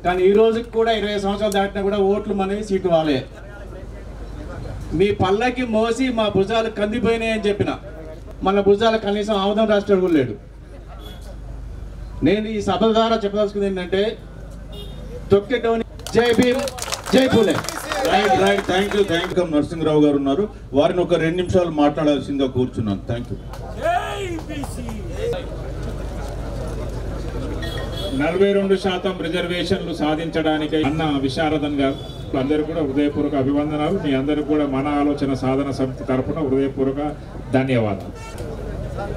కానీ ఈ రోజుకి కూడా 20 సంవత్సరాలు దాటినా కూడా ఓట్లు మనవి సీటు వాళ్ళే. మీ పళ్ళకి మోసి మా భుజాలు కందిపోయినాయని చెప్పిన మన భుజాలు కనీసం ఆముదం రాష్ట్రం కూడా లేడు. నేను ఈ సభ ద్వారా చెప్పదలుచుకుంది ఏంటంటే తొక్కేటోని జై భీమ్ జై పూలే. రైట్ థ్యాంక్ యూ నరసింహరావు గారు ఉన్నారు, వారిని ఒక 2 నిమిషాలు మాట్లాడాల్సిందిగా కూర్చున్నాను. Thank you. 42% రిజర్వేషన్లు సాధించడానికి అన్న విశారదన్ గారు అందరూ కూడా హృదయపూర్వక అభివందనాలు. మీ అందరూ కూడా మన ఆలోచన సాధన సమితి తరఫున హృదయపూర్వక ధన్యవాదాలు.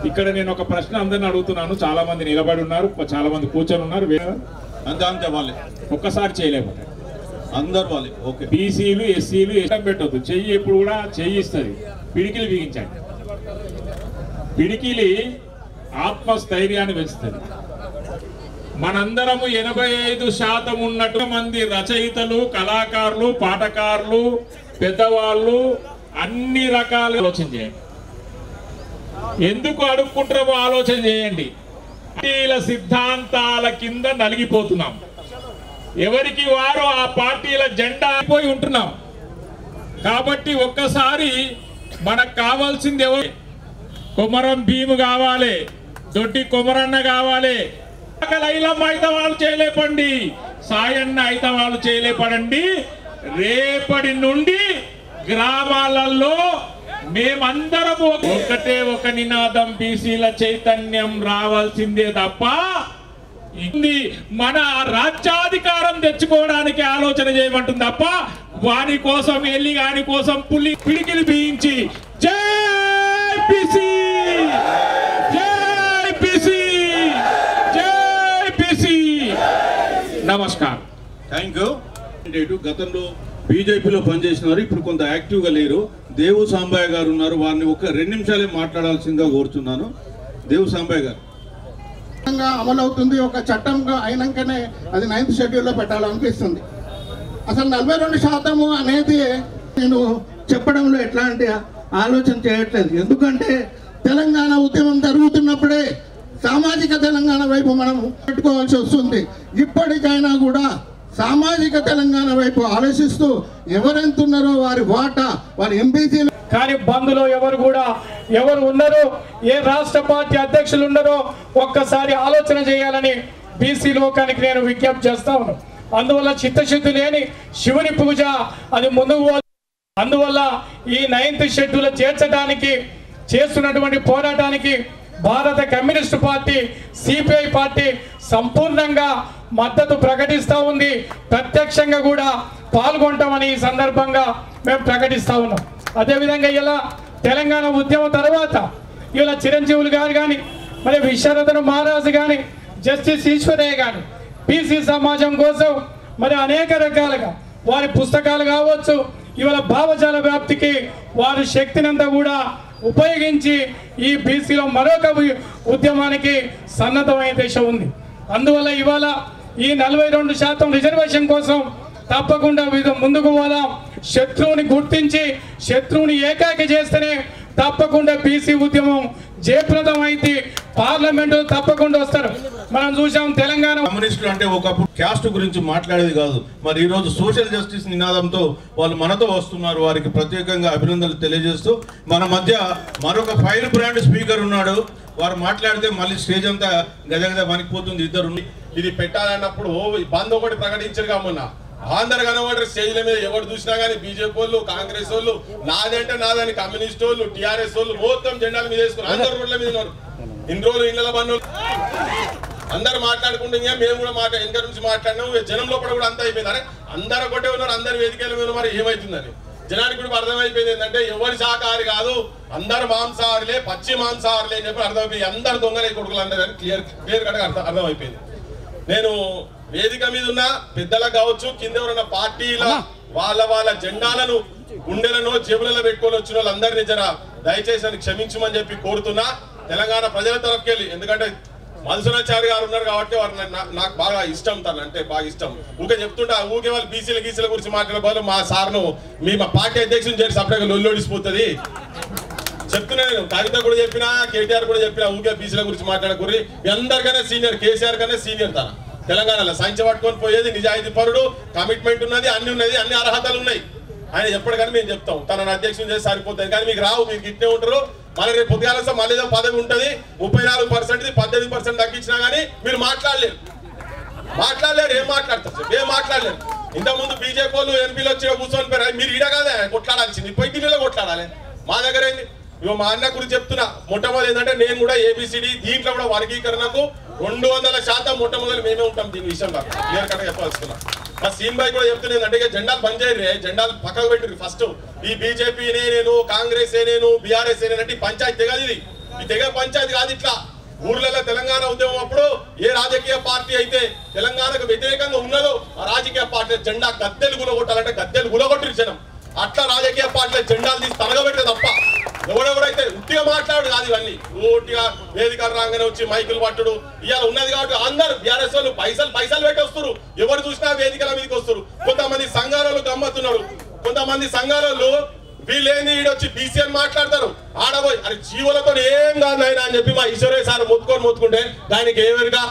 ఇక్కడ నేను ఒక ప్రశ్న అందరిని అడుగుతున్నాను. చాలా మంది నిలబడి ఉన్నారు, చాలా మంది కూర్చొని ఉన్నారు. అంతే వాళ్ళే ఒక్కసారి చేయలేకపోతే అందరు వాళ్ళే. ఓకే, బీసీలు ఎస్సీలు ఇష్టం పెట్టద్దు. చెయ్యి ఎప్పుడు కూడా చెయ్యి ఇస్తుంది. పిడికిలు బిగించండి. పిడికిలి ఆత్మస్థైర్యాన్ని పెంచుతుంది. మనందరము 85% ఉన్నట్టు మంది రచయితలు, కళాకారులు, పాటకారులు, పెద్దవాళ్ళు అన్ని రకాల ఆలోచన చేయండి. ఎందుకు అడుక్కుంటారో ఆలోచన చేయండి. పార్టీల సిద్ధాంతాల కింద నలిగిపోతున్నాం. ఎవరికి వారు ఆ పార్టీల జెండా పోయి ఉంటున్నాం. కాబట్టి ఒక్కసారి మనకు కావాల్సింది ఎవరు? కొమరం భీము కావాలి, దొడ్డి కొమరన్న కావాలి. ఐలమ్మ అయితే వాళ్ళు చేయలేపండి, సాయన్న అయితే వాళ్ళు చేయలేపడండి. రేపటి నుండి గ్రామాలలో మేమందరం ఒకటే ఒక నినాదం, బీసీల చైతన్యం రావాల్సిందే తప్ప మన రాజ్యాధికారం తెచ్చుకోవడానికి ఆలోచన చేయమంటుంది తప్ప వాని కోసం వెళ్ళి వాని కోసం పిడికిలు బిగించి జై బీసీ జై బీసీ జై బీసీ. నమస్కారం. Thank you. గతంలో బీజేపీలో పనిచేసినారు, ఇప్పుడు కొంత యాక్టివ్గా లేరు. దేవు సాంబయ్య గారు ఉన్నారు, వారిని ఒక 2 నిమిషాలే మాట్లాడాల్సిందిగా కోరుతున్నాను. దేవు సాంబయ్య గారు. అమలవుతుంది ఒక చట్టంగా అయినాకనే అది 9th షెడ్యూల్లో పెట్టాలనిపిస్తుంది. అసలు 42% అనేది నేను చెప్పడంలో ఎట్లాంటి ఆలోచన చేయట్లేదు. ఎందుకంటే తెలంగాణ ఉద్యమం జరుగుతున్నప్పుడే సామాజిక తెలంగాణ వైపు మనం పెట్టుకోవాల్సి వస్తుంది. ఇప్పటికైనా కూడా సామాజిక తెలంగాణ వైపు ఆలోచిస్తూ ఎవరెంతున్నారో వారి వాటా, వారి ఎంపీసీలు. కానీ బంధులో ఎవరు ఉన్నారో, ఏ రాష్ట్ర పార్టీ అధ్యక్షులు ఉన్నారో ఒక్కసారి ఆలోచన చేయాలని బీసీ లోకానికి నేను విజ్ఞప్తి చేస్తా ఉన్నాను. అందువల్ల చిత్తశుద్ధి లేని శివుని పూజ అది ముందుకు. అందువల్ల ఈ 9th షెడ్యూల్ చేర్చడానికి చేస్తున్నటువంటి పోరాటానికి భారత కమ్యూనిస్టు పార్టీ, సిపిఐ పార్టీ సంపూర్ణంగా మద్దతు ప్రకటిస్తూ ఉంది. ప్రత్యక్షంగా కూడా పాల్గొంటామని ఈ సందర్భంగా మేము ప్రకటిస్తా ఉన్నాం. అదేవిధంగా ఇలా తెలంగాణ ఉద్యమం తర్వాత ఇలా చిరంజీవులు గారు కానీ, మరి విశ్వరతన మహారాజు కానీ, జస్టిస్ ఈశ్వరయ్య కానీ బీసీ సమాజం కోసం మరి అనేక రకాలుగా వారి పుస్తకాలు కావచ్చు, ఇవాళ భావజాల వ్యాప్తికి వారి శక్తినంతా కూడా ఉపయోగించి ఈ బీసీలో మరొక ఉద్యమానికి సన్నద్ధమైన దిశ ఉంది. అందువల్ల ఇవాళ ఈ 42% రిజర్వేషన్ కోసం తప్పకుండా ముందుకు పోదాం. శత్రువుని గుర్తించి శత్రువుని ఏకాకి చేస్తేనే తప్పకుండా బీసీ ఉద్యమం జయప్రదం అయితే పార్లమెంట్ తప్పకుండా వస్తారు. మనం చూసాం తెలంగాణ కమ్యూనిస్టులు అంటే ఒకప్పుడు క్యాస్ట్ గురించి మాట్లాడేది కాదు. మరి ఈ రోజు సోషల్ జస్టిస్ నినాదంతో వాళ్ళు మనతో వస్తున్నారు. వారికి ప్రత్యేకంగా అభినందనలు తెలియజేస్తూ మన మధ్య మరొక ఫైర్ బ్రాండ్ స్పీకర్ ఉన్నాడు. వారు మాట్లాడితే మళ్ళీ స్టేజ్ అంతా గజగజ వణికిపోతుంది. ఇద్దరు ఇది పెట్టాలన్నప్పుడు బంద్ ఒకటి ప్రకటించారు మొన్న. అందరు కనబడరు స్టేజ్ల మీద. ఎవరు చూసినా కానీ బీజేపీ వాళ్ళు, కాంగ్రెస్ వాళ్ళు, నాదంటే నాదని, కమ్యూనిస్ట్ వాళ్ళు, టీఆర్ఎస్ వాళ్ళు మొత్తం జెండాల మీద వేసుకున్నారు. అందరు రోడ్ల మీద ఉన్నారు. ఇన్ని రోజులు ఇళ్ళ బండ్లు అందరు మాట్లాడుకుంటే మేము కూడా వెనక నుంచి మాట్లాడినాం. జనం లోపల కూడా అంతా అయిపోయింది. అరే అందరు ఒకటే ఉన్నారు, అందరు వేదికల మీద మరి ఏమవుతుందని జనానికి కూడా అర్థమైపోయింది. ఏంటంటే ఎవరి శాఖాహారి కాదు, అందరు మాంసాహారులే, పచ్చి మాంసాహారులే అని చెప్పి అర్థమైపోయింది. అందరు దొంగలే కొడుకులు అందరూ క్లియర్ కట్గా అర్థమైపోయింది. నేను వేదిక మీద ఉన్న పెద్దలకు కావచ్చు, కింద ఎవరన్నా పార్టీల వాళ్ళ జెండాలను గుండెలను జేబులలో పెట్టుకొని వచ్చిన వాళ్ళందరినీ జర దయచేసి క్షమించమని చెప్పి కోరుతున్నా తెలంగాణ ప్రజల తరఫుకెళ్ళి. ఎందుకంటే మధుసూనాచారి గారు ఉన్నారు కాబట్టి వారు నాకు బాగా ఇష్టం, తను అంటే బాగా ఇష్టం. ఊకే చెప్తుంటా, ఊకే వాళ్ళు బీసీల గురించి మాట్లాడే వాళ్ళు మా సార్ను మా పార్టీ అధ్యక్షుని చేసి సపరేట్గా లొల్లోడిసిపోతుంది చెప్తున్నా. నేను కవిత కూడా చెప్పినా, కేటీఆర్ కూడా చెప్పినా, ఊకే బీసీల గురించి మాట్లాడకూరి. అందరికన్నా సీనియర్ కేసీఆర్ కన్నా సీనియర్ తన తెలంగాణలో సంచి పట్టుకొని పోయేది నిజాయితీ పరుడు, కమిట్మెంట్ ఉన్నది, అన్ని ఉన్నది, అన్ని అర్హతలు ఉన్నాయి. ఆయన ఎప్పటికైనా మేము చెప్తాం తనను అధ్యక్షుని చేసి సరిపోతుంది, కానీ మీకు రావు, మీరు ఇట్నే ఉంటారు. మళ్ళీ రేపు పొద్దుగాల మళ్ళీ ఏదో పదవి ఉంటుంది, 34% 18% తగ్గించినా కానీ మీరు మాట్లాడలేరు. ఏం మాట్లాడలేరు. ఇంతకుముందు బీజేపీ వాళ్ళు ఎంపీలు వచ్చి కూర్చొని పోయారు, మీరు ఈడ కాదే కొట్లాడాల్సింది, పోయి ఢిల్లీలో కొట్లాడాలి. మా దగ్గర ఏంది, మా అన్న గురించి చెప్తున్నా. మొట్టమొదటి ఏంటంటే నేను కూడా ఏబిసిడి దీంట్లో కూడా వర్గీకరణకు 200% మొట్టమొదటి మేమే ఉంటాం. దీని విషయంలో క్లియర్ కట్గా చెప్పాల్సుకున్నా. మా సీన్ బాయ్ కూడా చెప్తున్నది అంటే జెండాలు బంద్ చేయరు, జెండాలు పక్కకు పెట్టరు. ఫస్ట్ ఈ బీజేపీనే నేను, కాంగ్రెస్ నేను, బీఆర్ఎస్ అంటే పంచాయతీ తెగదు. ఇది ఈ తెగ పంచాయతీ కాదు. ఇట్లా ఊర్లలో తెలంగాణ ఉద్యమం అప్పుడు ఏ రాజకీయ పార్టీ అయితే తెలంగాణకు వ్యతిరేకంగా ఉన్నదో ఆ రాజకీయ పార్టీ జెండా గద్దెలు గులగొట్టాలంటే గద్దెలు గులగొట్టిన జనం. అట్లా రాజకీయ పార్టీల జెండాలు తీసి తరగబెట్టే తప్ప ఎవడెవడైతే ఉట్టిగా మాట్లాడు కాదు. ఇవన్నీ ఊటిగా వేదికలు రాగానే వచ్చి మైకులు పట్టుడు ఇవాళ ఉన్నది కాబట్టి అందరు బీఆర్ఎస్ వాళ్ళు పైసలు పెట్టి వస్తారు. ఎవరు చూసినా వేదికల మీదకి వస్తారు. కొంతమంది సంఘాలలో గమ్మత్తున్నారు. కొంతమంది సంఘాలలో వీళ్ళేంది ఈడొచ్చి బీసీ అని మాట్లాడతారు. ఆడబోయి అది జీవులతో ఏం కాదు ఆయన అని చెప్పి మా ఈశ్వరయ్య సార్ మొత్తుకుంటే దానికి ఏమేరుగా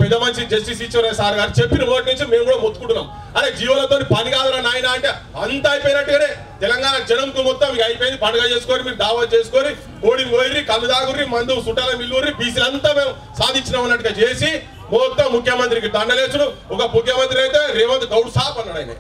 పెద్ద మంచి జస్టిస్ ఈశ్వరయ్య సార్ గారు చెప్పిన ఓటు నుంచి మేము కూడా మొత్తుకుంటున్నాం. అరే జీవులతో పని కాదురా నాయన అంటే అంత అయిపోయినట్టుగానే తెలంగాణ జనంకు మొత్తం ఇక అయిపోయింది. పండుగ చేసుకొని మీరు దావత్ చేసుకొని కోడిని పోయి కళ్ళు దాగుర్రి మందు సుట్టాల మిల్లుర్రి బీసీలంతా మేము సాధించినాం అన్నట్టుగా చేసి మొత్తం ముఖ్యమంత్రికి దండలేచుడు. ఒక ముఖ్యమంత్రి అయితే రేవంత్ గౌడ్ సాప్ అన్నాడు ఆయన.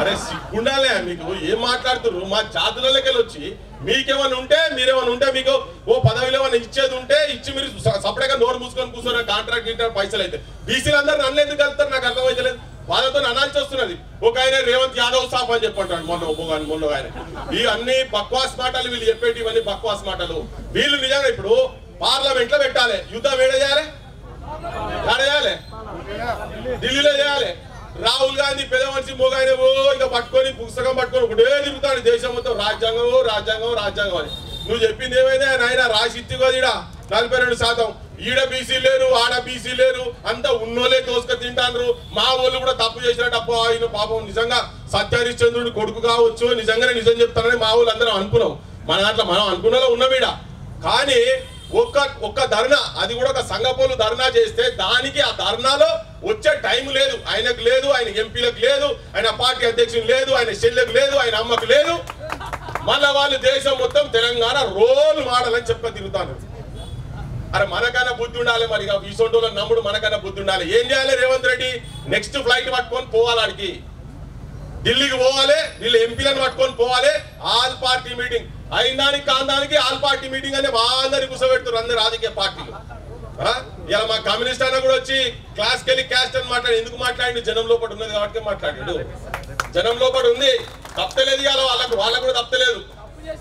అరే సిగ్గుండాలే మీకు, ఏం మాట్లాడుతున్నారు? మా జాతులకెళ్ళి వచ్చి మీకేమన్నా ఉంటే మీరేమన్నా ఉంటే మీకు ఓ పదవిలో ఏమన్నా ఇచ్చేది ఉంటే ఇచ్చి మీరు సపరేట్గా నోరు మూసుకొని కూర్చొని కాంట్రాక్ట్ పైసలు అయితే బీసీలు అందరూ నన్ను ఎందుకు వెళ్తారు నాకు అర్థమైతలేదు. వాళ్ళతో అనాల్సి వస్తున్నది. ఒక ఆయన రేవంత్ యాదవ్ సాప్ అని చెప్పంటాడు మొన్న ఆయన. ఈ అన్ని బక్వాస్ మాటలు వీళ్ళు చెప్పేటి, ఇవన్నీ బక్వాస్ మాటలు. వీళ్ళు నిజంగా ఇప్పుడు పార్లమెంట్ లో పెట్టాలి, యుద్ధం ఏడేయాలి, ఢిల్లీలో చేయాలి. రాహుల్ గాంధీ పెద్ద మనిషి మోగాయన ఇక పట్టుకొని పుస్తకం పట్టుకొని ఒకటే తిరుగుతాడు దేశం మొత్తం. రాజ్యాంగం అని నువ్వు చెప్పింది ఏమైంది ఆయన రాసి ఇచ్చి కదా. ఈడ 42% ఈడ బీసీ లేరు, ఆడ బీసీ లేరు, అంతా ఉన్నోళ్ళే దోసుక తింటారు. మా వాళ్ళు కూడా తప్పు చేసినట్టు ఆయన పాపం నిజంగా సత్యహరిశ్చంద్రుడు కొడుకు కావచ్చు, నిజంగానే నిజం చెప్తారని మా వాళ్ళు అందరం అనుకున్నాం. మన దాంట్లో మనం అనుకున్నలో ఉన్నాం. కానీ ఒక్క ధర్నా, అది కూడా ఒక సంఘపోలు ధర్నా చేస్తే దానికి ఆ ధర్నాలో వచ్చే టైం లేదు, ఆయనకు లేదు, ఆయన ఎంపీలకు లేదు, ఆయన పార్టీ అధ్యక్షులు లేదు, ఆయన చెల్లెకు లేదు, ఆయన అమ్మకు లేదు. మళ్ళా వాళ్ళు దేశం మొత్తం తెలంగాణ రోల్ మోడల్ అని చెప్ప తిరుగుతాను. అరే మనకన్నా బుద్ధి ఉండాలి. మరి ఈ సొంటోళ్ళ నమ్ముడు మనకన్నా బుద్ధి ఉండాలి. ఏం చేయాలి రేవంత్ రెడ్డి? నెక్స్ట్ ఫ్లైట్ పట్టుకొని పోవాలి, ఆడికి ఢిల్లీకి పోవాలి, వీళ్ళు ఎంపీలను పట్టుకొని పోవాలి. ఆల్ పార్టీ మీటింగ్ అయినానికి కాందానికి ఆల్ పార్టీ మీటింగ్ అని అందరినీ కూర్చోబెడుతున్నారు అందరు రాజకీయ పార్టీలు. ఇలా మా కమ్యూనిస్ట్ అన్న కూడా వచ్చి క్లాస్కి వెళ్ళి క్యాస్ట్ అని మాట్లాడి ఎందుకు మాట్లాడి జనం లోపల ఉన్నది కాబట్టి మాట్లాడాడు. జనం లోపల ఉంది, తప్పలేదు. ఇలా వాళ్ళకు కూడా తప్పలేదు.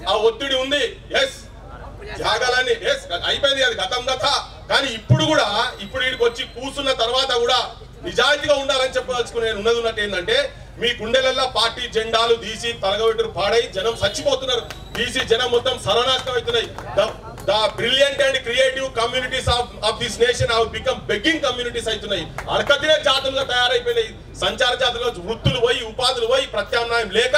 ఆ ఒత్తిడి ఉంది. ఎస్ త్యాగాలన్నీ ఎస్ అయిపోయింది, అది గతం కథ. కానీ ఇప్పుడు వీడికి వచ్చి కూర్చున్న తర్వాత కూడా నిజాయితీగా ఉండాలని చెప్పదలుచుకుని నేను ఉన్నట్టు ఏంటంటే మీ గుండెలల్లో పార్టీ జెండాలు తీసి తలగబెట్టురు పాడై జనం చచ్చిపోతున్నారు. తీసి జనం మొత్తం సర్వనాశనం అవుతున్నాయి. The brilliant and creative communities of this nation have become begging communities అవుతున్నాయి. అడకతినే జాతులుగా తయారైపోయినాయి. సంచార జాతులుగా వృత్తులు పోయి ఉపాధులు పోయి ప్రత్యామ్నాయం లేక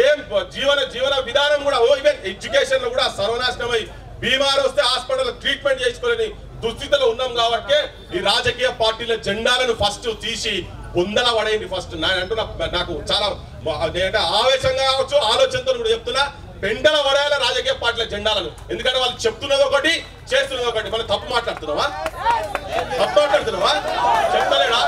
ఏం జీవన విధానం కూడా ఈవెన్ ఎడ్యుకేషన్ లో కూడా సర్వనాశనమై బీమారు వస్తే హాస్పిటల్ ట్రీట్మెంట్ చేసుకోలేని దుస్థితిలో ఉన్నాం. కాబట్టి ఈ రాజకీయ పార్టీల జెండాలను ఫస్ట్ తీసి పొందల పడేయండి. ఫస్ట్ నాకు చాలా ఆవేశంగా కావచ్చు, ఆలోచనతో కూడా చెప్తున్నా, పెండల పడేయాల రాజకీయ పార్టీల జెండాలను. ఎందుకంటే వాళ్ళు చెప్తున్నది ఒకటి, చేస్తున్నది ఒకటి. మనం తప్పు మాట్లాడుతున్నావా? చెప్తలేడా?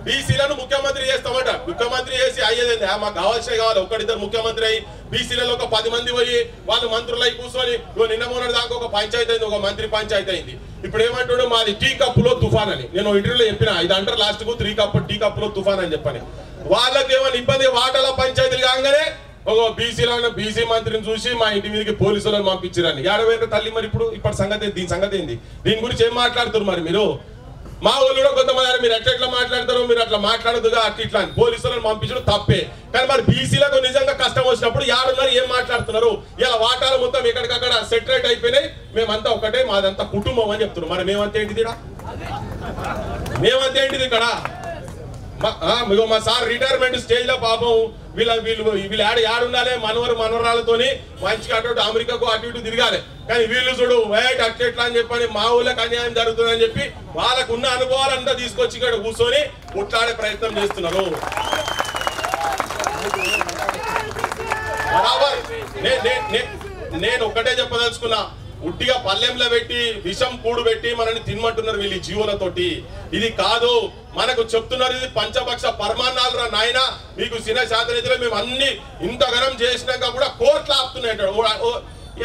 బీసీలను ముఖ్యమంత్రి చేస్తామట. ముఖ్యమంత్రి చేసి అయ్యేది మాకు కావాల్సినవి కావాలి. ఒకటిద్దరు ముఖ్యమంత్రి అయ్యి బీసీలలో ఒక 10 మంది పోయి వాళ్ళు మంత్రులు అయి కూర్చొని నిన్న మొన్న దాకా ఒక పంచాయతీ అయింది, ఒక మంత్రి పంచాయతీ అయింది. ఇప్పుడు ఏమంటాడు, మాది టీ కప్పులో తుఫాన్ అని. నేను ఇంటర్వ్యూలో చెప్పిన, ఇది అంటారు లాస్ట్ కు టీ కప్పులో తుఫాన్ అని చెప్పని. వాళ్ళకి ఏమైనా ఇబ్బంది వాటాల పంచాయతీలు కాగానే ఒక బీసీ మంత్రిని చూసి మా ఇంటి మీదకి పోలీసులను పంపించారని. 50 తల్లి. మరి ఇప్పటి సంగతి దీని సంగతి ఏంది? దీని గురించి ఏం మాట్లాడుతున్నారు మరి మీరు? మా వాళ్ళు కూడా కొంతమంది మీరు ఎట్లా మాట్లాడతారో, మీరు అట్లా మాట్లాడదుగా ఇట్లా అని పోలీసులను పంపించడం తప్పే. కానీ మరి బీసీలకు నిజంగా కష్టం వచ్చినప్పుడు యాడున్నారు, ఏం మాట్లాడుతున్నారు? ఇలా వాటాలు మొత్తం ఎక్కడికక్కడ సెటరేట్ అయిపోయినాయి. మేమంతా ఒకటే, మాదంతా కుటుంబం అని చెప్తున్నారు. మరి మేమంతా ఏంటిది ఇక్కడ? మా సార్ రిటైర్మెంట్ స్టేజ్ లో పాపం వీళ్ళు ఆడుండాలి మనవరాలతోని మంచిగా అటు అమెరికాకు అటు ఇటు తిరగాలి. కానీ వీళ్ళు చూడు వైట్ అట్లెట్లా అని చెప్పని మా ఊళ్ళకి అన్యాయం జరుగుతుందని చెప్పి వాళ్ళకు ఉన్న అనుభవాలంతా తీసుకొచ్చి ఇక్కడ కూర్చొని కొట్లాడే ప్రయత్నం చేస్తున్నారు. బరాబర్ నేను ఒక్కటే చెప్పదలుచుకున్నా, ఉట్టిగా పల్లెంలో పెట్టి విషం కూడు పెట్టి మనల్ని తినమంటున్నారు వీళ్ళు ఈ జీవులతోటి. ఇది కాదు, మనకు చెప్తున్నారు ఇది పంచపక్ష పరమాన్నాలు రా నాయన. మీకు సినిమా శాతరీతిలో మేము అన్ని ఇంతగనం చేసినాక కూడా కోర్టులు ఆపుతున్నాయి అంటాడు.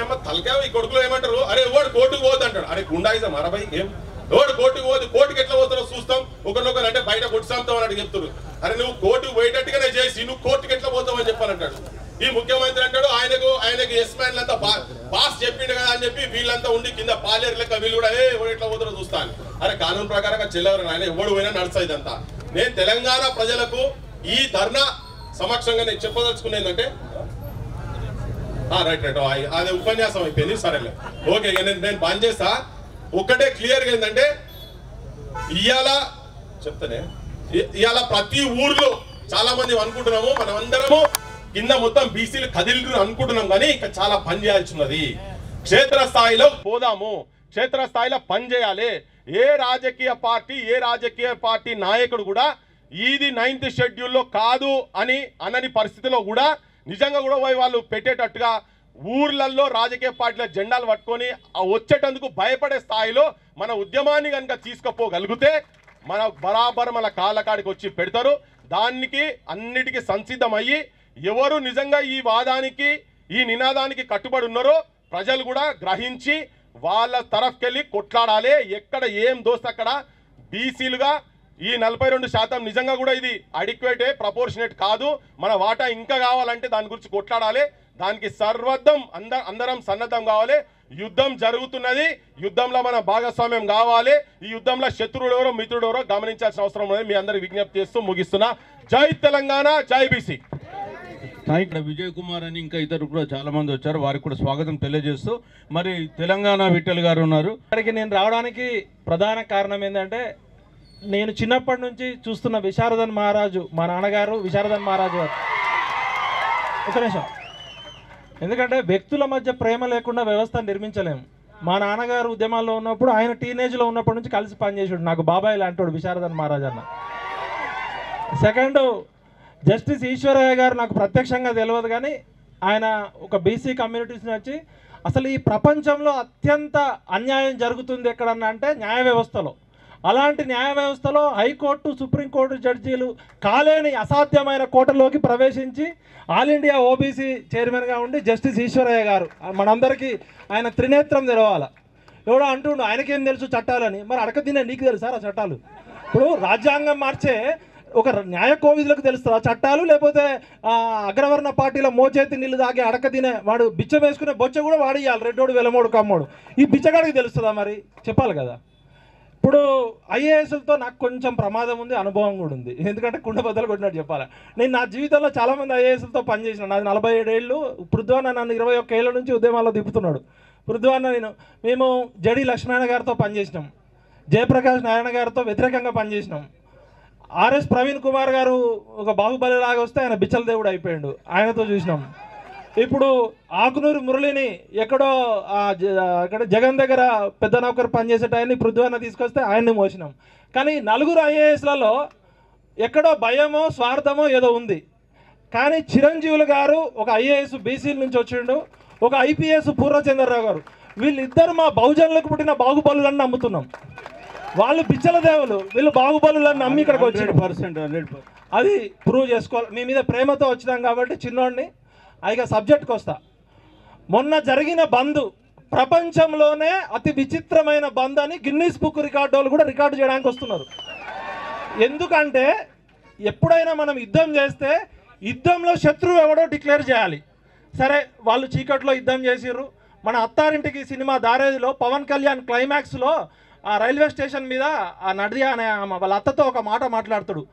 ఏమో తలకాయ ఈ కొడుకులో ఏమంటారు, అరే ఎవడు కోర్టుకు పోద్దు అంటాడు. అరే గుండాయిజం అరవై ఏం ఎవడు కోర్టుకు పోదు, కోర్టుకి ఎట్లా పోతారో చూస్తాం, ఒకరినొకరు అంటే బయట కొట్టుసాంతాం అని చెప్తారు. అరే నువ్వు కోర్టుకు పోయేటట్టుగానే చేసి నువ్వు కోర్టుకి ఎట్లా పోతావు అని చెప్పానంటాడు. ఈ ముఖ్యమంత్రి అంటాడు ఆయనకు ఎస్ మ్యాన్ అంతా పాస్ చెప్పిండు కదా అని చెప్పి వీళ్ళంతా ఉండి కింద పాలేరు లెక్క వీళ్ళు కూడా ఎవడు ఎట్లా పోతారో చూస్తాను. అరే కానూన్ ప్రకారంగా చెల్లెవరు ఆయన ఎవడు పోయినా నడుస్తుంది ఇదంతా. నేను తెలంగాణ ప్రజలకు ఈ ధర్నా సమక్షంగా నేను చెప్పదలుచుకున్నా ఏంటంటే రైట్ అదే ఉపన్యాసం అయిపోయింది సరేలే ఓకే నేను బంద్ చేస్తా. ఒక్కటే క్లియర్గా ఏంటంటే ఇవాళ ప్రతి ఊర్లో చాలా మంది అనుకుంటున్నాము మనం అందరము కింద మొత్తం బీసీలు కదిలి అనుకుంటున్నాం, కానీ ఇంకా చాలా పని చేయాల్సి ఉన్నది. క్షేత్రస్థాయిలో పోదాము, క్షేత్రస్థాయిలో పని చేయాలి. ఏ రాజకీయ పార్టీ నాయకుడు కూడా ఇది 9th షెడ్యూల్లో కాదు అని అనని పరిస్థితిలో కూడా నిజంగా కూడా వాళ్ళు పెట్టేటట్టుగా ఊర్లలో రాజకీయ పార్టీల జెండాలు పట్టుకొని వచ్చేటందుకు భయపడే స్థాయిలో మన ఉద్యమాన్ని కనుక తీసుకుపోగలిగితే మన బరాబర్ మన కాళ్ళకాడికి వచ్చి పెడతారు. దానికి అన్నిటికీ సంసిద్ధమయ్యి ఎవరు నిజంగా ఈ వాదానికి ఈ నినాదానికి కట్టుబడి ఉన్నారో ప్రజలు కూడా గ్రహించి వాళ్ళ తరఫుకెళ్ళి కొట్లాడాలి. ఎక్కడ ఏం దోస్తే అక్కడ బీసీలుగా ఈ 42% నిజంగా కూడా ఇది అడిక్వేటే, ప్రపోర్షనేట్ కాదు. మన వాటా ఇంకా కావాలంటే దాని గురించి కొట్లాడాలి. దానికి సర్వద్దం అందరం సన్నద్ధం కావాలి. యుద్ధం జరుగుతున్నది, యుద్ధంలో మన భాగస్వామ్యం కావాలి. ఈ యుద్ధంలో శత్రుడు ఎవరో మిత్రుడు ఎవరో గమనించాల్సిన అవసరం ఉన్నది. మీ అందరికి విజ్ఞప్తి చేస్తూ ముగిస్తున్నా. జై తెలంగాణ, జై బీసీ. ఇక్కడ విజయ్ కుమార్ అని ఇంకా ఇతరు కూడా చాలా మంది వచ్చారు, వారికి కూడా స్వాగతం తెలియజేస్తూ మరి తెలంగాణ విఠల్ గారు ఉన్నారు. ఇక్కడికి నేను రావడానికి ప్రధాన కారణం ఏంటంటే నేను చిన్నప్పటి నుంచి చూస్తున్న విశారదన్ మహారాజు, మా నాన్నగారు విశారదన్ మహారాజు గారు. ఒక నిమిషం, ఎందుకంటే వ్యక్తుల మధ్య ప్రేమ లేకుండా వ్యవస్థ నిర్మించలేము. మా నాన్నగారు ఉద్యమాల్లో ఉన్నప్పుడు ఆయన టీనేజ్లో ఉన్నప్పటి నుంచి కలిసి పనిచేసాడు, నాకు బాబాయ్ లాంటాడు విశారదన్ మహారాజు అన్న. సెకండ్, జస్టిస్ ఈశ్వరయ్య గారు నాకు ప్రత్యక్షంగా తెలియదు, కానీ ఆయన ఒక బీసీ కమ్యూనిటీస్ని వచ్చి అసలు ఈ ప్రపంచంలో అత్యంత అన్యాయం జరుగుతుంది ఎక్కడన్నా అంటే న్యాయ వ్యవస్థలో. అలాంటి న్యాయ వ్యవస్థలో హైకోర్టు, సుప్రీంకోర్టు జడ్జీలు కాలేని అసాధ్యమైన కోటలోకి ప్రవేశించి ఆల్ ఇండియా ఓబీసీ చైర్మన్గా ఉండి జస్టిస్ ఈశ్వరయ్య గారు, మనందరికీ ఆయన త్రినేత్రం తెరవాలి. ఎవడో అంటుండు ఆయనకేం తెలుసు చట్టాలని, మరి అడకదినే నీకు తెలుసా ఆ చట్టాలు? ఇప్పుడు రాజ్యాంగం మార్చే ఒక న్యాయ కోవిధులకు తెలుస్తుంది ఆ చట్టాలు, లేకపోతే అగ్రవర్ణ పార్టీల మోచేతి నీళ్ళు తాగి అడక తినే వాడు బిచ్చ వేసుకునే బొచ్చ కూడా వాడియాలి, రెడ్డోడు వెలమోడు కమ్మోడు. ఈ బిచ్చగాడికి తెలుస్తుందా? మరి చెప్పాలి కదా. ఇప్పుడు ఐఏఎస్లతో నాకు కొంచెం ప్రమాదం ఉంది, అనుభవం కూడా ఉంది. ఎందుకంటే కుండ బద్దలు కొట్టినట్టు చెప్పాలి. నేను నా జీవితంలో చాలామంది ఐఏఎస్లతో పనిచేసిన, నాది 47 ఏళ్ళు. పృథ్వన్న నన్ను 21 ఏళ్ళ నుంచి ఉద్యమాల్లో దిప్పుతున్నాడు. పృథ్వన్న మేము జడి లక్ష్మణ గారితో పనిచేసినాం, జయప్రకాష్ నారాయణ గారితో వ్యతిరేకంగా పనిచేసినాం. ఆర్ఎస్ ప్రవీణ్ కుమార్ గారు ఒక బాహుబలి లాగా వస్తే ఆయన బిచ్చల దేవుడు అయిపోయాడు, ఆయనతో చూసినాం. ఇప్పుడు ఆకునూరు మురళిని ఎక్కడో అక్కడ జగన్ దగ్గర పెద్ద నౌకరు పనిచేసేటాయన్ని పృథ్వన్న తీసుకొస్తే ఆయన్ని మోసినాం. కానీ నలుగురు ఐఏఎస్లలో ఎక్కడో భయమో స్వార్థమో ఏదో ఉంది. కానీ చిరంజీవులు గారు ఒక ఐఏఎస్ బీసీల నుంచి వచ్చిండు, ఒక ఐపీఎస్ పూర్వచంద్రరావు గారు, వీళ్ళిద్దరు మా బహుజనులకు పుట్టిన బాహుబలులను నమ్ముతున్నాం. వాళ్ళు బిచ్చల దేవులు, వీళ్ళు బాహుబలులను నమ్మి ఇక్కడికి వచ్చారు. 100% అది ప్రూవ్ చేసుకోవాలి. మీ మీద ప్రేమతో వచ్చినాం కాబట్టి చిన్నోడిని ఇక సబ్జెక్ట్కి వస్తా. మొన్న జరిగిన బంద్ ప్రపంచంలోనే అతి విచిత్రమైన బంద్ అని గిన్నీస్ బుక్ రికార్డు వాళ్ళు కూడా రికార్డు చేయడానికి వస్తున్నారు. ఎందుకంటే ఎప్పుడైనా మనం యుద్ధం చేస్తే యుద్ధంలో శత్రువు ఎవడో డిక్లేర్ చేయాలి. సరే, వాళ్ళు చీకట్లో యుద్ధం చేసిర్రు. మన అత్తారింటికి సినిమా దారేదిలో పవన్ కళ్యాణ్ క్లైమాక్స్లో ఆ రైల్వే స్టేషన్ మీద ఆ నడియా అనే వాళ్ళ అత్తతో ఒక మాట మాట్లాడుతాడు.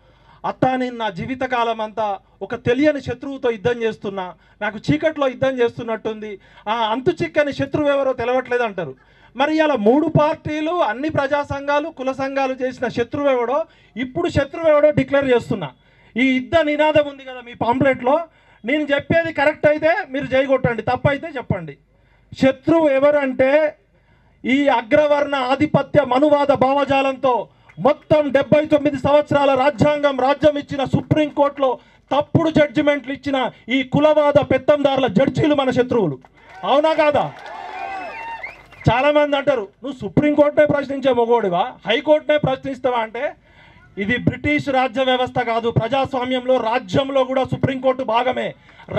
అత్త, నేను నా జీవితకాలం అంతా ఒక తెలియని శత్రువుతో యుద్ధం చేస్తున్నా, నాకు చీకట్లో యుద్ధం చేస్తున్నట్టుంది, ఆ అంతు చిక్కని శత్రువు ఎవరో తెలవట్లేదు అంటారు. మరి ఇలా 3 పార్టీలు అన్ని ప్రజా సంఘాలు కుల సంఘాలు చేసిన శత్రువెవడో ఇప్పుడు శత్రువెవడో డిక్లేర్ చేస్తున్నా. ఈ యుద్ధ నినాదం ఉంది కదా మీ పాంప్లెట్లో, నేను చెప్పేది కరెక్ట్ అయితే మీరు జైగొట్టండి, తప్పు అయితే చెప్పండి. శత్రువు ఎవరంటే ఈ అగ్రవర్ణ ఆధిపత్య మనువాద భావజాలంతో మొత్తం 79 సంవత్సరాల రాజ్యం ఇచ్చిన సుప్రీంకోర్టులో తప్పుడు జడ్జిమెంట్లు ఇచ్చిన ఈ కులవాద పెత్తందారుల జడ్జీలు మన శత్రువులు. అవునా కాదా? చాలామంది అంటారు నువ్వు సుప్రీంకోర్టునే ప్రశ్నించే మొగోడివా, హైకోర్టునే ప్రశ్నిస్తావా అంటే ఇది బ్రిటిష్ రాజ్య వ్యవస్థ కాదు. ప్రజాస్వామ్యంలో రాజ్యంలో కూడా సుప్రీంకోర్టు భాగమే,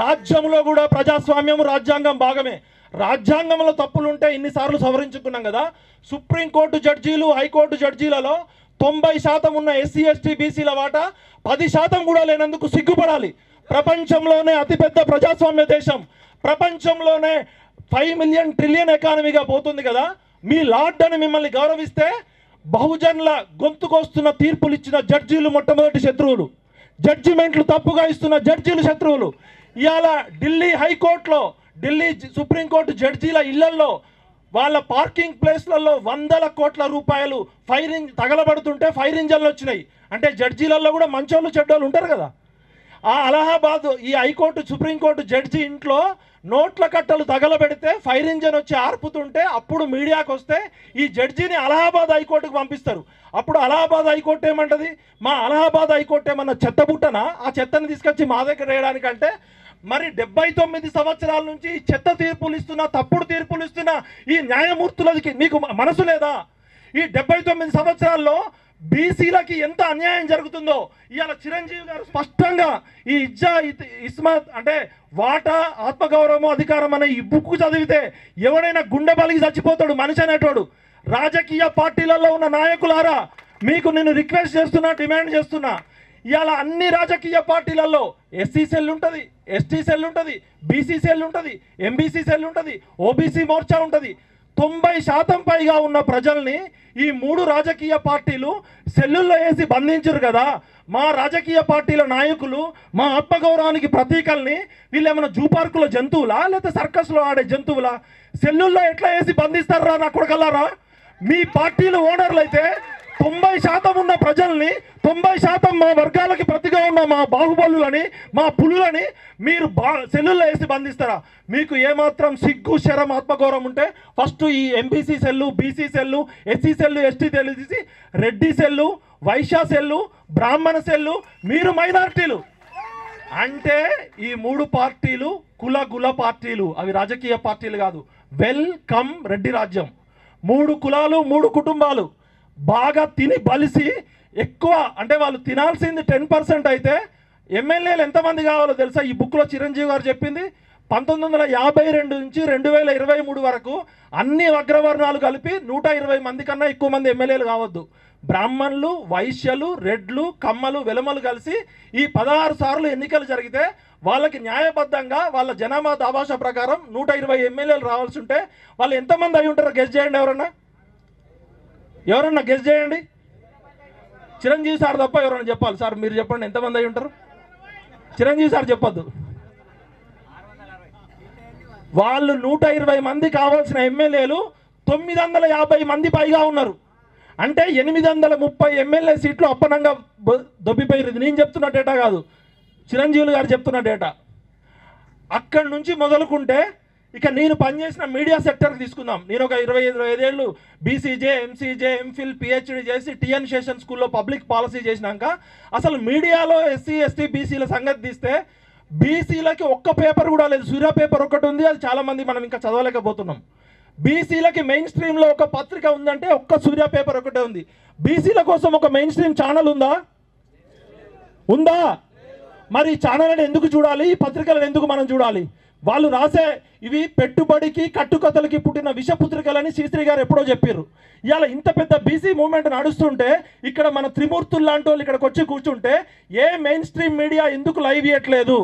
రాజ్యంలో కూడా ప్రజాస్వామ్యం రాజ్యాంగం భాగమే. రాజ్యాంగంలో తప్పులుంటే ఇన్నిసార్లు సవరించుకున్నాం కదా. సుప్రీంకోర్టు జడ్జీలు హైకోర్టు జడ్జీలలో 90% ఉన్న ఎస్సీ ఎస్టీ బీసీల వాటా 10% కూడా లేనందుకు సిగ్గుపడాలి. ప్రపంచంలోనే అతిపెద్ద ప్రజాస్వామ్య దేశం, ప్రపంచంలోనే 5 మిలియన్ ట్రిలియన్ ఎకానమీగా పోతుంది కదా. మీ లార్డ్ అని మిమ్మల్ని గౌరవిస్తే బహుజనుల గొంతుకొస్తున్న తీర్పులు ఇచ్చిన జడ్జీలు మొట్టమొదటి శత్రువులు, జడ్జిమెంట్లు తప్పుగా ఇస్తున్న జడ్జీలు శత్రువులు. ఇవాళ ఢిల్లీ హైకోర్టులో ఢిల్లీ సుప్రీంకోర్టు జడ్జీల ఇళ్లల్లో వాళ్ళ పార్కింగ్ ప్లేస్లలో 100 కోట్ల రూపాయలు తగలబడుతుంటే ఫైర్ ఇంజన్లు వచ్చినాయి. అంటే జడ్జీలలో కూడా మంచోళ్ళు చెడ్డోళ్ళు ఉంటారు కదా. ఆ అలహాబాద్ ఈ హైకోర్టు సుప్రీంకోర్టు జడ్జి ఇంట్లో నోట్ల కట్టలు తగలబెడితే ఫైర్ ఇంజన్ వచ్చి ఆర్పుతుంటే అప్పుడు మీడియాకు వస్తే ఈ జడ్జిని అలహాబాద్ హైకోర్టుకు పంపిస్తారు. అప్పుడు అలహాబాద్ హైకోర్టు ఏమంటది, మా అలహాబాద్ హైకోర్టు ఏమన్నా చెత్తబుట్టనా, ఆ చెత్తని తీసుకొచ్చి మా దగ్గర వేయడానికంటే మరి 79 సంవత్సరాల నుంచి చెత్త తీర్పులు ఇస్తున్నా తప్పుడు తీర్పులు ఇస్తున్నా ఈ న్యాయమూర్తులకి మీకు మనసు లేదా? ఈ 79 సంవత్సరాల్లో బీసీలకి ఎంత అన్యాయం జరుగుతుందో ఇవాళ చిరంజీవి గారు స్పష్టంగా ఈ ఇస్మత్ అంటే వాటా ఆత్మగౌరవం అధికారం అనే ఈ బుక్ చదివితే ఎవడైనా గుండె బలిగి చచ్చిపోతాడు మనిషి అనేటోడు. రాజకీయ పార్టీలలో ఉన్న నాయకులారా మీకు నేను రిక్వెస్ట్ చేస్తున్నా, డిమాండ్ చేస్తున్నా, ఇవాళ అన్ని రాజకీయ పార్టీలలో ఎస్సీ సెల్ ఉంటుంది, ఎస్టీ సెల్ ఉంటుంది, బీసీ సెల్ ఉంటుంది, ఎంబీసీ సెల్ ఉంటుంది, ఓబీసీ మోర్చా ఉంటుంది. 90% పైగా ఉన్న ప్రజల్ని ఈ 3 రాజకీయ పార్టీలు సెల్లుల్లో వేసి బంధించరు కదా. మా రాజకీయ పార్టీల నాయకులు మా ఆత్మగౌరవానికి ప్రతీకల్ని వీళ్ళు ఏమైనా జూ పార్కుల జంతువులా లేకపోతే సర్కస్లో ఆడే జంతువులా? సెల్లుల్లో ఎట్లా వేసి బంధిస్తారా నా కొడకల్లారా? మీ పార్టీలు ఓనర్లు అయితే 90% ఉన్న ప్రజల్ని 90% మా వర్గాలకి ప్రతిగా ఉన్న మా బాహుబలులని మా పులులని మీరు సెల్లుల్లో వేసి బంధిస్తారా? మీకు ఏమాత్రం సిగ్గు శరం ఆత్మగౌరవం ఉంటే ఫస్ట్ ఈ MBC cell, BC cell, SC cell, ST cell తీసి రెడ్డి సెల్లు, వైశ్య సెల్లు, బ్రాహ్మణ సెల్లు, మీరు మైనారిటీలు అంటే ఈ 3 పార్టీలు కుల పార్టీలు, అవి రాజకీయ పార్టీలు కాదు. వెల్కమ్ రెడ్డి రాజ్యం. 3 కులాలు 3 కుటుంబాలు బాగా తిని బలిసి ఎక్కువ అంటే వాళ్ళు తినాల్సింది 10% అయితే ఎమ్మెల్యేలు ఎంతమంది కావాలో తెలుసా? ఈ బుక్లో చిరంజీవి గారు చెప్పింది 1952 నుంచి 2023 వరకు అన్ని అగ్రవర్ణాలు కలిపి 120 మంది కన్నా ఎక్కువ మంది ఎమ్మెల్యేలు కావద్దు. బ్రాహ్మణులు, వైశ్యులు, రెడ్లు, కమ్మలు, వెలమలు కలిసి ఈ 16 సార్లు ఎన్నికలు జరిగితే వాళ్ళకి న్యాయబద్ధంగా వాళ్ళ జనాభా దాభాష ప్రకారం 120 ఎమ్మెల్యేలు రావాల్సి ఉంటే వాళ్ళు ఎంతమంది అయి ఉంటారో గెస్ చేయండి. ఎవరన్నా గెస్ చేయండి. చిరంజీవి సార్ తప్ప ఎవరైనా చెప్పాలి. సార్ మీరు చెప్పండి, ఎంతమంది అయి ఉంటారు? చిరంజీవి సార్ చెప్పొద్దు. వాళ్ళు 120 మంది కావాల్సిన ఎమ్మెల్యేలు 950 మంది పైగా ఉన్నారు. అంటే 830 ఎమ్మెల్యే సీట్లు అప్పనంగా దొబ్బిపోయింది. నేను చెప్తున్న డేటా కాదు, చిరంజీవులు గారు చెప్తున్న డేటా. అక్కడి నుంచి మొదలుకుంటే ఇక నేను పనిచేసిన మీడియా సెక్టర్కి తీసుకుందాం. నేను ఒక 25 ఏళ్ళు బీసీజే, ఎంసీజే, ఎంఫిల్, పిహెచ్డి చేసి టిఎన్ శేషన్ స్కూల్లో పబ్లిక్ పాలసీ చేసినాక అసలు మీడియాలో ఎస్సీ ఎస్టీ బీసీల సంగతి తీస్తే బీసీలకి ఒక్క పేపర్ కూడా లేదు. సూర్య పేపర్ ఒకటి ఉంది, అది చాలామంది మనం ఇంకా చదవలేకపోతున్నాం. బీసీలకి మెయిన్ స్ట్రీమ్లో ఒక పత్రిక ఉందంటే ఒక్క సూర్య పేపర్ ఒకటే ఉంది. బీసీల కోసం ఒక మెయిన్ స్ట్రీమ్ ఛానల్ ఉందా? మరి ఈ ఛానల్ని ఎందుకు చూడాలి? ఈ పత్రికలను ఎందుకు మనం చూడాలి? వాళ్ళు రాసే ఇవి పెట్టుబడికి కట్టుకథలకి పుట్టిన విషపుత్రికలని శ్రీశ్రీ గారు ఎప్పుడో చెప్పారు. ఇవాళ ఇంత పెద్ద బీసీ మూవ్మెంట్ నడుస్తుంటే ఇక్కడ మన త్రిమూర్తులు లాంటి వాళ్ళు ఇక్కడికి వచ్చి కూర్చుంటే ఏ మెయిన్ స్ట్రీమ్ మీడియా ఎందుకు లైవ్ ఇవ్వట్లేదు?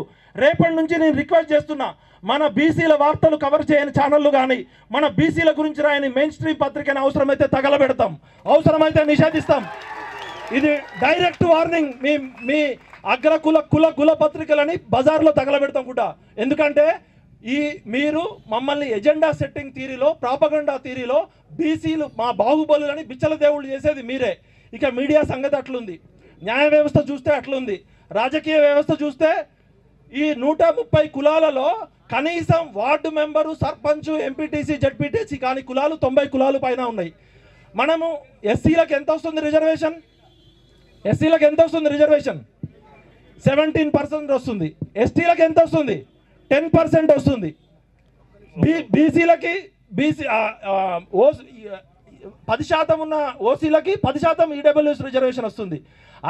రేపటి నుంచి నేను రిక్వెస్ట్ చేస్తున్నా, మన బీసీల వార్తలు కవర్ చేయని ఛానళ్ళు కానీ మన బీసీల గురించి రాయని మెయిన్ స్ట్రీమ్ పత్రికని అవసరమైతే తగలబెడతాం, అవసరమైతే నిషేధిస్తాం. ఇది డైరెక్ట్ వార్నింగ్. మీ అగ్ర కుల పత్రికలని బజార్లో తగలబెడతాం కూడా. ఎందుకంటే మీరు మమ్మల్ని ఎజెండా సెట్టింగ్ థీరీలో, ప్రాపగండా థీరీలో బీసీలు మా బాహుబలులని బిచ్చల దేవుళ్ళు చేసేది మీరే. ఇక మీడియా సంగతి అట్లుంది, న్యాయ వ్యవస్థ చూస్తే అట్లుంది, రాజకీయ వ్యవస్థ చూస్తే ఈ 130 కులాలలో కనీసం ward member, sarpanch, MPTC, ZPTC కాని కులాలు 90 కులాలు పైన ఉన్నాయి. మనము ఎస్సీలకు ఎంత వస్తుంది రిజర్వేషన్? ఎస్సీలకు ఎంత వస్తుంది రిజర్వేషన్? 17% వస్తుంది. ఎస్టీలకు ఎంత వస్తుంది? 10% వస్తుంది. బీసీలకి 10% ఉన్న ఓసీలకి 10% ఈడబ్ల్యూఎస్ రిజర్వేషన్ వస్తుంది.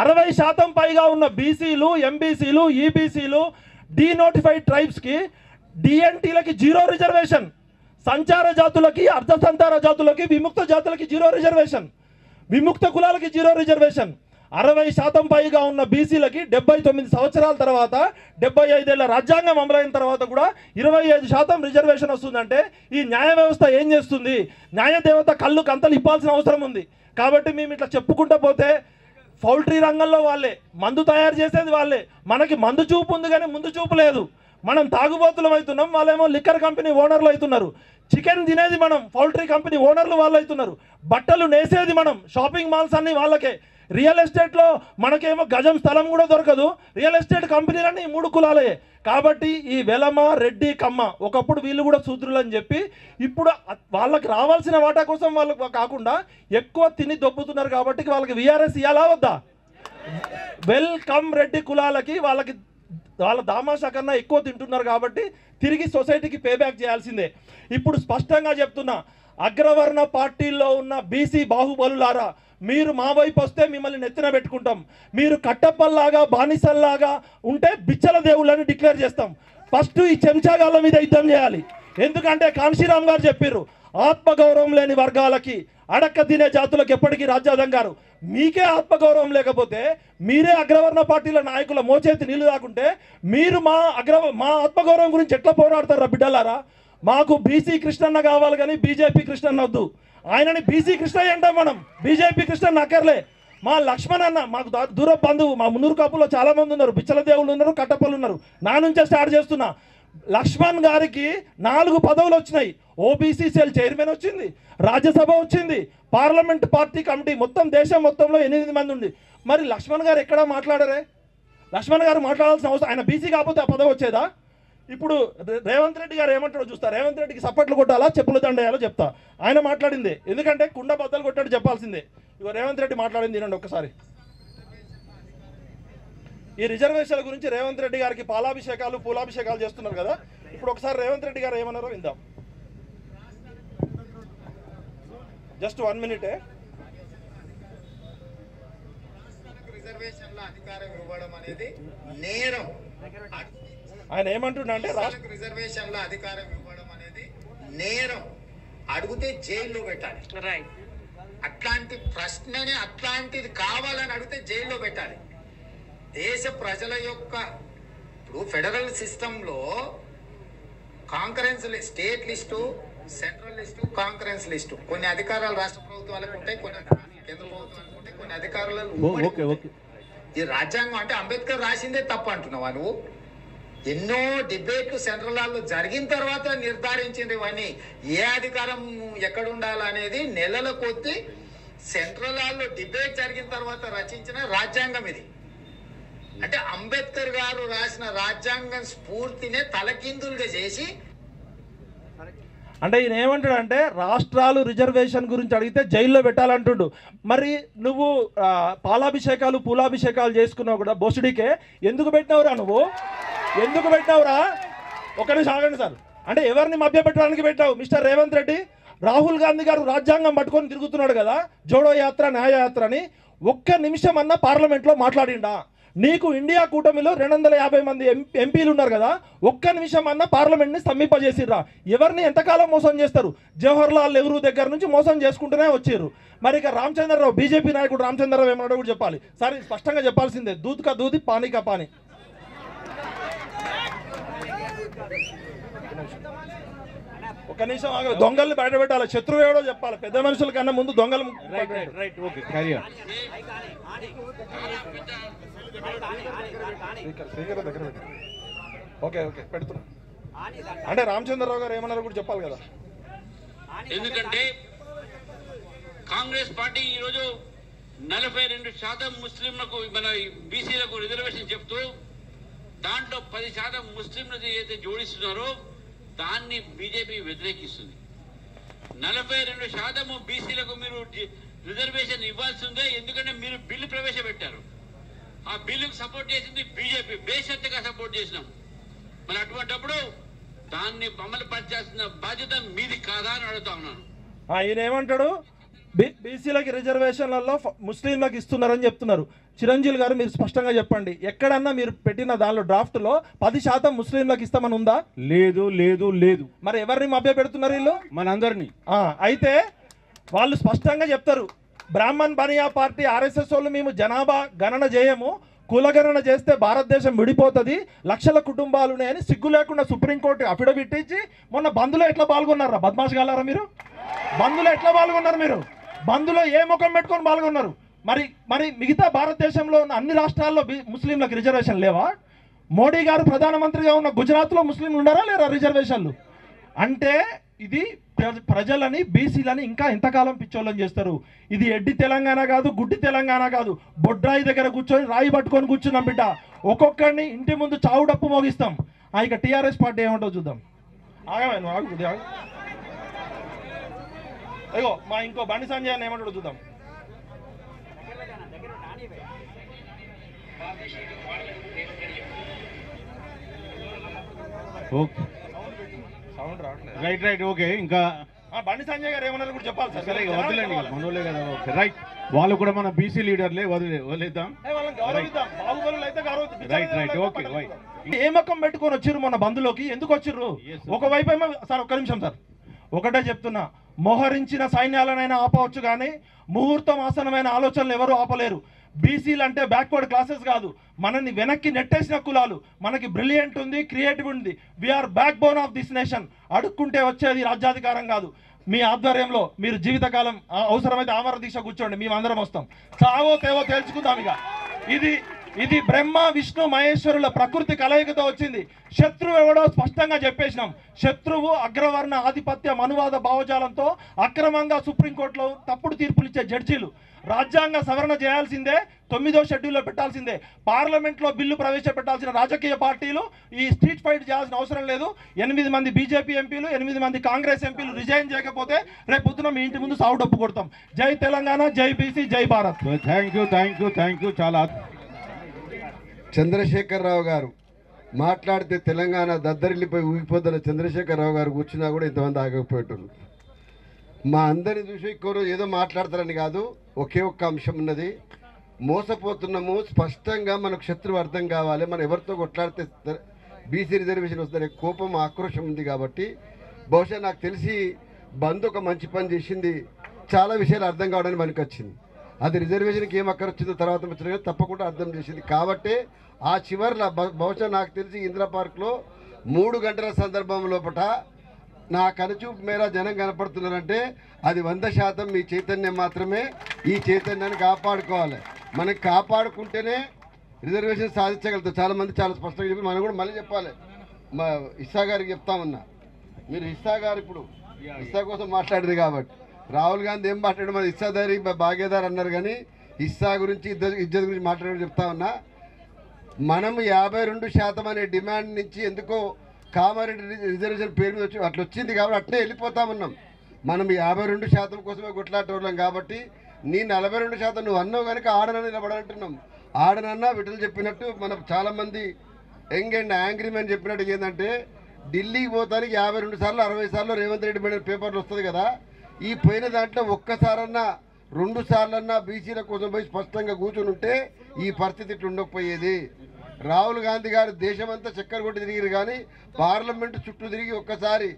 60% పైగా ఉన్న బీసీలు, ఎంబీసీలు, ఈబీసీలు, డీనోటిఫైడ్ ట్రైబ్స్కి, డిఎన్టీలకి 0 రిజర్వేషన్. సంచార జాతులకి, అర్ధసంచార జాతులకి, విముక్త జాతులకి 0 రిజర్వేషన్. విముక్త కులాలకి 0 రిజర్వేషన్. 60% పైగా ఉన్న బీసీలకి 79 సంవత్సరాల తర్వాత, 75 ఏళ్ల రాజ్యాంగం అమలైన తర్వాత కూడా 25% రిజర్వేషన్ వస్తుందంటే ఈ న్యాయ వ్యవస్థ ఏం చేస్తుంది? న్యాయదేవత కళ్ళు కంతలు ఇప్పాల్సిన అవసరం ఉంది. కాబట్టి మేము ఇట్లా చెప్పుకుంటూ పోతే పౌల్ట్రీ రంగంలో వాళ్ళే, మందు తయారు చేసేది వాళ్ళే. మనకి మందు చూపు ఉంది కానీ ముందు చూపు లేదు. మనం తాగుబోతులం అవుతున్నాం, వాళ్ళేమో లిక్కర్ కంపెనీ ఓనర్లు అవుతున్నారు. చికెన్ తినేది మనం, పౌల్ట్రీ కంపెనీ ఓనర్లు వాళ్ళు అవుతున్నారు. బట్టలు నేసేది మనం, షాపింగ్ మాల్స్ అన్నీ వాళ్ళకే. రియల్ ఎస్టేట్లో మనకేమో గజం స్థలం కూడా దొరకదు. రియల్ ఎస్టేట్ కంపెనీలన్నీ 3 కులాలే. కాబట్టి ఈ వెలమ, రెడ్డి, కమ్మ ఒకప్పుడు వీళ్ళు కూడా శూద్రులు అని చెప్పి ఇప్పుడు వాళ్ళకి రావాల్సిన వాటా కోసం వాళ్ళకు కాకుండా ఎక్కువ తిని దొబ్బుతున్నారు. కాబట్టి వాళ్ళకి విఆర్ఎస్ ఇవ్వాలా వద్దా? వెల్కమ్ రెడ్డి కులాలకి వాళ్ళ దామాషా కన్నా ఎక్కువ తింటున్నారు కాబట్టి తిరిగి సొసైటీకి పేబ్యాక్ చేయాల్సిందే. ఇప్పుడు స్పష్టంగా చెప్తున్నా, అగ్రవర్ణ పార్టీల్లో ఉన్న బీసీ బాహుబలులారా, మీరు మా వైపు వస్తే మిమ్మల్ని నెత్తిన పెట్టుకుంటాం. మీరు కట్టప్పల్లాగా, బానిసల్లాగా ఉంటే బిచ్చల దేవుళ్ళని డిక్లేర్ చేస్తాం. ఫస్ట్ ఈ చెంచాగాళ్ళ మీద యుద్ధం చేయాలి. ఎందుకంటే కాంశీరామ్ గారు చెప్పారు, ఆత్మగౌరవం లేని వర్గాలకి, అడక్క తినే జాతులకు ఎప్పటికీ రాజ్యాధం గారు. మీకే ఆత్మగౌరవం లేకపోతే, మీరే అగ్రవర్ణ పార్టీల నాయకుల మోచేతి నీళ్లు తాకుంటే మీరు మా ఆత్మగౌరవం గురించి ఎట్లా పోరాడతారా బిడ్డలారా? మాకు బీసీ కృష్ణన్న కావాలి కానీ బీజేపీ కృష్ణన్న వద్దు. ఆయనని బీసీ కృష్ణయ్య అంటాం మనం, బీజేపీ కృష్ణన్న అక్కర్లే. మా లక్ష్మణ్ అన్న మాకు దూర బంధువు. మా మున్నూరు కాపులో చాలామంది ఉన్నారు, బిచ్చల దేవుళ్ళు ఉన్నారు, కట్టపల్లు ఉన్నారు. నా నుంచే స్టార్ట్ చేస్తున్నా. లక్ష్మణ్ గారికి 4 పదవులు వచ్చినాయి. ఓబీసీ సెల్ చైర్మన్ వచ్చింది, రాజ్యసభ వచ్చింది, పార్లమెంట్ పార్టీ కమిటీ, మొత్తం దేశం మొత్తంలో 8 మంది ఉంది. మరి లక్ష్మణ్ గారు ఎక్కడా మాట్లాడరే? లక్ష్మణ్ గారు మాట్లాడాల్సిన అవసరం, ఆయన బీసీ కాకపోతే ఆ పదవి వచ్చేదా? ఇప్పుడు రేవంత్ రెడ్డి గారు ఏమంటాడో చూస్తా. రేవంత్ రెడ్డికి సప్పట్లు కొట్టాలా, చెప్పులు దండేయాలో చెప్తా. ఆయన మాట్లాడిందే, ఎందుకంటే కుండ బద్దలు కొట్టాడు చెప్పాల్సిందే. ఇక రేవంత్ రెడ్డి మాట్లాడింది వినండి ఒక్కసారి. ఈ రిజర్వేషన్ల గురించి రేవంత్ రెడ్డి గారికి పాలాభిషేకాలు, పూలాభిషేకాలు చేస్తున్నారు కదా. ఇప్పుడు ఒకసారి రేవంత్ రెడ్డి గారు ఏమన్నారో విందాం. జస్ట్ 1 మినిటే. రిజర్వేషన్ల అధికారం ఇవ్వడం అనేది నేరం. ఆయన ఏమంటున్నా అంటే రిజర్వేషన్ల అధికారం ఇవ్వడం అనేది నేరం. అడిగితే జైల్లో పెట్టాలి. రైట్. అట్లాంటి ప్రశ్నని, అట్లాంటిది కావాలని అడిగితే జైల్లో పెట్టాలి. దేశ ప్రజల యొక్క ఇప్పుడు ఫెడరల్ సిస్టంలో concurrence state list, central list, concurrence list. కొన్ని అధికారాలు రాష్ట్ర ప్రభుత్వాలకు ఉంటాయి, కొన్ని కేంద్ర ప్రభుత్వాలకు ఉంటాయి, కొన్ని అధికారాలు. ఈ రాజ్యాంగం అంటే అంబేద్కర్ రాసిందే తప్పు అంటున్నావా నువ్వు? ఎన్నో డిబేట్లు సెంట్రల్ హాల్లో జరిగిన తర్వాత నిర్ధారించింది ఇవన్నీ. ఏ అధికారం ఎక్కడ ఉండాలనేది నెలల కొద్ది సెంట్రల్ హాల్లో డిబేట్ జరిగిన తర్వాత రచించిన రాజ్యాంగం ఇది. అంటే అంబేద్కర్ గారు రాసిన రాజ్యాంగం స్ఫూర్తినే తలకిందులుగా చేసి, అంటే ఈయన ఏమంటాడంటే రాష్ట్రాలు రిజర్వేషన్ గురించి అడిగితే జైల్లో పెట్టాలంటుండు. మరి నువ్వు పాలాభిషేకాలు, పూలాభిషేకాలు చేసుకున్నావు కూడా బొసుడికే. ఎందుకు పెట్టినవురా నువ్వు? ఎందుకు పెట్టినవురా? ఒక నిమిషం ఆగండి సార్. అంటే ఎవరిని మభ్యపెట్టడానికి పెట్టావు మిస్టర్ రేవంత్ రెడ్డి? రాహుల్ గాంధీ గారు రాజ్యాంగం పట్టుకొని తిరుగుతున్నాడు కదా, జోడో యాత్ర, న్యాయ యాత్ర అని. ఒక్క నిమిషం అన్న పార్లమెంట్లో మాట్లాడిండా? నీకు ఇండియా కూటమిలో 250 మంది ఎంపీలు ఉన్నారు కదా, ఒక్క నిమిషం అన్న పార్లమెంట్ని స్తంభింపజేసిర్రా? ఎవరిని ఎంతకాలం మోసం చేస్తారు? జవహర్ లాల్ నెహ్రూ దగ్గర నుంచి మోసం చేసుకుంటూనే వచ్చారు. మరి ఇక రామచంద్రరావు, బీజేపీ నాయకుడు రామచంద్రరావు ఏమన్నాడో కూడా చెప్పాలి. సరే స్పష్టంగా చెప్పాల్సిందే, దూద్ కా దూది, పానీ కా పానీ. ఒక నిమిషం ఆగ, దొంగల్ని బయట పెట్టాలి, శత్రువు ఎవడో చెప్పాలి. పెద్ద మనుషుల కన్నా ముందు దొంగలు. ఓకే ఓకే పెడుతున్నా. అంటే రామచంద్రరావు గారు ఏమన్నారో కూడా చెప్పాలి కదా. ఎందుకంటే కాంగ్రెస్ పార్టీ ఈరోజు 42% ముస్లింలకు మన బీసీలకు రిజర్వేషన్ చెప్తూ దాంట్లో 10% ముస్లింలకు ఏదైతే జోడిస్తున్నారో దాన్ని బీజేపీ వ్యతిరేకిస్తుంది. 42% బీసీలకు మీరు రిజర్వేషన్ ఇవ్వాల్సిందే, ఎందుకంటే మీరు బిల్లు ప్రవేశపెట్టారు. ఆ బిల్లుకు సపోర్ట్ చేసింది బీజేపీ, బేషరతుగా సపోర్ట్ చేసినాం. మరి అటువంటిప్పుడు దాన్ని అమలు పరచాల్సిన బాధ్యత మీది కాదా అని అడుగుతా ఉన్నాను. ఈయన ఏమంటాడు, బీసీలకి రిజర్వేషన్లలో ముస్లింలకు ఇస్తున్నారని చెప్తున్నారు. చిరంజీవి గారు మీరు స్పష్టంగా చెప్పండి, ఎక్కడన్నా మీరు పెట్టిన దానిలో డ్రాఫ్ట్లో 10% ముస్లింలకు ఇస్తామని ఉందా? లేదు లేదు లేదు. మరి ఎవరిని మభ్య పెడుతున్నారు వీళ్ళు? మనందరినీ. అయితే వాళ్ళు స్పష్టంగా చెప్తారు, బ్రాహ్మణ్ బనియా పార్టీ ఆర్ఎస్ఎస్ వాళ్ళు మేము జనాభా గణన చేయము, కులగణన చేస్తే భారతదేశం విడిపోతుంది, లక్షల కుటుంబాలు ఉన్నాయని సిగ్గు లేకుండా సుప్రీంకోర్టు అఫిడవిట్ ఇచ్చి మొన్న బంద్లో ఎట్లా పాల్గొన్నారా? బద్మాష్ గాలారా మీరు? బంద్లో ఎట్లా పాల్గొన్నారు మీరు? బంద్లో ఏ ముఖం పెట్టుకొని పాల్గొన్నారు? మరి మిగతా భారతదేశంలో ఉన్న అన్ని రాష్ట్రాల్లో ముస్లింలకు రిజర్వేషన్ లేవా? మోడీ గారు ప్రధానమంత్రిగా ఉన్న గుజరాత్లో ముస్లింలు ఉన్నారా లేరా రిజర్వేషన్లు? అంటే ఇది ప్రజలని బీసీలని ఇంకా ఎంతకాలం పిచ్చోళ్ళని చేస్తారు? ఇది ఎడ్డి తెలంగాణ కాదు, గుడ్డి తెలంగాణ కాదు. బొడ్రాయి దగ్గర కూర్చొని రాయి పట్టుకొని కూర్చున్నాం బిడ్డ. ఒక్కొక్కరిని ఇంటి ముందు చావు డప్పు మోగిస్తాం. ఇక టీఆర్ఎస్ పార్టీ ఏమంటో చూద్దాం. ఆగమేను ఆగు. అయ్యో మా ఇంకో బండి సంజయ్ అని ఏమంటాడు చూద్దాం. ఓకే, సౌండ్ రావట్లేదు. Right okay. ఇంకా బండి సంజయ్ గారు ఏమన్నారు కూడా చెప్పాలి సార్. సరే వదిలేండి, మనోళ్ళే కదా. ఓకే రైట్, వాళ్ళు కూడా మన బీసీ లీడర్లే, వదిలేద్దాం. Right okay. ఏ మకం పెట్టుకొని వచ్చిర్రు మొన్న బంధులోకి? ఎందుకు వచ్చిర్రు? ఒకవైపు ఏమో సార్, ఒక్క నిమిషం సార్, ఒకటే చెప్తున్నా, మోహరించిన సైన్యాలనైనా ఆపవచ్చు కానీ ముహూర్తం ఆసనమైన ఆలోచనలు ఎవరు ఆపలేరు. బీసీలు అంటే బ్యాక్వర్డ్ క్లాసెస్ కాదు, మనల్ని వెనక్కి నెట్టేసిన కులాలు. మనకి బ్రిలియంట్ ఉంది, క్రియేటివ్ ఉంది. We are backbone of this nation. అడుక్కుంటే వచ్చేది రాజ్యాధికారం కాదు. మీ ఆధ్వర్యంలో మీరు జీవితకాలం అవసరమైతే ఆమర దీక్ష కూర్చోండి, మేమందరం వస్తాం. చావో తేవో తేల్చుకుందాం. ఇక ఇది బ్రహ్మ విష్ణు మహేశ్వరుల ప్రకృతి కలయికతో వచ్చింది. శత్రువు ఎవడో స్పష్టంగా చెప్పేసినాం. శత్రువు అగ్రవర్ణ ఆధిపత్య మనువాద భావజాలంతో అక్రమంగా సుప్రీంకోర్టులో తప్పుడు తీర్పులు ఇచ్చే జడ్జీలు. రాజ్యాంగ సవరణ చేయాల్సిందే, 9వ షెడ్యూల్లో పెట్టాల్సిందే. పార్లమెంట్లో బిల్లు ప్రవేశపెట్టాల్సిన రాజకీయ పార్టీలు ఈ స్ట్రీట్ ఫైట్ చేయాల్సిన అవసరం లేదు. 8 మంది బీజేపీ ఎంపీలు, 8 మంది కాంగ్రెస్ ఎంపీలు రిజైన్ చేయకపోతే రేపు పొద్దున మీ ఇంటి ముందు సాగు డప్పు కొడతాం. జై తెలంగాణ, జై బీసీ, జై భారత్. థ్యాంక్ యూ చాలా. చంద్రశేఖరరావు గారు మాట్లాడితే తెలంగాణ దద్దరిల్లిపోయి ఊగిపోతున్న చంద్రశేఖరరావు గారు కూర్చున్నా కూడా ఇంతమంది ఆగకపోయేటోళ్ళు. మా అందరిని చూసి ఇంకో ఏదో మాట్లాడతారని కాదు, ఒకే ఒక్క అంశం ఉన్నది. మోసపోతున్నాము, స్పష్టంగా మనకు శత్రువు అర్థం కావాలి. మనం ఎవరితో కొట్లాడితే బీసీ రిజర్వేషన్ వస్తుందనే కోపం, ఆక్రోషం ఉంది. కాబట్టి బహుశా నాకు తెలిసి బంద్ ఒక మంచి పని చేసింది, చాలా విషయాలు అర్థం కావడానికి మనకు వచ్చింది. అది రిజర్వేషన్కి ఏం అక్కర వచ్చిందో తర్వాత వచ్చిన తప్పకుండా అర్థం చేసింది. కాబట్టి ఆ చివరిలో బహుశా నాకు తెలిసి ఇందిరా పార్క్లో 3 గంటల సందర్భం లోపల నా కనుచూపు మేర జనం కనపడుతున్నారంటే అది 100% మీ చైతన్యం మాత్రమే. ఈ చైతన్యాన్ని కాపాడుకోవాలి. మనకి కాపాడుకుంటేనే రిజర్వేషన్ సాధించగలుగుతాం. చాలామంది చాలా స్పష్టంగా చెప్పి మనం కూడా మళ్ళీ చెప్పాలి. మా ఇస్సా గారికి చెప్తామన్నా, మీరు ఇస్సా గారు ఇప్పుడు ఇస్సా కోసం మాట్లాడేది కాబట్టి రాహుల్ గాంధీ ఏం మాట్లాడు, మన ఇస్సాదారి భాగ్యదారు అన్నారు కానీ ఇస్సా గురించి ఇజ్జత్ గురించి మాట్లాడి చెప్తా ఉన్నా. మనం 52% అనే డిమాండ్ నుంచి ఎందుకో కామారెడ్డి రిజర్వేషన్ పేరు మీద వచ్చి అట్లా వచ్చింది కాబట్టి అట్లే వెళ్ళిపోతామన్నాం. మనం 52% కోసమే కొట్లాటోళ్ళం కాబట్టి నీ 42% నువ్వు అన్నావు కనుక ఆడనని నిలబడంటున్నాం. ఆడనన్నా విటలు చెప్పినట్టు మనం చాలామంది యంగ్ అండ్ యాంగ్రీ మ్యాన్ చెప్పినట్టు ఏంటంటే ఢిల్లీకి పోతానికి 52 సార్లు 60 సార్లు రేవంత్ రెడ్డి మేడం పేపర్లు వస్తుంది కదా. ఈ పోయిన దాంట్లో ఒక్కసారన్నా 2 సార్లన్నా బీసీల కోసం పోయి స్పష్టంగా కూర్చొని ఉంటే ఈ పరిస్థితి ఇట్లా ఉండకపోయేది. రాహుల్ గాంధీ గారు దేశమంతా చక్కర కొట్టి తిరిగిరు కానీ పార్లమెంటు చుట్టూ తిరిగి ఒక్కసారి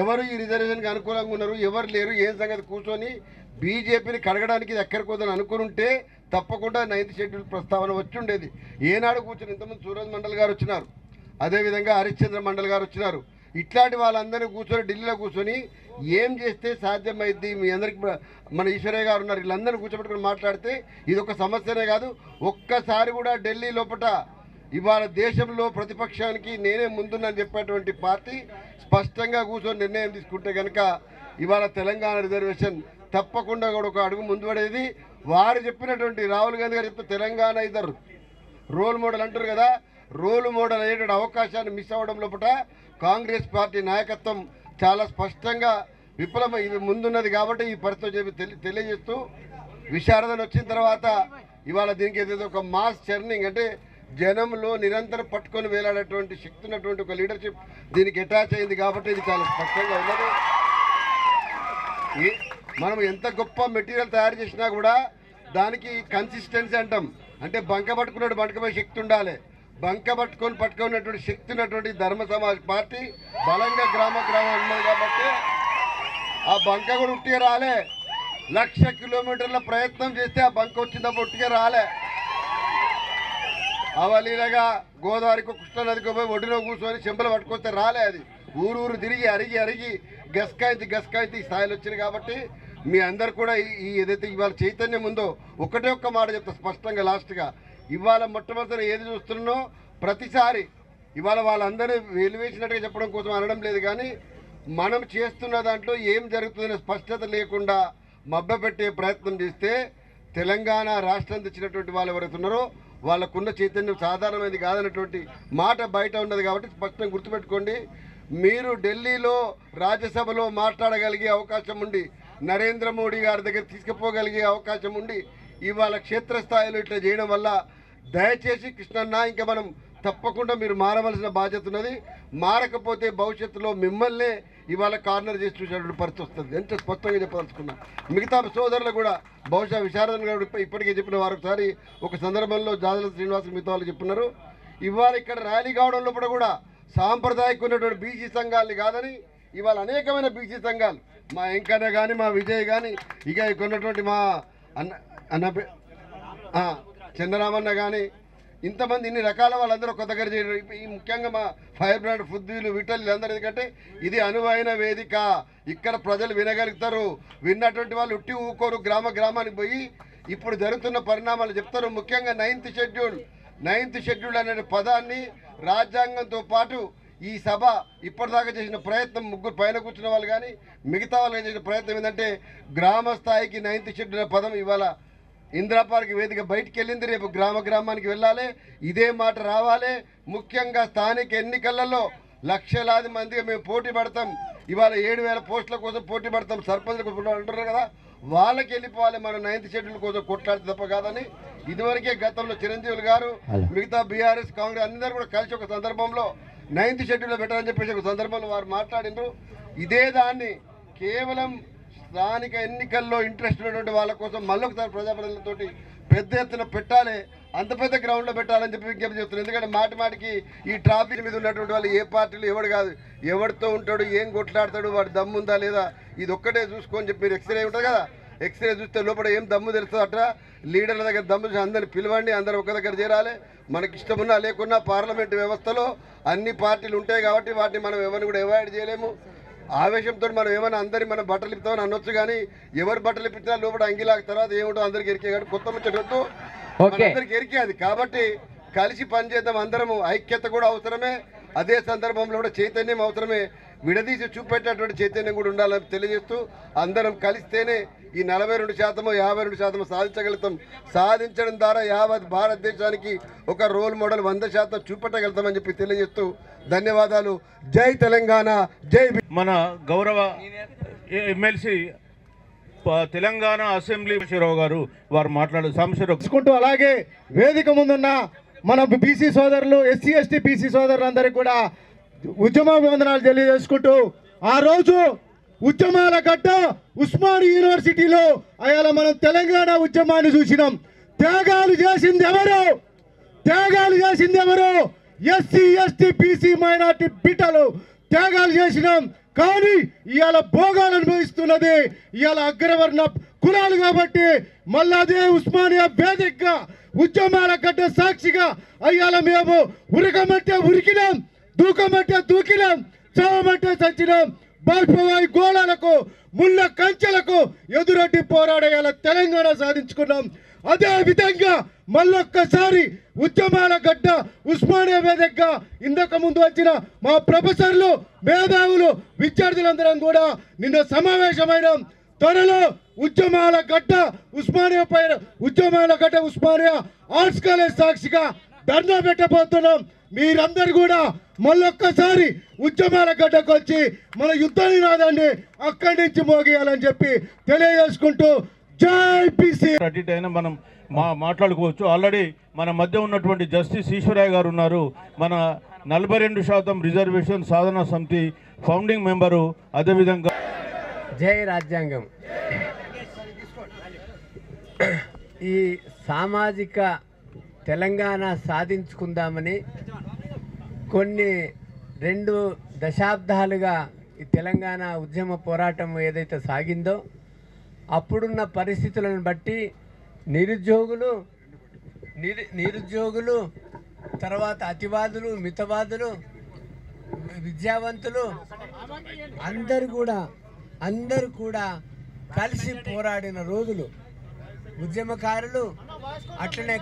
ఎవరు ఈ రిజర్వేషన్కి అనుకూలంగా ఉన్నారు, ఎవరు లేరు, ఏం సంగతి కూర్చొని బీజేపీని కడగడానికి ఇది ఎక్కడికోదని అనుకుని ఉంటే తప్పకుండా 9th షెడ్యూల్ ప్రస్తావన వచ్చి ఉండేది. ఏనాడు కూర్చొని ఇంతమంది సూరజ్ మండల్ గారు వచ్చినారు, అదేవిధంగా హరిశ్చంద్ర మండల్ గారు వచ్చినారు. ఇట్లాంటి వాళ్ళందరినీ కూర్చొని ఢిల్లీలో కూర్చొని ఏం చేస్తే సాధ్యమైంది, మీ అందరికి మన ఈశ్వరయ్య గారు ఉన్నారు, వీళ్ళందరినీ కూర్చోబెట్టుకుని మాట్లాడితే ఇది ఒక సమస్యనే కాదు. ఒక్కసారి కూడా ఢిల్లీ లోపల ఇవాళ దేశంలో ప్రతిపక్షానికి నేనే ముందున్నాను చెప్పేటువంటి పార్టీ స్పష్టంగా కూర్చొని నిర్ణయం తీసుకుంటే కనుక ఇవాళ తెలంగాణ రిజర్వేషన్ తప్పకుండా కూడా ఒక అడుగు ముందు పడేది. వారు చెప్పినటువంటి రాహుల్ గాంధీ గారు చెప్తే తెలంగాణ ఇద్దరు రోల్ మోడల్ అంటారు కదా, రోల్ మోడల్ అయ్యేటువంటి అవకాశాన్ని మిస్ అవ్వడం లోపల కాంగ్రెస్ పార్టీ నాయకత్వం చాలా స్పష్టంగా విఫలమై ఇది ముందున్నది. కాబట్టి ఈ పరిస్థితి తెలియజేస్తూ విశారదన వచ్చిన తర్వాత ఇవాళ దీనికి ఏదైతే ఒక మాస్ చర్నింగ్ అంటే జనంలో నిరంతరం పట్టుకొని వేలాడేటువంటి శక్తి ఉన్నటువంటి ఒక లీడర్షిప్ దీనికి అటాచ్ అయింది. కాబట్టి ఇది చాలా స్పష్టంగా ఉన్నది. మనం ఎంత గొప్ప మెటీరియల్ తయారు చేసినా కూడా దానికి కన్సిస్టెన్సీ అంటాం. అంటే బంక పట్టుకున్నట్టు బంకపోయే శక్తి ఉండాలి. బంక పట్టుకున్నటువంటి శక్తి ఉన్నటువంటి ధర్మ సమాజ్ పార్టీ బలంగా గ్రామ ఉన్నది. కాబట్టి ఆ బంక కూడా ఉట్టిగా రాలే. 1,00,000 కిలోమీటర్ల ప్రయత్నం చేస్తే ఆ బంక వచ్చినప్పుడు ఉట్టిగా రాలే. అవలీలగా గోదావరికి కృష్ణానదికి పోయి ఒడిలో కూర్చొని చెంపలు పట్టుకొస్తే రాలే. అది ఊరు తిరిగి అరిగి గస్కాయించి ఈ స్థాయిలో వచ్చింది. కాబట్టి మీ అందరు కూడా ఈ ఏదైతే ఇవాళ చైతన్యం ఉందో ఒకటే ఒక్క మాట చెప్తా స్పష్టంగా లాస్ట్గా. ఇవాళ మొట్టమొదటి ఏది చూస్తున్నానో ప్రతిసారి ఇవాళ వాళ్ళందరినీ వెలివేసినట్టుగా చెప్పడం కోసం అనడం లేదు, కానీ మనం చేస్తున్న దాంట్లో ఏం జరుగుతుందనే స్పష్టత లేకుండా మభ్యపెట్టే ప్రయత్నం చేస్తే తెలంగాణ రాష్ట్రం తెచ్చినటువంటి వాళ్ళు ఎవరైతే ఉన్నారో వాళ్ళకున్న చైతన్యం సాధారణమైనది కాదన్నటువంటి మాట బయట ఉన్నది. కాబట్టి స్పష్టంగా గుర్తుపెట్టుకోండి, మీరు ఢిల్లీలో రాజ్యసభలో మాట్లాడగలిగే అవకాశం ఉండి నరేంద్ర మోడీ గారి దగ్గర తీసుకుపోగలిగే అవకాశం ఉండి ఇవాళ క్షేత్రస్థాయిలో ఇట్లా చేయడం వల్ల దయచేసి కృష్ణన్న ఇంకా మనం తప్పకుండా మీరు మారవలసిన బాధ్యత ఉన్నది. మారకపోతే భవిష్యత్తులో మిమ్మల్నే ఇవాళ కార్నర్ చేసి చూసేటువంటి పరిస్థితి వస్తుంది. ఎంత స్పష్టంగా చెప్పదలుచుకున్నా. మిగతా సోదరులు కూడా బహుశా విశారదన్ గారు ఇప్పటికే చెప్పిన వారు ఒకసారి ఒక సందర్భంలో జాదల శ్రీనివాస మిగతా వాళ్ళు చెప్తున్నారు. ఇవాళ ఇక్కడ ర్యాలీ కావడంలో కూడా సాంప్రదాయక ఉన్నటువంటి బీసీ సంఘాలని కాదని ఇవాళ అనేకమైన బీసీ సంఘాలు మా వెంకన్న కానీ మా విజయ్ కానీ ఇక ఉన్నటువంటి మా అన్న చంద్రరామన్న కానీ ఇంతమంది ఇన్ని రకాల వాళ్ళందరూ కొత్త దగ్గర చేయడం. ఈ ముఖ్యంగా మా ఫైర్ బ్రాండ్ ఫుద్దీలు విటల్ అందరూ, ఎందుకంటే ఇది అనువైన వేదిక. ఇక్కడ ప్రజలు వినగలుగుతారు. విన్నటువంటి వాళ్ళు ఉట్టి ఊకోరు. గ్రామానికి పోయి ఇప్పుడు జరుగుతున్న పరిణామాలు చెప్తారు. ముఖ్యంగా 9th షెడ్యూల్ అనే పదాన్ని రాజ్యాంగంతో పాటు ఈ సభ ఇప్పటిదాకా చేసిన ప్రయత్నం ముగ్గురు పైన కూర్చున్న వాళ్ళు కానీ మిగతా వాళ్ళు చేసిన ప్రయత్నం ఏంటంటే గ్రామ స్థాయికి 9th షెడ్యూల్ పదం ఇవాళ ఇందిరాపార్క్ వేదిక బయటికి వెళ్ళింది. రేపు గ్రామానికి వెళ్ళాలి. ఇదే మాట రావాలి. ముఖ్యంగా స్థానిక ఎన్నికలలో లక్షలాది మందిగా మేము పోటీ పడతాం. ఇవాళ 7,000 పోస్టుల కోసం పోటీ పడతాం. సర్పంచ్లకు అంటున్నారు కదా, వాళ్ళకి వెళ్ళిపోవాలి. మనం 9th షెడ్యూల్ కోసం కొట్లాడితే తప్ప కాదని ఇదివరకే గతంలో చిరంజీవులు గారు మిగతా బీఆర్ఎస్ కాంగ్రెస్ అందరూ కూడా కలిసి ఒక సందర్భంలో 9th షెడ్యూల్లో పెట్టాలని చెప్పేసి ఒక సందర్భంలో వారు మాట్లాడినారు. ఇదే దాన్ని కేవలం స్థానిక ఎన్నికల్లో ఇంట్రెస్ట్ ఉన్నటువంటి వాళ్ళ కోసం మళ్ళొకసారి ప్రజాప్రతినిధులతోటి పెద్ద ఎత్తున పెట్టాలి. అంత పెద్ద గ్రౌండ్లో పెట్టాలని చెప్పి విజ్ఞప్తి చేస్తున్నారు. ఎందుకంటే మాటికి ఈ ట్రాఫిక్ మీద ఉన్నటువంటి వాళ్ళు ఏ పార్టీలు ఎవడు కాదు, ఎవరితో ఉంటాడు, ఏం కొట్లాడతాడు, వాడు దమ్ము ఉందా లేదా, ఇది ఒక్కటే చూసుకొని చెప్పి మీరు ఎక్స్రే ఉంటుంది కదా, ఎక్స్రే చూస్తే లోపల ఏం దమ్ము తెలుస్తుంది అట్లా. లీడర్ల దగ్గర దమ్ము అందరిని పిలవండి, అందరూ ఒక దగ్గర చేరాలి. మనకి ఇష్టమున్నా లేకున్నా పార్లమెంటు వ్యవస్థలో అన్ని పార్టీలు ఉంటాయి కాబట్టి వాటిని మనం ఎవరిని కూడా అవాయిడ్ చేయలేము. ఆవేశంతో మనం ఏమైనా అందరి మనం బట్టలు ఇప్పుతామని అనొచ్చు, కానీ ఎవరు బట్టలు ఇప్పించినా లోపల అంగిలాగ తర్వాత ఏముంటుందో అందరికి ఎరికే. కాబట్టి కొత్త ముచ్చటొద్దు, అందరికి ఎరికే అది. కాబట్టి కలిసి పనిచేద్దాం. అందరము ఐక్యత కూడా అవసరమే, అదే సందర్భంలో కూడా చైతన్యం అవసరమే. విడదీసి చూపెట్టేటువంటి చైతన్యం కూడా ఉండాలని తెలియజేస్తూ అందరం కలిస్తేనే ఈ 42% 52% సాధించగలుగుతాం. సాధించడం ద్వారా యావత్ భారతదేశానికి ఒక రోల్ మోడల్ 100% చూపెట్టగలుగుతామని చెప్పి తెలియజేస్తూ ధన్యవాదాలు. జై తెలంగాణ, జై. మన గౌరవ ఎమ్మెల్సీ తెలంగాణ అసెంబ్లీ రావు గారు వారు మాట్లాడుకుంటూ అలాగే వేదిక ముందున్న మన బీసీ సోదరులు ఎస్సీ ఎస్టీ బీసీ సోదరులందరికీ కూడా ఉద్యమాభివందనాలు తెలియజేసుకుంటూ ఆ రోజు ఉద్యమాల గడ్డ ఉస్మానియా యూనివర్సిటీలో అయాల మనం తెలంగాణ ఉద్యమాన్ని చూసినాం. త్యాగాలు చేసింది ఎవరు? ఎస్సీ ఎస్టీ బీసీ మైనార్టీ బిడ్డలు త్యాగాలు చేసినాం. కానీ ఇవాళ భోగాలు అనుభవిస్తున్నది ఇవాళ అగ్రవర్ణ కులాలు. కాబట్టి మళ్ళీ అదే ఉస్మానియా వేదికగా ఉద్యమాల గడ్డ సాక్షిగా అయ్యాల మేము ఉరకమంటే ఉరికినాం, దూకమంటే దూకినాం, చావమంటే చచ్చినాం. బాష్పవాయు గోళాలకు ముళ్ళ కంచెలకు ఎదురొడ్డి పోరాడేయాల తెలంగాణ సాధించుకున్నాం. అదే విధంగా మళ్ళొక్కసారి ఉద్యమాల గడ్డ ఉస్మానియా వేదికగా ఇంతకు ముందు వచ్చిన మా ప్రొఫెసర్లు, మేధావులు, విద్యార్థులందరం కూడా నిన్న సమావేశమైన త్వరలో ఉద్యమాల గడ్డ ఉస్మానియా పైన ఉస్మానియా ఆర్ట్స్ కాలేజ్ సాక్షిగా ధర్నా పెట్టబోతున్నాం. మీరందరూ కూడా మళ్ళొక్కసారి ఉద్యమాల గడ్డకు వచ్చి మన యుద్ధ నినాదాన్ని అక్కడి నుంచి మోగియాలని చెప్పి తెలియజేసుకుంటూ జై పీసీ. అయినా మనం మాట్లాడుకోవచ్చు. ఆల్రెడీ మన మధ్య ఉన్నటువంటి జస్టిస్ ఈశ్వరయ్య గారు ఉన్నారు. మన 42% రిజర్వేషన్ సాధన సమితి ఫౌండింగ్ మెంబరు. అదేవిధంగా జై రాజ్యాంగం. ఈ సామాజిక తెలంగాణ సాధించుకుందామని కొన్ని 2 దశాబ్దాలుగా ఈ తెలంగాణ ఉద్యమ పోరాటం ఏదైతే సాగిందో అప్పుడున్న పరిస్థితులను బట్టి నిరుద్యోగులు తర్వాత అతివాదులు, మితవాదులు, విద్యావంతులు అందరూ కూడా కలిసి పోరాడిన రోజులు. ఉద్యమకారులు అట్లనే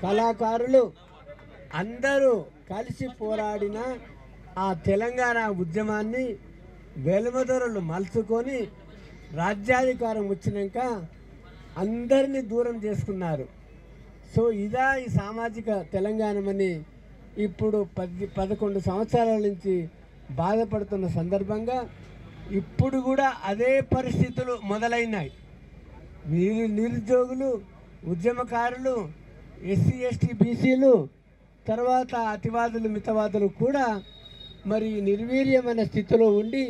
కళాకారులు అందరూ కలిసి పోరాడిన ఆ తెలంగాణ ఉద్యమాన్ని వెలుమదొరలు మలుచుకొని రాజ్యాధికారం వచ్చినాక అందరినీ దూరం చేసుకున్నారు. సో ఇదా ఈ సామాజిక తెలంగాణమని ఇప్పుడు 11 సంవత్సరాల నుంచి బాధపడుతున్న సందర్భంగా ఇప్పుడు కూడా అదే పరిస్థితులు మొదలైనాయి. నిరుద్యోగులు, ఉద్యమకారులు, ఎస్సీ ఎస్టీ బీసీలు, తర్వాత అతివాదులు, మితవాదులు కూడా మరి నిర్వీర్యమైన స్థితిలో ఉండి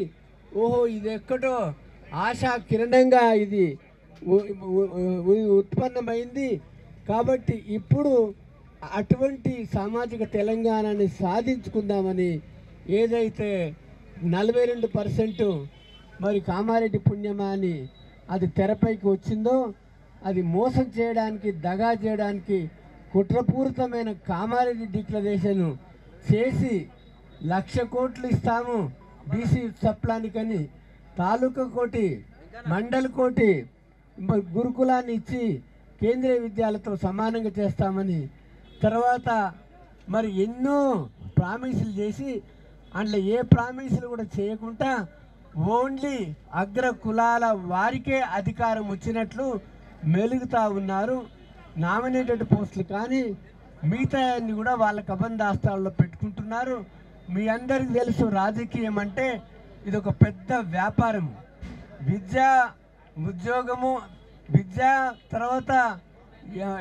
ఓహో ఇది ఎక్కడో ఆశా కిరణంగా ఇది ఉత్పన్నమైంది కాబట్టి ఇప్పుడు అటువంటి సామాజిక తెలంగాణని సాధించుకుందామని ఏదైతే 42% మరి కామారెడ్డి పుణ్యమా అని అది తెరపైకి వచ్చిందో అది మోసం చేయడానికి, దగా చేయడానికి కుట్రపూరితమైన కామారెడ్డి డిక్లరేషన్ చేసి 1,00,000 కోట్లు ఇస్తాము బీసీ సప్లానికని, తాలూకా కోటి, మండల్ కోటి, గురుకులాన్ని ఇచ్చి కేంద్రీయ విద్యాలతో సమానంగా చేస్తామని తర్వాత మరి ఎన్నో ప్రామిసులు చేసి అందులో ఏ ప్రామిసులు కూడా చేయకుండా ఓన్లీ అగ్ర కులాల వారికే అధికారం వచ్చినట్లు మెలుగుతూ ఉన్నారు. నామినేటెడ్ పోస్టులు కానీ మిగతా అన్ని కూడా వాళ్ళ కబంధాస్తాల్లో పెట్టుకుంటున్నారు. మీ అందరికీ తెలుసు రాజకీయం అంటే ఇది ఒక పెద్ద వ్యాపారం. ఉద్యోగము, విద్య తర్వాత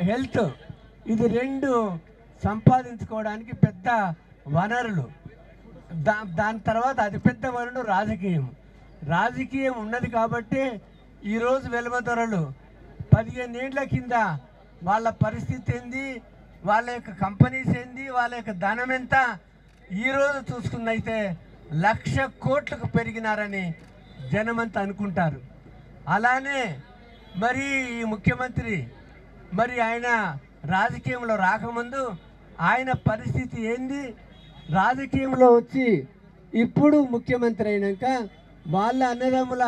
హెల్త్, ఇది 2 సంపాదించుకోవడానికి పెద్ద వనరులు. దాని తర్వాత అతిపెద్ద వనరు రాజకీయం ఉన్నది కాబట్టి ఈరోజు వెలుమదొరలు 15 ఏళ్ల కింద వాళ్ళ పరిస్థితి ఏంది, వాళ్ళ యొక్క కంపెనీస్ ఏంది, వాళ్ళ యొక్క ధనం ఎంత ఈరోజు చూసుకున్నైతే 1,00,000 కోట్లకు పెరిగినారని జనమంతా అనుకుంటారు. అలానే మరి ఈ ముఖ్యమంత్రి మరి ఆయన రాజకీయంలో రాకముందు ఆయన పరిస్థితి ఏంది, రాజకీయంలో వచ్చి ఇప్పుడు ముఖ్యమంత్రి అయినాక వాళ్ళ అన్నదమ్ముల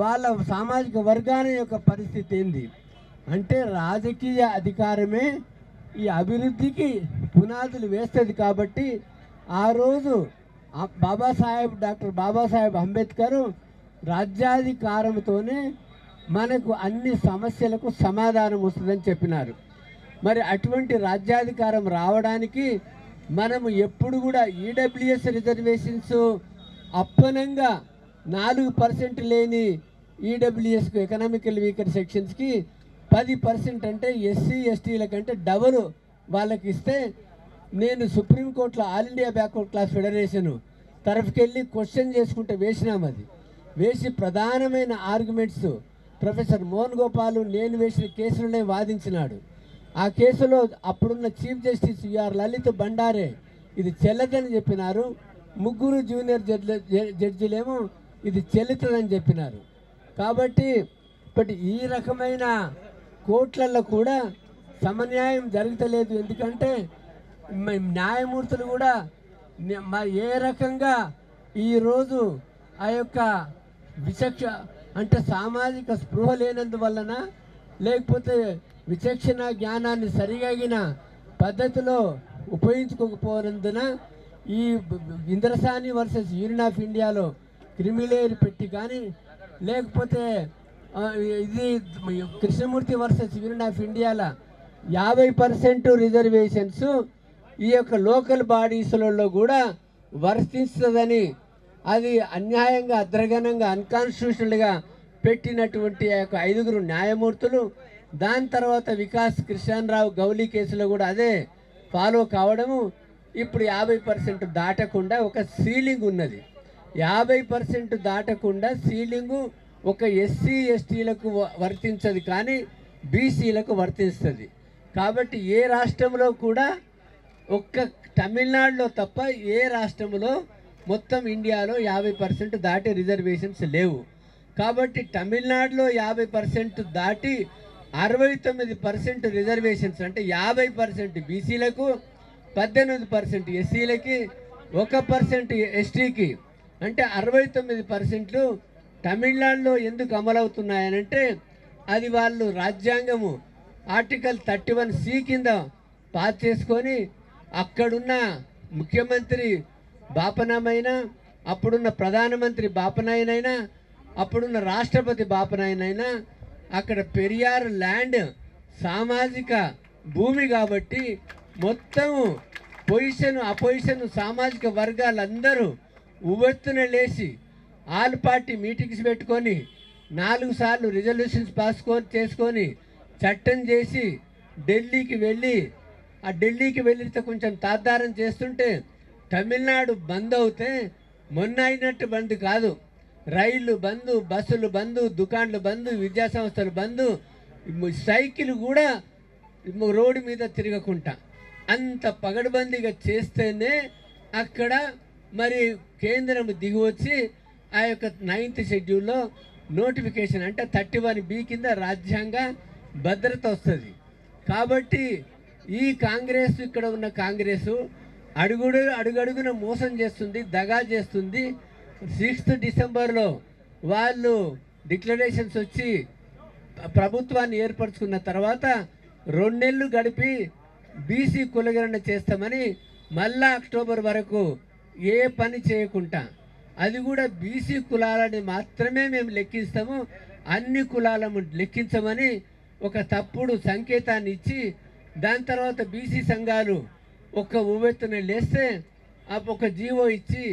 వాళ్ళ సామాజిక వర్గాల యొక్క పరిస్థితి ఏంది అంటే రాజకీయ అధికారమే ఈ అభివృద్ధికి పునాదులు వేస్తుంది. కాబట్టి ఆ రోజు డాక్టర్ బాబాసాహెబ్ అంబేద్కర్ రాజ్యాధికారంతోనే మనకు అన్ని సమస్యలకు సమాధానం వస్తుందని చెప్పినారు. మరి అటువంటి రాజ్యాధికారం రావడానికి మనము ఎప్పుడు కూడా ఈడబ్ల్యూఎస్ రిజర్వేషన్స్ అప్పనంగా 4% లేని ఈడబ్ల్యూఎస్కు ఎకనామికల్ వీకర్ సెక్షన్స్కి 10% అంటే ఎస్సీ ఎస్టీల కంటే డబుల్ వాళ్ళకి ఇస్తే నేను సుప్రీంకోర్టులో all India backward class federation తరఫుకెళ్ళి క్వశ్చన్ చేసుకుంటే వేసినాము. అది వేసి ప్రధానమైన ఆర్గ్యుమెంట్స్ ప్రొఫెసర్ మోహన్ గోపాల్ నేను వేసిన కేసులనే వాదించినాడు. ఆ కేసులో అప్పుడున్న చీఫ్ జస్టిస్ యుఆర్ లలిత్ బండారే ఇది చెల్లదని చెప్పినారు. 3 జూనియర్ జడ్జిలేమో ఇది చెల్లుతుందని చెప్పినారు. కాబట్టి ఈ రకమైన కోర్టులలో కూడా సమన్యాయం జరుగుతలేదు. ఎందుకంటే న్యాయమూర్తులు కూడా ఏ రకంగా ఈరోజు ఆ యొక్క విచక్ష అంటే సామాజిక స్పృహ లేనందువలన లేకపోతే విచక్షణ జ్ఞానాన్ని సరిగిన పద్ధతిలో ఉపయోగించుకోకపోనందున ఈ ఇంద్రసాని వర్సెస్ యూనియన్ ఆఫ్ ఇండియాలో క్రిమిలేయర్ పెట్టి కానీ లేకపోతే ఇది కృష్ణమూర్తి వర్సెస్ యూనియన్ ఆఫ్ ఇండియాలో 50% రిజర్వేషన్స్ ఈ యొక్క లోకల్ బాడీస్లలో కూడా వర్తిస్తుందని అది అన్యాయంగా అద్రగణంగా అన్కాన్స్టిట్యూషనల్గా పెట్టినటువంటి ఆ యొక్క 5 న్యాయమూర్తులు దాని తర్వాత వికాస్ కృష్ణరావు గౌలీ కేసులో కూడా అదే ఫాలో కావడము ఇప్పుడు 50% దాటకుండా ఒక సీలింగ్ ఉన్నది. 50% దాటకుండా సీలింగు ఒక ఎస్సీ ఎస్టీలకు వర్తించదు కానీ బీసీలకు వర్తిస్తుంది. కాబట్టి ఏ రాష్ట్రంలో కూడా ఒక్క తమిళనాడులో తప్ప ఏ రాష్ట్రంలో మొత్తం ఇండియాలో 50% దాటి రిజర్వేషన్స్ లేవు. కాబట్టి తమిళనాడులో 50% దాటి 69% రిజర్వేషన్స్ అంటే 50% బీసీలకు, 18% ఎస్సీలకి, 1% ఎస్టీకి అంటే 69% తమిళనాడులో ఎందుకు అమలవుతున్నాయనంటే అది వాళ్ళు రాజ్యాంగము ఆర్టికల్ 31C కింద పాస్ చేసుకొని అక్కడున్న ముఖ్యమంత్రి బాపనాయన, అప్పుడున్న ప్రధానమంత్రి బాపనాయనైనా, అప్పుడున్న రాష్ట్రపతి బాపనాయనైనా అక్కడ పెరియార్ ల్యాండ్ సామాజిక భూమి కాబట్టి మొత్తము పొజిషన్ అపోజిషన్ సామాజిక వర్గాలందరూ ఉవ్వెత్తున లేచి ఆల్ పార్టీ మీటింగ్స్ పెట్టుకొని 4 సార్లు రిజల్యూషన్స్ పాస్ చేసుకొని చట్టం చేసి ఢిల్లీకి వెళ్ళి కొంచెం తాద్దారం చేస్తుంటే తమిళనాడు బంద్ అవుతే మొన్న అయినట్టు బంద్ కాదు. రైళ్లు బంద్, బస్సులు బంద్, దుకాన్లు బంద్, విద్యా సంస్థలు బంద్, సైకిల్ కూడా రోడ్డు మీద తిరగకుండా అంత పగడబందీగా చేస్తేనే అక్కడ మరి కేంద్రం దిగివచ్చి ఆ యొక్క 9th షెడ్యూల్లో నోటిఫికేషన్ అంటే 31B కింద రాజ్యాంగ భద్రత వస్తుంది. కాబట్టి ఈ కాంగ్రెస్ ఇక్కడ ఉన్న కాంగ్రెస్ అడుగడుగున మోసం చేస్తుంది, దగా చేస్తుంది. 6th డిసెంబర్లో వాళ్ళు డిక్లరేషన్స్ వచ్చి ప్రభుత్వాన్ని ఏర్పరచుకున్న తర్వాత 2 నెలలు గడిపి బీసీ కులగణన చేస్తామని మళ్ళా అక్టోబర్ వరకు ఏ పని చేయకుండా అది కూడా బీసీ కులాలని మాత్రమే మేము లెక్కిస్తాము, అన్ని కులాలను లెక్కించమని ఒక తప్పుడు సంకేతాన్ని ఇచ్చి దాని తర్వాత బీసీ సంఘాలు ఒక ఉవ్వెత్తున లేస్తే ఒక జీవో ఇచ్చి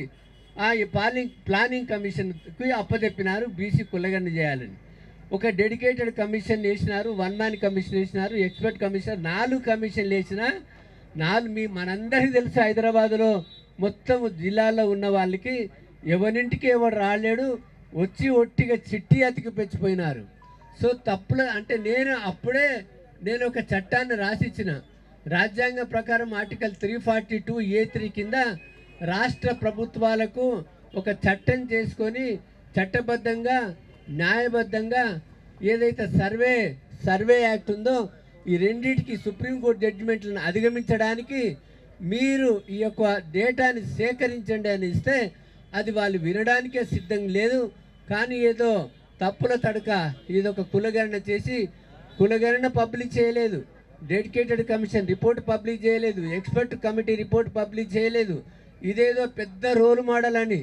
ఆ ప్లానింగ్ కమిషన్కి అప్పచెప్పినారు బీసీ కులగణన చేయాలని. ఒక డెడికేటెడ్ కమిషన్ వేసినారు, 1 మ్యాన్ కమిషన్ వేసినారు, ఎక్స్పర్ట్ కమిషన్, 4 కమిషన్లు వేసిన మనందరికీ తెలుసు హైదరాబాద్లో మొత్తం జిల్లాలో ఉన్న వాళ్ళకి ఎవరింటికి ఎవరు రాలేడు, వచ్చి ఒట్టిగా చిట్టి అతికి పెంచిపోయినారు. సో తప్పులు అంటే నేను ఒక చట్టాన్ని రాసిచ్చిన రాజ్యాంగం ప్రకారం ఆర్టికల్ 342A3 కింద రాష్ట్ర ప్రభుత్వాలకు ఒక చట్టం చేసుకొని చట్టబద్ధంగా న్యాయబద్ధంగా ఏదైతే సర్వే యాక్ట్ ఉందో ఈ రెండింటికి సుప్రీంకోర్టు జడ్జిమెంట్లను అధిగమించడానికి మీరు ఈ యొక్క డేటాని సేకరించండి అని ఇస్తే అది వాళ్ళు వినడానికే సిద్ధం లేదు. కానీ ఏదో తప్పుల తడక ఇదొక కులగణన చేసి కులగణన పబ్లిక్ చేయలేదు, డెడికేటెడ్ కమిషన్ రిపోర్ట్ పబ్లిక్ చేయలేదు, ఎక్స్పర్ట్ కమిటీ రిపోర్ట్ పబ్లిక్ చేయలేదు. ఇదేదో పెద్ద రోల్ మోడల్ అని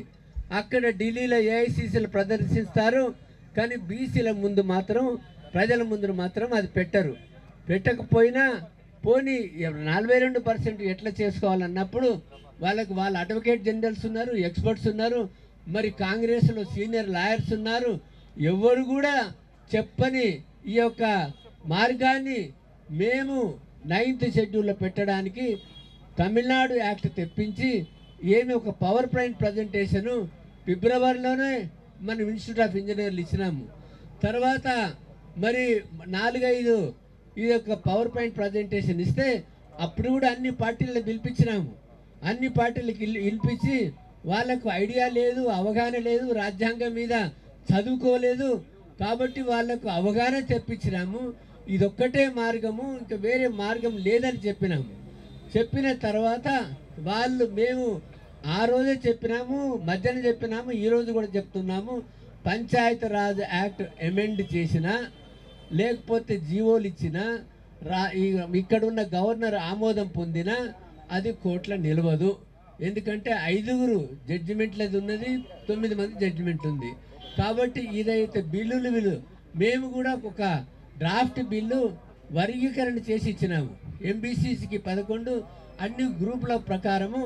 అక్కడ ఢిల్లీలో ఏఐసిసిలు ప్రదర్శిస్తారు కానీ బీసీల ముందు మాత్రం ప్రజల ముందు మాత్రం అది పెట్టకపోయినా పోనీ 42% ఎట్లా చేసుకోవాలన్నప్పుడు వాళ్ళ అడ్వకేట్ జనరల్స్ ఉన్నారు, ఎక్స్పర్ట్స్ ఉన్నారు, మరి కాంగ్రెస్లో సీనియర్ లాయర్స్ ఉన్నారు. ఎవరు కూడా చెప్పని ఈ యొక్క మార్గాన్ని మేము 9th షెడ్యూల్లో పెట్టడానికి తమిళనాడు యాక్ట్ తెప్పించి ఏమి ఒక పవర్ పాయింట్ ప్రజెంటేషను ఫిబ్రవరిలోనే మనం ఇన్స్టిట్యూట్ ఆఫ్ ఇంజనీర్లు ఇచ్చినాము. తర్వాత మరి 4-5 ఈ యొక్క పవర్ పాయింట్ ప్రజెంటేషన్ ఇస్తే అప్పుడు కూడా అన్ని పార్టీలను పిలిపించినాము. అన్ని పార్టీలకు పిలిపించి వాళ్ళకు ఐడియా లేదు, అవగాహన లేదు, రాజ్యాంగం మీద చదువుకోలేదు కాబట్టి వాళ్లకు అవగాహన తెప్పించినాము. ఇదొక్కటే మార్గము, ఇంకా వేరే మార్గం లేదని చెప్పినాము. చెప్పిన తర్వాత మేము ఆ రోజే చెప్పినాము, మధ్యాహ్నం చెప్పినాము, ఈరోజు కూడా చెప్తున్నాము. పంచాయతీ రాజ్ యాక్ట్ అమెండ్ చేసినా లేకపోతే జీవోలు ఇచ్చినా ఇక్కడున్న గవర్నర్ ఆమోదం పొందినా అది కోర్టులో నిలవదు. ఎందుకంటే 5 జడ్జిమెంట్లది ఉన్నది, 9 మంది జడ్జిమెంట్ ఉంది. కాబట్టి ఇదైతే బిల్లులు మేము కూడా ఒక డ్రాఫ్ట్ బిల్లు వర్గీకరణ చేసి ఇచ్చినాము. ఎంబీసీసీకి 11 అన్ని గ్రూపుల ప్రకారము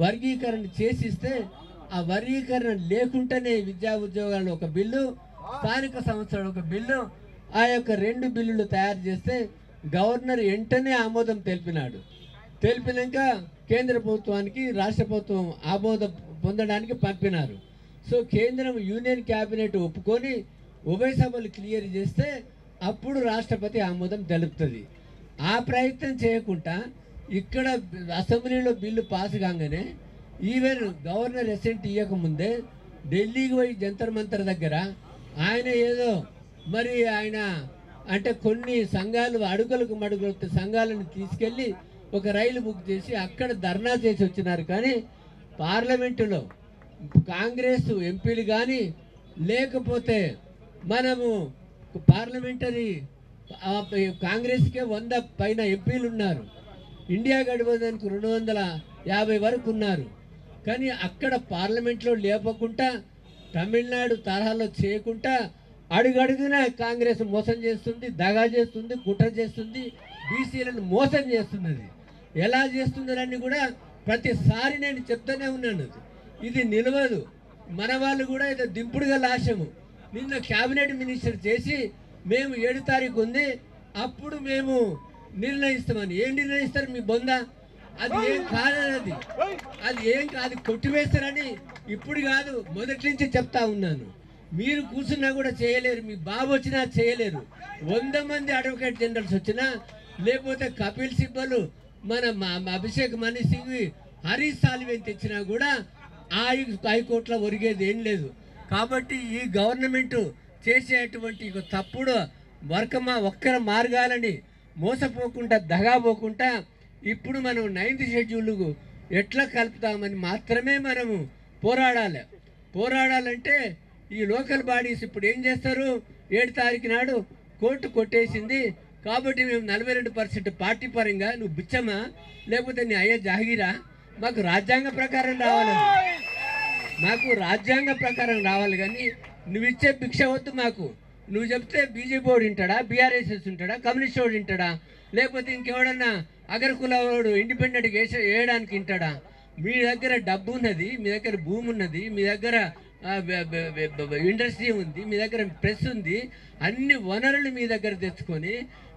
వర్గీకరణ చేసిస్తే ఆ వర్గీకరణ లేకుండానే విద్యా ఉద్యోగాలు ఒక బిల్లు, స్థానిక సంస్థలు ఒక బిల్లు, ఆ యొక్క 2 బిల్లులు తయారు చేస్తే గవర్నర్ వెంటనే ఆమోదం తెలిపినాక కేంద్ర ప్రభుత్వానికి రాష్ట్ర ప్రభుత్వం ఆమోదం పొందడానికి పంపినారు. సో కేంద్రం యూనియన్ క్యాబినెట్ ఒప్పుకొని ఉభయ సభలు క్లియర్ చేస్తే అప్పుడు రాష్ట్రపతి ఆమోదం తెలుపుతుంది. ఆ ప్రయత్నం చేయకుండా ఇక్కడ అసెంబ్లీలో బిల్లు పాస్ కాగానే ఈవెన్ గవర్నర్ అసెంట్ ఇవ్వకముందే ఢిల్లీకి పోయి జంతర్ మంతర్ దగ్గర ఆయన ఏదో మరి ఆయన అంటే కొన్ని సంఘాలు అడుగులకు మడుగులు సంఘాలను తీసుకెళ్ళి ఒక రైలు బుక్ చేసి అక్కడ ధర్నా చేసి వచ్చినారు. కానీ పార్లమెంటులో కాంగ్రెస్ ఎంపీలు కానీ లేకపోతే మనము పార్లమెంటరీ కాంగ్రెస్కే 100 పైన ఎంపీలు ఉన్నారు, ఇండియా గఠబంధన్కు 250 వరకు ఉన్నారు. కానీ అక్కడ పార్లమెంట్లో లేపకుండా తమిళనాడు తరహాలో చేయకుండా అడుగడుగున కాంగ్రెస్ మోసం చేస్తుంది, దగా చేస్తుంది, కుట్ర చేస్తుంది, బీసీలను మోసం చేస్తున్నది. ఎలా చేస్తుందని కూడా ప్రతిసారి నేను చెప్తూనే ఉన్నాను. ఇది నిలవదు. మన వాళ్ళు కూడా ఇది దింపుడుగా లాశము. నిన్న క్యాబినెట్ మినిస్టర్ చేసి మేము 7 తారీఖు ఉంది అప్పుడు మేము నిర్ణయిస్తామని. ఏం నిర్ణయిస్తారు మీ బొంద? అది ఏం కాదది, అది ఏం కాదు, కొట్టివేస్తారని ఇప్పుడు కాదు మొదటి నుంచి చెప్తా ఉన్నాను. మీరు కూర్చున్నా కూడా చేయలేరు, మీ బాబు వచ్చినా చేయలేరు. 100 మంది అడ్వకేట్ జనరల్స్ వచ్చినా లేకపోతే కపిల్ సిబ్బలు మన అభిషేక్ మనీ సింగ్ హరీష్ సాల్వేని తెచ్చినా కూడా హైకోర్టులో ఒరిగేది ఏం లేదు. కాబట్టి ఈ గవర్నమెంట్ చేసేటువంటి తప్పుడు ఒక్కర మార్గాలని మోసపోకుండా దగాపోకుండా ఇప్పుడు మనం 9th షెడ్యూల్ ఎట్లా కలుపుతామని మాత్రమే మనము పోరాడాలంటే ఈ లోకల్ బాడీస్ ఇప్పుడు ఏం చేస్తారు? 7 తారీఖు నాడు కోర్టు కొట్టేసింది కాబట్టి మేము 42% పార్టీ పరంగా నువ్వు బిచ్చమా లేకపోతే నీ అయ్యే జాగీరా? మాకు రాజ్యాంగ ప్రకారం రావాలి, కానీ నువ్వు ఇచ్చే భిక్ష వద్దు మాకు. నువ్వు చెప్తే బీజేపీ వాడు వింటాడా, బీఆర్ఎస్ఎస్ ఉంటాడా, కమ్యూనిస్ట్ వాడు వింటాడా, లేకపోతే ఇంకెవడన్నా అగరకులవాడు ఇండిపెండెంట్గా వేయడానికి వింటాడా? మీ దగ్గర డబ్బు ఉన్నది, మీ దగ్గర భూమి ఉన్నది, మీ దగ్గర ఇండస్ట్రీ ఉంది, మీ దగ్గర ప్రెస్ ఉంది, అన్ని వనరులు మీ దగ్గర తెచ్చుకొని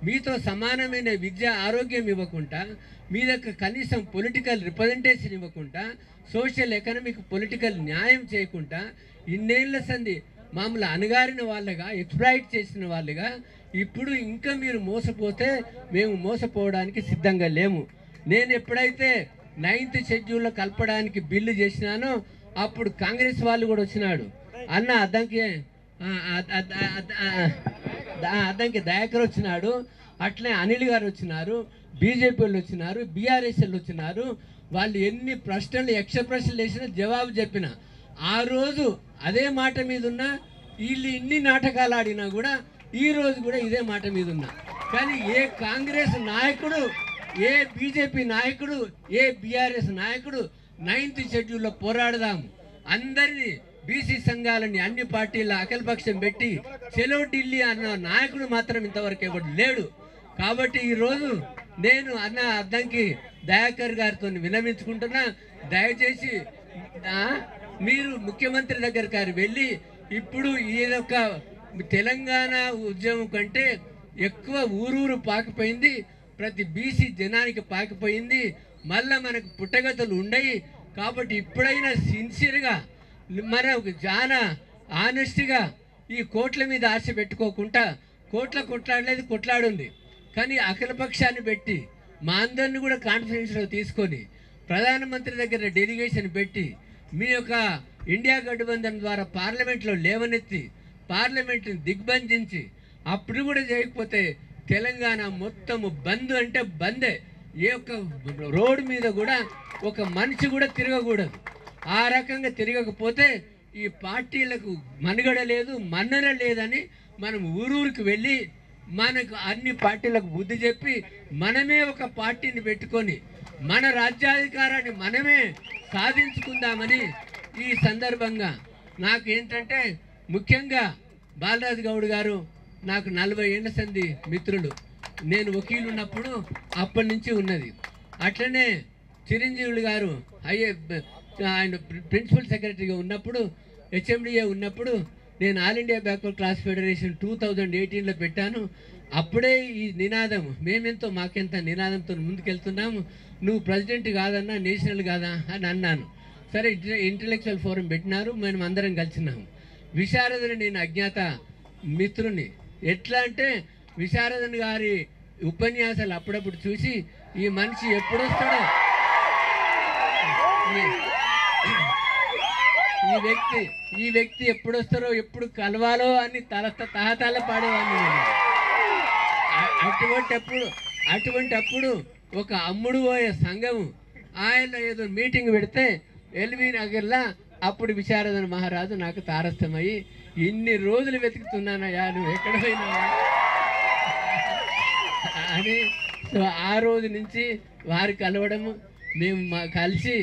మీతో సమానమైన విద్య ఆరోగ్యం ఇవ్వకుండా, మీ దగ్గర కనీసం పొలిటికల్ రిప్రజెంటేషన్ ఇవ్వకుండా, సోషల్ ఎకనామిక్ పొలిటికల్ న్యాయం చేయకుండా ఇన్నేళ్ల సంది మామూలు అణగారిన వాళ్ళగా ఎక్స్ప్లాయిట్ చేసిన వాళ్ళుగా ఇప్పుడు ఇంకా మీరు మోసపోతే మేము మోసపోవడానికి సిద్ధంగా లేము. నేను ఎప్పుడైతే 9th షెడ్యూల్లో కలపడానికి బిల్లు చేసినానో అప్పుడు కాంగ్రెస్ వాళ్ళు కూడా వచ్చినాడు. అన్న అద్దంకి దయాకర్ వచ్చినాడు, అట్లే అనిల్ గారు వచ్చినారు, బీజేపీ వాళ్ళు వచ్చినారు, బీఆర్ఎస్ఎల్ వచ్చినారు. వాళ్ళు ఎన్ని ప్రశ్నలు ప్రశ్నలు వేసినా జవాబు చెప్పిన ఆ రోజు అదే మాట మీద ఉన్నా, వీళ్ళు ఇన్ని నాటకాలు ఆడినా కూడా ఈ రోజు కూడా ఇదే మాట మీద ఉన్నా. కానీ ఏ కాంగ్రెస్ నాయకుడు, ఏ బీజేపీ నాయకుడు, ఏ బీఆర్ఎస్ నాయకుడు 9th షెడ్యూల్లో పోరాడదాము, అందరినీ బీసీ సంఘాలని అన్ని పార్టీల అఖిలపక్షం పెట్టి చెలో ఢిల్లీ అన్న నాయకుడు మాత్రం ఇంతవరకు ఎవడు లేడు. కాబట్టి ఈరోజు నేను అన్న అద్దంకి దయాకర్ గారితో విన్నవించుకుంటున్నా, దయచేసి మీరు ముఖ్యమంత్రి దగ్గర వెళ్ళి ఇప్పుడు ఈయనొక్క తెలంగాణ ఉద్యమం కంటే ఎక్కువ ఊరూరు పాకిపోయింది, ప్రతి బీసీ జనానికి పాకిపోయింది, మళ్ళీ మనకు పుట్టగతులు ఉండయి. కాబట్టి ఇప్పుడైనా సిన్సియర్గా మనకు చాలా ఆనెస్ట్గా ఈ కోట్ల మీద ఆశ పెట్టుకోకుండా, కోట్ల కొట్లాడుంది కానీ అఖిలపక్షాన్ని పెట్టి మా అందరిని కూడా కాన్ఫరెన్స్లో తీసుకొని ప్రధానమంత్రి దగ్గర డెలిగేషన్ పెట్టి మీ యొక్క ఇండియా గఠబంధన్ ద్వారా పార్లమెంట్లో లేవనెత్తి పార్లమెంట్ని దిగ్బంధించి అప్పుడు కూడా చేయకపోతే తెలంగాణ మొత్తము బంద్ అంటే బందే. ఏ ఒక్క రోడ్డు మీద కూడా ఒక మనిషి కూడా తిరగకూడదు. ఆ రకంగా తిరగకపోతే ఈ పార్టీలకు మనుగడ లేదు, మన్నన లేదని మనం ఊరూరికి వెళ్ళి మనకు అన్ని పార్టీలకు బుద్ధి చెప్పి మనమే ఒక పార్టీని పెట్టుకొని మన రాజ్యాధికారాన్ని మనమే సాధించుకుందామని ఈ సందర్భంగా నాకు ఏంటంటే ముఖ్యంగా బాలరాజు గౌడ్ గారు నాకు 40 ఏళ్ల సంది మిత్రులు. నేను వకీలు ఉన్నప్పుడు అప్పటి నుంచి ఉన్నది. అట్లనే చిరంజీవులు గారు ఆయన ప్రిన్సిపల్ సెక్రటరీగా ఉన్నప్పుడు, హెచ్ఎండిఏ ఉన్నప్పుడు నేను all India backward class federation 2018లో పెట్టాను. అప్పుడే ఈ నినాదం మేమెంతో మాకెంత నినాదంతో ముందుకెళ్తున్నాము. నువ్వు ప్రెసిడెంట్ కాదన్నా, నేషనల్ కాదా అని అన్నాను. సరే, ఇంటలెక్చువల్ ఫోరం పెట్టినారు, మేము అందరం కలిసినాము. విశారదని నేను అజ్ఞాత మిత్రుని. ఎట్లా అంటే విశారదన్ గారి ఉపన్యాసాలు అప్పుడప్పుడు చూసి ఈ మనిషి ఎప్పుడొస్తాడో, ఈ వ్యక్తి ఎప్పుడొస్తారో, ఎప్పుడు కలవాలో అని తహతాల పాడేవాడిని నేను. అటువంటప్పుడు ఒక అమ్ముడు పోయే సంఘం ఆయన ఏదో మీటింగ్ పెడితే ఎల్వి నగర్లా అప్పుడు విశారదన్ మహారాజు నాకు తారస్థమయ్యి ఇన్ని రోజులు వెతుకుతున్నానయ్యా నువ్వు ఎక్కడ పోయినావా అని. సో ఆ రోజు నుంచి వారు కలవడము, మేము కలిసి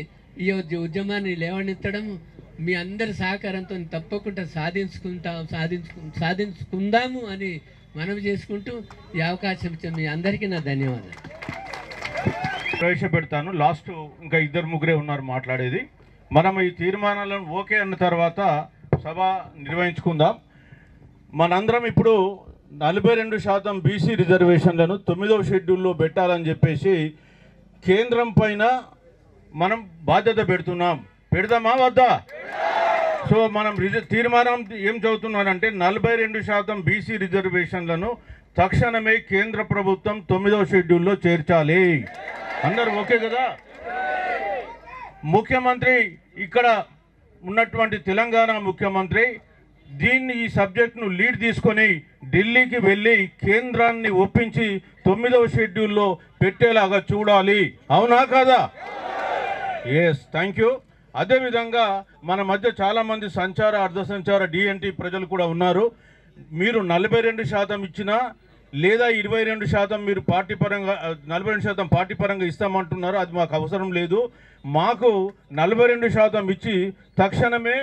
ఈ ఉద్యమాన్ని లేవనెత్తడము, మీ అందరి సహకారంతో తప్పకుండా సాధించుకుందాము అని మనవి చేసుకుంటూ ఈ అవకాశం ఇచ్చిన మీ అందరికీ నా ధన్యవాదాలు. ప్రవేశపెడతాను. లాస్ట్ ఇంకా 2-3 ఉన్నారు మాట్లాడేది. మనం ఈ తీర్మానాలను ఓకే అన్న తర్వాత సభ నిర్వహించుకుందాం. మనందరం ఇప్పుడు 42% బీసీ రిజర్వేషన్లను 9వ షెడ్యూల్లో పెట్టాలని చెప్పేసి కేంద్రం పైన మనం బాధ్యత పెడుతున్నాం. పెడదామా వద్దా? సో మనం తీర్మానం ఏం చదువుతున్నారంటే 42% బీసీ రిజర్వేషన్లను తక్షణమే కేంద్ర ప్రభుత్వం 9వ షెడ్యూల్లో చేర్చాలి. అందరూ ఓకే కదా? ముఖ్యమంత్రి, ఇక్కడ ఉన్నటువంటి తెలంగాణ ముఖ్యమంత్రి ఈ సబ్జెక్ట్ను లీడ్ తీసుకొని ఢిల్లీకి వెళ్ళి కేంద్రాన్ని ఒప్పించి 9వ షెడ్యూల్లో పెట్టేలాగా చూడాలి. అవునా కాదా? Yes, thank you. అదేవిధంగా మన మధ్య చాలామంది సంచార, అర్ధ సంచార, డిఎన్టీ ప్రజలు కూడా ఉన్నారు. మీరు 42% ఇచ్చినా లేదా 22% మీరు పార్టీ పరంగా 42% పార్టీ పరంగా ఇస్తామంటున్నారు. అది మాకు అవసరం లేదు. మాకు 42% ఇచ్చి తక్షణమే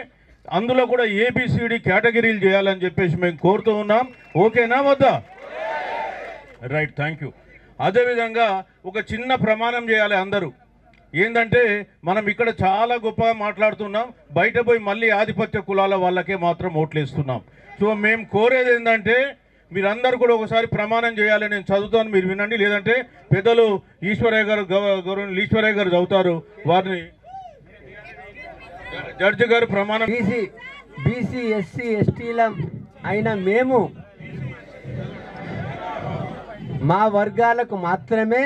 అందులో కూడా ఏబిసిడి కేటగిరీలు చేయాలని చెప్పేసి మేము కోరుతూ ఉన్నాం. ఓకేనా వద్దా? Right, thank you. అదేవిధంగా ఒక చిన్న ప్రమాణం చేయాలి అందరూ. ఏంటంటే మనం ఇక్కడ చాలా గొప్పగా మాట్లాడుతున్నాం, బయట పోయి మళ్ళీ ఆధిపత్య కులాల వాళ్ళకే మాత్రం ఓట్లేస్తున్నాం. సో మేము కోరేది ఏంటంటే మీరందరూ కూడా ఒకసారి ప్రమాణం చేయాలి. నేను చదువుతాను, మీరు వినండి. లేదంటే పెద్దలు ఈశ్వరయ్య గారు, గౌరవ ఈశ్వరయ్య గారు చదువుతారు, వారిని జడ్జి గారు ప్రమాణం. బీసీ ఎస్సీ ఎస్టీల అయిన మేము మా వర్గాలకు మాత్రమే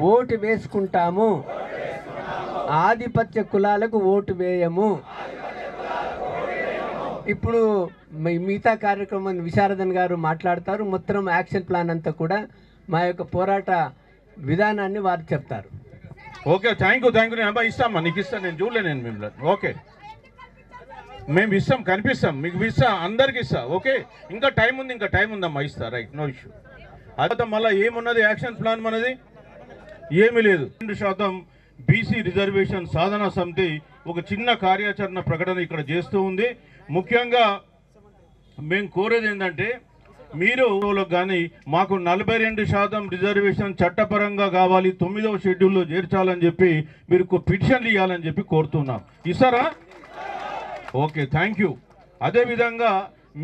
ఓటు వేసుకుంటాము, ఆధిపత్య కులాలకు ఓటు వేయము. ఇప్పుడు మిగతా కార్యక్రమం విశారదన్ గారు మాట్లాడతారు. మొత్తం యాక్షన్ ప్లాన్ అంతా కూడా మా యొక్క పోరాట విధానాన్ని వారు చెప్తారు. Okay, thank you. నేను అబ్బా ఇస్తామా, నీకు ఇస్తాను. నేను చూడలే, నేను మిమ్మల్ని. ఓకే, మేము ఇస్తాం, కనిపిస్తాం, మీకు ఇస్తా, అందరికి ఇస్తా. ఓకే, ఇంకా టైం ఉందమ్మా, ఇస్తా. Right, no issue. అదే మళ్ళీ ఏమున్నది యాక్షన్ ప్లాన్ మనది? ఏమీ లేదు. 2% బీసీ రిజర్వేషన్ సాధనా సమితి ఒక చిన్న కార్యాచరణ ప్రకటన ఇక్కడ చేస్తూ ఉంది. ముఖ్యంగా మేము కోరేది ఏంటంటే మీరు కానీ మాకు 42% రిజర్వేషన్ చట్టపరంగా కావాలి, 9వ షెడ్యూల్లో చేర్చాలని చెప్పి మీరు పిటిషన్లు ఇవ్వాలని చెప్పి కోరుతున్నాం. ఇస్తారా? Okay, thank you. అదేవిధంగా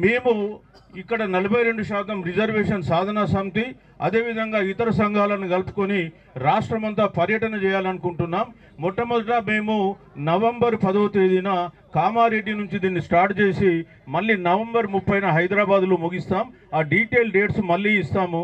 మేము ఇక్కడ 42% రిజర్వేషన్ సాధనా సమితి, అదేవిధంగా ఇతర సంఘాలను కలుపుకొని రాష్ట్రమంతా పర్యటన చేయాలనుకుంటున్నాం. మొట్టమొదట మేము నవంబర్ 10వ తేదీన కామారెడ్డి నుంచి దీన్ని స్టార్ట్ చేసి మళ్ళీ నవంబర్ 30న హైదరాబాద్లో ముగిస్తాం. ఆ డీటెయిల్ డేట్స్ మళ్ళీ ఇస్తాము.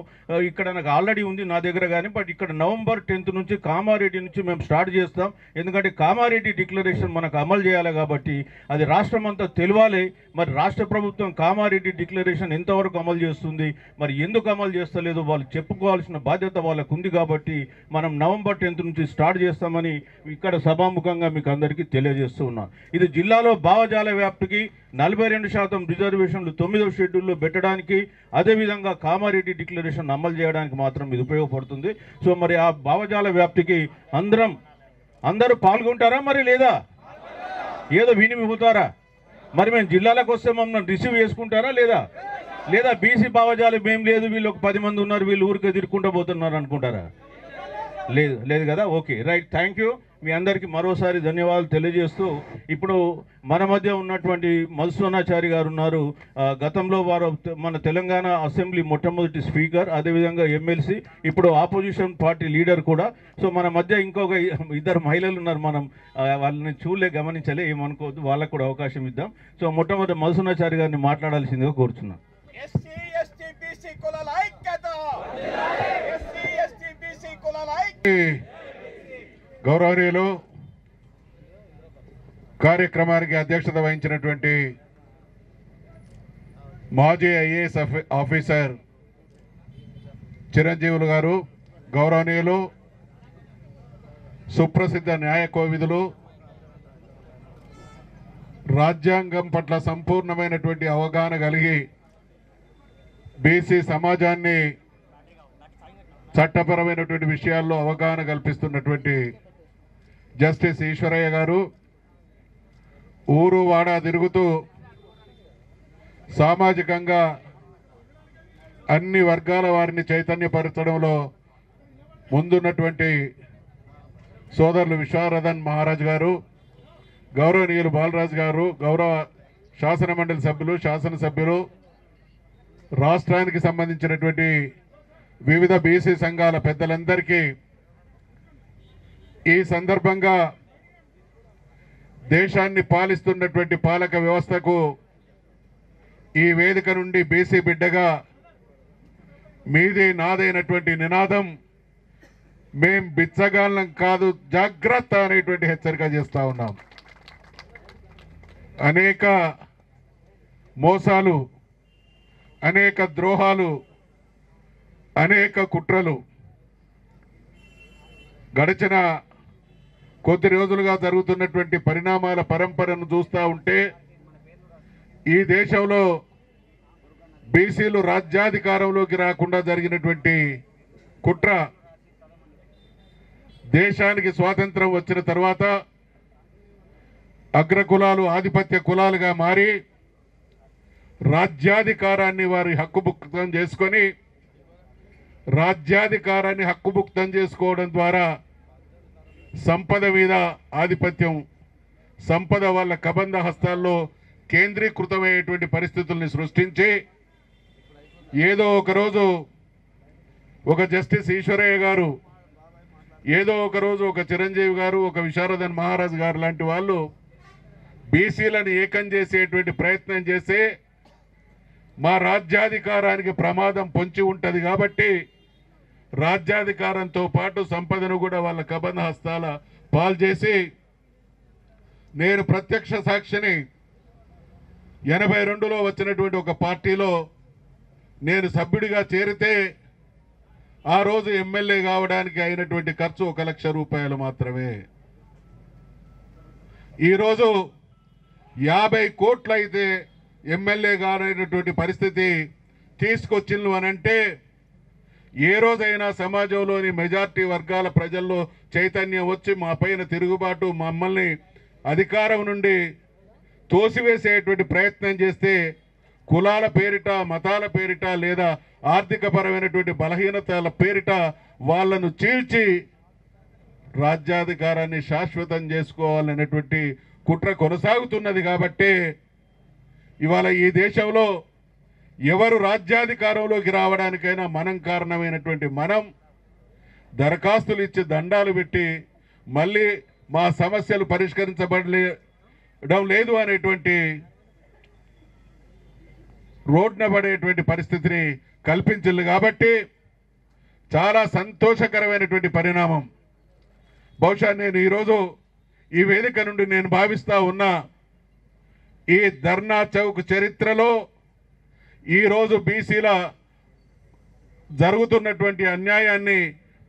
ఇక్కడ నాకు ఆల్రెడీ ఉంది నా దగ్గర, కానీ బట్ ఇక్కడ నవంబర్ 10th నుంచి కామారెడ్డి నుంచి మేము స్టార్ట్ చేస్తాం. ఎందుకంటే కామారెడ్డి డిక్లరేషన్ మనకు అమలు చేయాలి కాబట్టి అది రాష్ట్రం అంతా తెలియాలి. మరి రాష్ట్ర ప్రభుత్వం కామారెడ్డి డిక్లరేషన్ ఎంతవరకు అమలు చేస్తుంది, మరి ఎందుకు అమలు చేస్తలేదు, వాళ్ళు చెప్పుకోవాల్సిన బాధ్యత వాళ్ళకు ఉంది. కాబట్టి మనం నవంబర్ 10th నుంచి స్టార్ట్ చేస్తామని ఇక్కడ సభాముఖంగా మీకు అందరికీ తెలియజేస్తూ ఉన్నాం. ఇది జిల్లాలో భావజాల వ్యాప్తికి 42% రిజర్వేషన్లు 9వ షెడ్యూల్లో పెట్టడానికి, అదేవిధంగా కామారెడ్డి డిక్లరేషన్ అమలు చేయడానికి మాత్రం ఇది ఉపయోగపడుతుంది. సో మరి ఆ భావజాల వ్యాప్తికి అందరూ పాల్గొంటారా మరి లేదా? ఏదో వినిపోతారా? మరి మేము జిల్లాలకు వస్తే మమ్మల్ని రిసీవ్ చేసుకుంటారా లేదా బీసీ భావజాలం ఏం లేదు, వీళ్ళు ఒక 10 మంది ఉన్నారు, వీళ్ళు ఊరికి తిరుక్కుంటూ పోతున్నారు అనుకుంటారా? లేదు కదా. Okay, right, thank you. మీ అందరికీ మరోసారి ధన్యవాదాలు తెలియజేస్తూ, ఇప్పుడు మన మధ్య ఉన్నటువంటి మధుసూదనాచారి గారు ఉన్నారు. గతంలో వారు మన తెలంగాణ అసెంబ్లీ మొట్టమొదటి స్పీకర్, అదేవిధంగా ఎమ్మెల్సీ, ఇప్పుడు ఆపోజిషన్ పార్టీ లీడర్ కూడా. సో మన మధ్య ఇంకొక 2 మహిళలు ఉన్నారు. మనం వాళ్ళని గమనించలే, ఏమనుకోవద్దు, వాళ్ళకు కూడా అవకాశం ఇద్దాం. సో మొట్టమొదటి మధుసూదనాచారి గారిని మాట్లాడాల్సిందిగా కోరుచున్నాను. గౌరవనీయులు, కార్యక్రమానికి అధ్యక్షత వహించినటువంటి మాజీ ఐఏఎస్ ఆఫీసర్ చిరంజీవులు గారు, గౌరవనీయులు సుప్రసిద్ధ న్యాయ కోవిదులు, రాజ్యాంగం పట్ల సంపూర్ణమైనటువంటి అవగాహన కలిగి బీసీ సమాజాన్ని చట్టపరమైనటువంటి విషయాల్లో అవగాహన కల్పిస్తున్నటువంటి జస్టిస్ ఈశ్వరయ్య గారు, ఊరు వాడ తిరుగుతూ సామాజికంగా అన్ని వర్గాల వారిని చైతన్యపరచడంలో ముందున్నటువంటి సోదరులు విశ్వరథన్ మహారాజ్ గారు, గౌరవనీయులు బాలరాజు గారు, గౌరవ శాసనమండలి సభ్యులు, శాసనసభ్యులు, రాష్ట్రానికి సంబంధించినటువంటి వివిధ బీసీ సంఘాల పెద్దలందరికీ ఈ సందర్భంగా దేశాన్ని పాలిస్తున్నటువంటి పాలక వ్యవస్థకు ఈ వేదిక నుండి బీసీ బిడ్డగా మీది నాదైనటువంటి నినాదం, మేం బిచ్చగాళ్ళం కాదు జాగ్రత్త అనేటువంటి హెచ్చరిక చేస్తూ ఉన్నాం. అనేక మోసాలు, అనేక ద్రోహాలు, అనేక కుట్రలు గడిచిన కొద్ది రోజులుగా జరుగుతున్నటువంటి పరిణామాల పరంపరను చూస్తూ ఉంటే ఈ దేశంలో బీసీలు రాజ్యాధికారంలోకి రాకుండా జరిగినటువంటి కుట్ర, దేశానికి స్వాతంత్రం వచ్చిన తర్వాత అగ్రకులాలు ఆధిపత్య కులాలుగా మారి రాజ్యాధికారాన్ని వారి హక్కుభుక్తం చేసుకొని రాజ్యాధికారాన్ని హక్కుభుక్తం చేసుకోవడం ద్వారా సంపద మీద ఆధిపత్యం, సంపద వాళ్ళ కబంధ హస్తాల్లో కేంద్రీకృతమయ్యేటువంటి పరిస్థితుల్ని సృష్టించి ఏదో ఒకరోజు ఒక జస్టిస్ ఈశ్వరయ్య గారు, ఏదో ఒకరోజు ఒక చిరంజీవి గారు, ఒక విశారదన్ మహారాజ్ గారు లాంటి వాళ్ళు బీసీలను ఏకం చేసేటువంటి ప్రయత్నం చేస్తే మా రాజ్యాధికారానికి ప్రమాదం పొంచి ఉంటుంది కాబట్టి రాజ్యాధికారంతో పాటు సంపదను కూడా వాళ్ళ కబంధ హస్తాల పాలు చేసి, నేను ప్రత్యక్ష సాక్షిని 82లో వచ్చినటువంటి ఒక పార్టీలో నేను సభ్యుడిగా చేరితే ఆ రోజు ఎమ్మెల్యే కావడానికి అయినటువంటి ఖర్చు 1 లక్ష రూపాయలు మాత్రమే. ఈరోజు 50 కోట్లు అయితే ఎమ్మెల్యే కానటువంటి పరిస్థితి తీసుకొచ్చిండ్రు అనంటే ఏ రోజైనా సమాజంలోని మెజార్టీ వర్గాల ప్రజల్లో చైతన్యం వచ్చి మా పైన తిరుగుబాటు, మమ్మల్ని అధికారం నుండి తోసివేసేటువంటి ప్రయత్నం చేస్తే కులాల పేరిట, మతాల పేరిట లేదా ఆర్థికపరమైనటువంటి బలహీనతల పేరిట వాళ్ళను చీల్చి రాజ్యాధికారాన్ని శాశ్వతం చేసుకోవాలనేటువంటి కుట్ర కొనసాగుతున్నది. కాబట్టి ఇవాళ ఈ దేశంలో ఎవరు రాజ్యాధికారంలోకి రావడానికైనా మనం కారణమైనటువంటి మనం దరఖాస్తులు ఇచ్చి దండాలు పెట్టి మళ్ళీ మా సమస్యలు పరిష్కరించబడలే లేదు అనేటువంటి రోడ్న పడేటువంటి పరిస్థితిని కల్పించింది. కాబట్టి చాలా సంతోషకరమైనటువంటి పరిణామం. బహుశా నేను ఈరోజు ఈ వేదిక నుండి నేను భావిస్తూ ఉన్నా, ఈ ధర్నా చౌక్ చరిత్రలో ఈరోజు బీసీల జరుగుతున్నటువంటి అన్యాయాన్ని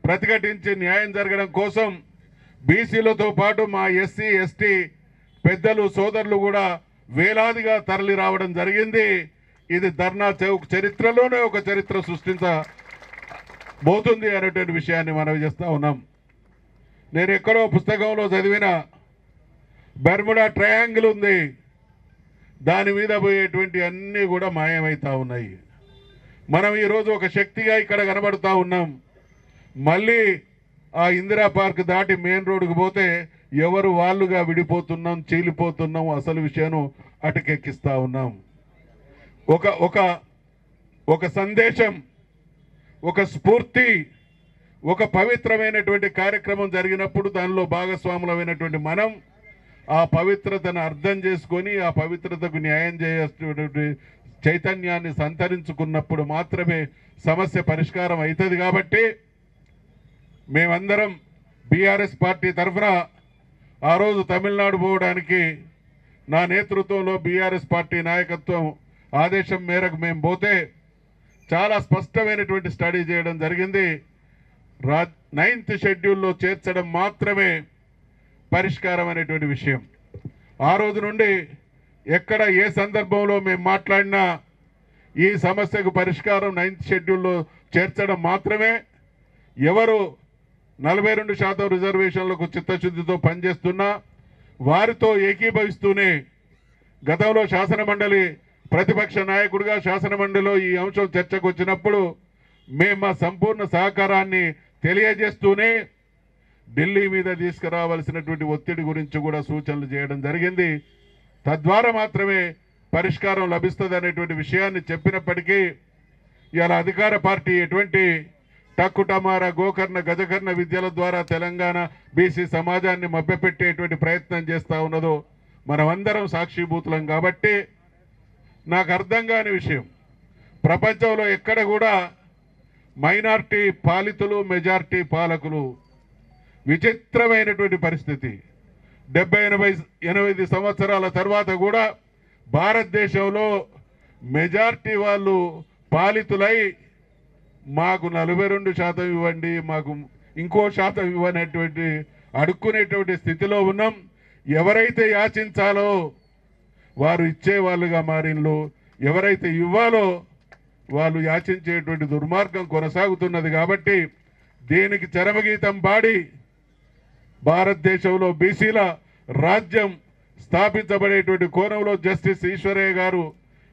ప్రతిఘటించి న్యాయం జరగడం కోసం బీసీలతో పాటు మా ఎస్సీ ఎస్టీ పెద్దలు సోదరులు కూడా వేలాదిగా తరలి రావడం జరిగింది. ఇది ధర్నా చౌక్ చరిత్రలోనే ఒక చరిత్ర సృష్టించబోతుంది అనేటువంటి విషయాన్ని మనవి చేస్తూ ఉన్నాం. నేను ఎక్కడో పుస్తకంలో చదివిన బెర్ముడా ట్రయాంగిల్ ఉంది, దాని మీద పోయేటువంటి అన్నీ కూడా మాయమవుతూ ఉన్నాయి. మనం ఈరోజు ఒక శక్తిగా ఇక్కడ కనబడుతూ ఉన్నాం. మళ్ళీ ఆ ఇందిరా పార్క్ దాటి మెయిన్ రోడ్డుకు పోతే ఎవరు వాళ్ళుగా విడిపోతున్నాం, చీలిపోతున్నాం, అసలు విషయాన్ని అటకెక్కిస్తూ ఉన్నాం. ఒక సందేశం, ఒక స్ఫూర్తి, ఒక పవిత్రమైనటువంటి కార్యక్రమం జరిగినప్పుడు దానిలో భాగస్వాములమైనటువంటి మనం ఆ పవిత్రతను అర్థం చేసుకొని ఆ పవిత్రతకు న్యాయం చేసేటువంటి చైతన్యాన్ని సంతరించుకున్నప్పుడు మాత్రమే సమస్య పరిష్కారం అవుతుంది. కాబట్టి మేమందరం బీఆర్ఎస్ పార్టీ తరఫున ఆ రోజు తమిళనాడు పోవడానికి నా నేతృత్వంలో బీఆర్ఎస్ పార్టీ నాయకత్వం ఆదేశం మేరకు మేము పోతే చాలా స్పష్టమైనటువంటి స్టడీ చేయడం జరిగింది. 9th షెడ్యూల్లో చేర్చడం మాత్రమే పరిష్కారం అనేటువంటి విషయం. ఆ రోజు నుండి ఎక్కడ ఏ సందర్భంలో మేము మాట్లాడినా ఈ సమస్యకు పరిష్కారం 9th షెడ్యూల్లో చేర్చడం మాత్రమే. ఎవరు 42% రిజర్వేషన్లకు చిత్తశుద్ధితో పనిచేస్తున్నా వారితో ఏకీభవిస్తూనే గతంలో శాసనమండలి ప్రతిపక్ష నాయకుడిగా శాసనమండలిలో ఈ అంశం చర్చకు వచ్చినప్పుడు మేము మా సంపూర్ణ సహకారాన్ని తెలియజేస్తూనే ఢిల్లీ మీద తీసుకురావాల్సినటువంటి ఒత్తిడి గురించి కూడా సూచనలు చేయడం జరిగింది. తద్వారా మాత్రమే పరిష్కారం లభిస్తుంది అనేటువంటి విషయాన్ని చెప్పినప్పటికీ ఇలా అధికార పార్టీ ఎటువంటి టక్కుటమార గోకర్ణ గజకర్ణ విద్యల ద్వారా తెలంగాణ బీసీ సమాజాన్ని మభ్యపెట్టేటువంటి ప్రయత్నం చేస్తూ ఉన్నదో మనమందరం సాక్షిభూతులం. కాబట్టి నాకు అర్థం కాని విషయం, ప్రపంచంలో ఎక్కడ కూడా మైనారిటీ పాలితులు మెజారిటీ పాలకులు విచిత్రమైనటువంటి పరిస్థితి. 70-80 సంవత్సరాల తర్వాత కూడా భారతదేశంలో మెజారిటీ వాళ్ళు పాలితులై మాకు 42% ఇవ్వండి, మాకు ఇంకో శాతం ఇవ్వనటువంటి అడుక్కునేటువంటి స్థితిలో ఉన్నాం. ఎవరైతే యాచించాలో వారు ఇచ్చేవాళ్ళుగా మారిన్లు, ఎవరైతే ఇవ్వాలో వాళ్ళు యాచించేటువంటి దుర్మార్గం కొనసాగుతున్నది. కాబట్టి దీనికి చరమగీతం పాడి భారతదేశంలో బీసీల రాజ్యం స్థాపించబడేటువంటి కోణంలో జస్టిస్ ఈశ్వరయ్య గారు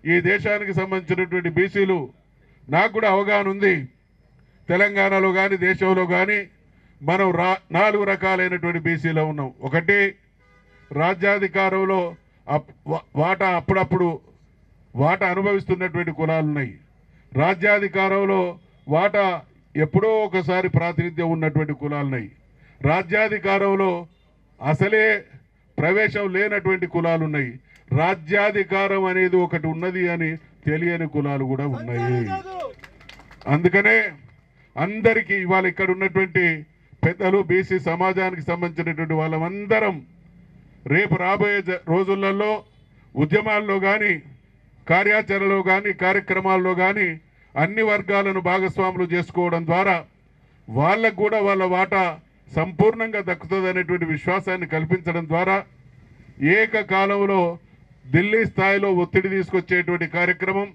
ఈ దేశానికి సంబంధించినటువంటి బీసీలు నాకు కూడా అవగాహన ఉంది. తెలంగాణలో కానీ దేశంలో కానీ మనం 4 రకాలైనటువంటి బీసీలో ఉన్నాం. ఒకటి రాజ్యాధికారంలో అప్పుడప్పుడు వాటా అనుభవిస్తున్నటువంటి కులాలు ఉన్నాయి. రాజ్యాధికారంలో వాటా ఎప్పుడో ఒకసారి ప్రాతినిధ్యం ఉన్నటువంటి కులాలు ఉన్నాయి. రాజ్యాధికారంలో అసలే ప్రవేశం లేనటువంటి కులాలు ఉన్నాయి. రాజ్యాధికారం అనేది ఒకటి ఉన్నది అని తెలియని కులాలు కూడా ఉన్నాయి. అందుకనే అందరికీ ఇవాళ ఇక్కడ ఉన్నటువంటి పెద్దలు బీసీ సమాజానికి సంబంధించినటువంటి వాళ్ళందరం రేపు రాబోయే రోజులలో ఉద్యమాల్లో కానీ కార్యాచరణలో కానీ కార్యక్రమాల్లో కానీ అన్ని వర్గాలను భాగస్వాములు చేసుకోవడం ద్వారా వాళ్ళకు కూడా వాళ్ళ వాటా సంపూర్ణంగా దక్కుతుంది అనేటువంటి విశ్వాసాన్ని కల్పించడం ద్వారా ఏకకాలంలో ఢిల్లీ స్థాయిలో ఒత్తిడి తీసుకొచ్చేటువంటి కార్యక్రమం,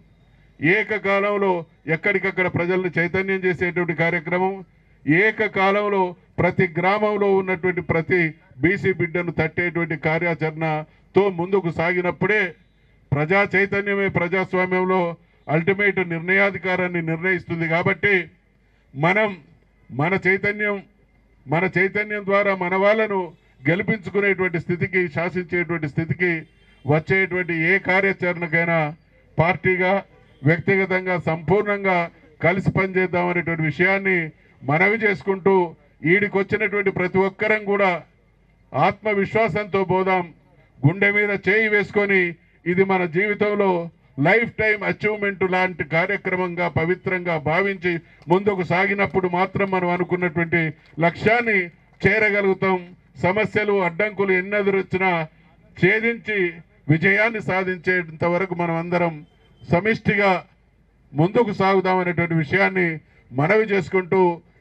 ఏకకాలంలో ఎక్కడికక్కడ ప్రజల్ని చైతన్యం చేసేటువంటి కార్యక్రమం, ఏకకాలంలో ప్రతి గ్రామంలో ఉన్నటువంటి ప్రతి బీసీ బిడ్డను తట్టేటువంటి కార్యాచరణతో ముందుకు సాగినప్పుడే ప్రజా చైతన్యమే ప్రజాస్వామ్యంలో అల్టిమేట్ నిర్ణయాధికారాన్ని నిర్ణయిస్తుంది. కాబట్టి మనం మన చైతన్యం ద్వారా మన వాళ్ళను గెలిపించుకునేటువంటి స్థితికి, శాసించేటువంటి స్థితికి వచ్చేటువంటి ఏ కార్యాచరణకైనా పార్టీగా వ్యక్తిగతంగా సంపూర్ణంగా కలిసి పనిచేద్దామనేటువంటి విషయాన్ని మనవి చేసుకుంటూ ఈడికి వచ్చినటువంటి ప్రతి ఒక్కరం కూడా ఆత్మవిశ్వాసంతో పోదాం. గుండె మీద చేయి వేసుకొని ఇది మన జీవితంలో లైఫ్ టైం అచీవ్మెంట్ లాంటి కార్యక్రమంగా పవిత్రంగా భావించి ముందుకు సాగినప్పుడు మాత్రం మనం అనుకున్నటువంటి లక్ష్యాన్ని చేరగలుగుతాం. సమస్యలు అడ్డంకులు ఎన్నెదురొచ్చినా ఛేదించి విజయాన్ని సాధించేంత వరకు మనం అందరం సమిష్టిగా ముందుకు సాగుదామనేటువంటి విషయాన్ని మనవి చేసుకుంటూ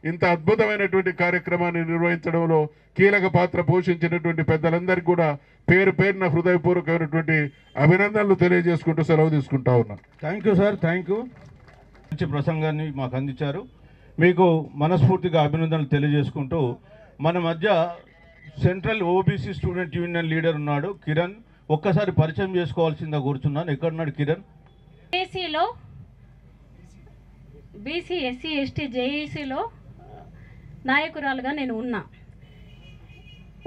ఇంత అద్భుతమైనటువంటి కార్యక్రమాన్ని నిర్వహించడంలో కీలక పాత్ర పోషించినటువంటి పెద్దలందరికీ కూడా పేరు పేరున హృదయపూర్వకమైనటువంటి అభినందనలు తెలియజేసుకుంటూ సెలవు తీసుకుంటా ఉన్నాను. Thank you sir, thank you. మంచి ప్రసంగాన్ని మాకు అందించారు. మీకు మనస్ఫూర్తిగా అభినందనలు తెలియజేసుకుంటూ మన మధ్య central OBC student union leader ఉన్నాడు కిరణ్. ఒక్కసారి పరిచయం చేసుకోవాల్సిందా కూర్చున్నాను. ఎక్కడున్నాడు కిరణ్? ఏసీలో బీసీ ఎస్సీ ఎస్టీ జేఏసీలో నాయకురాలుగా నేను ఉన్నా.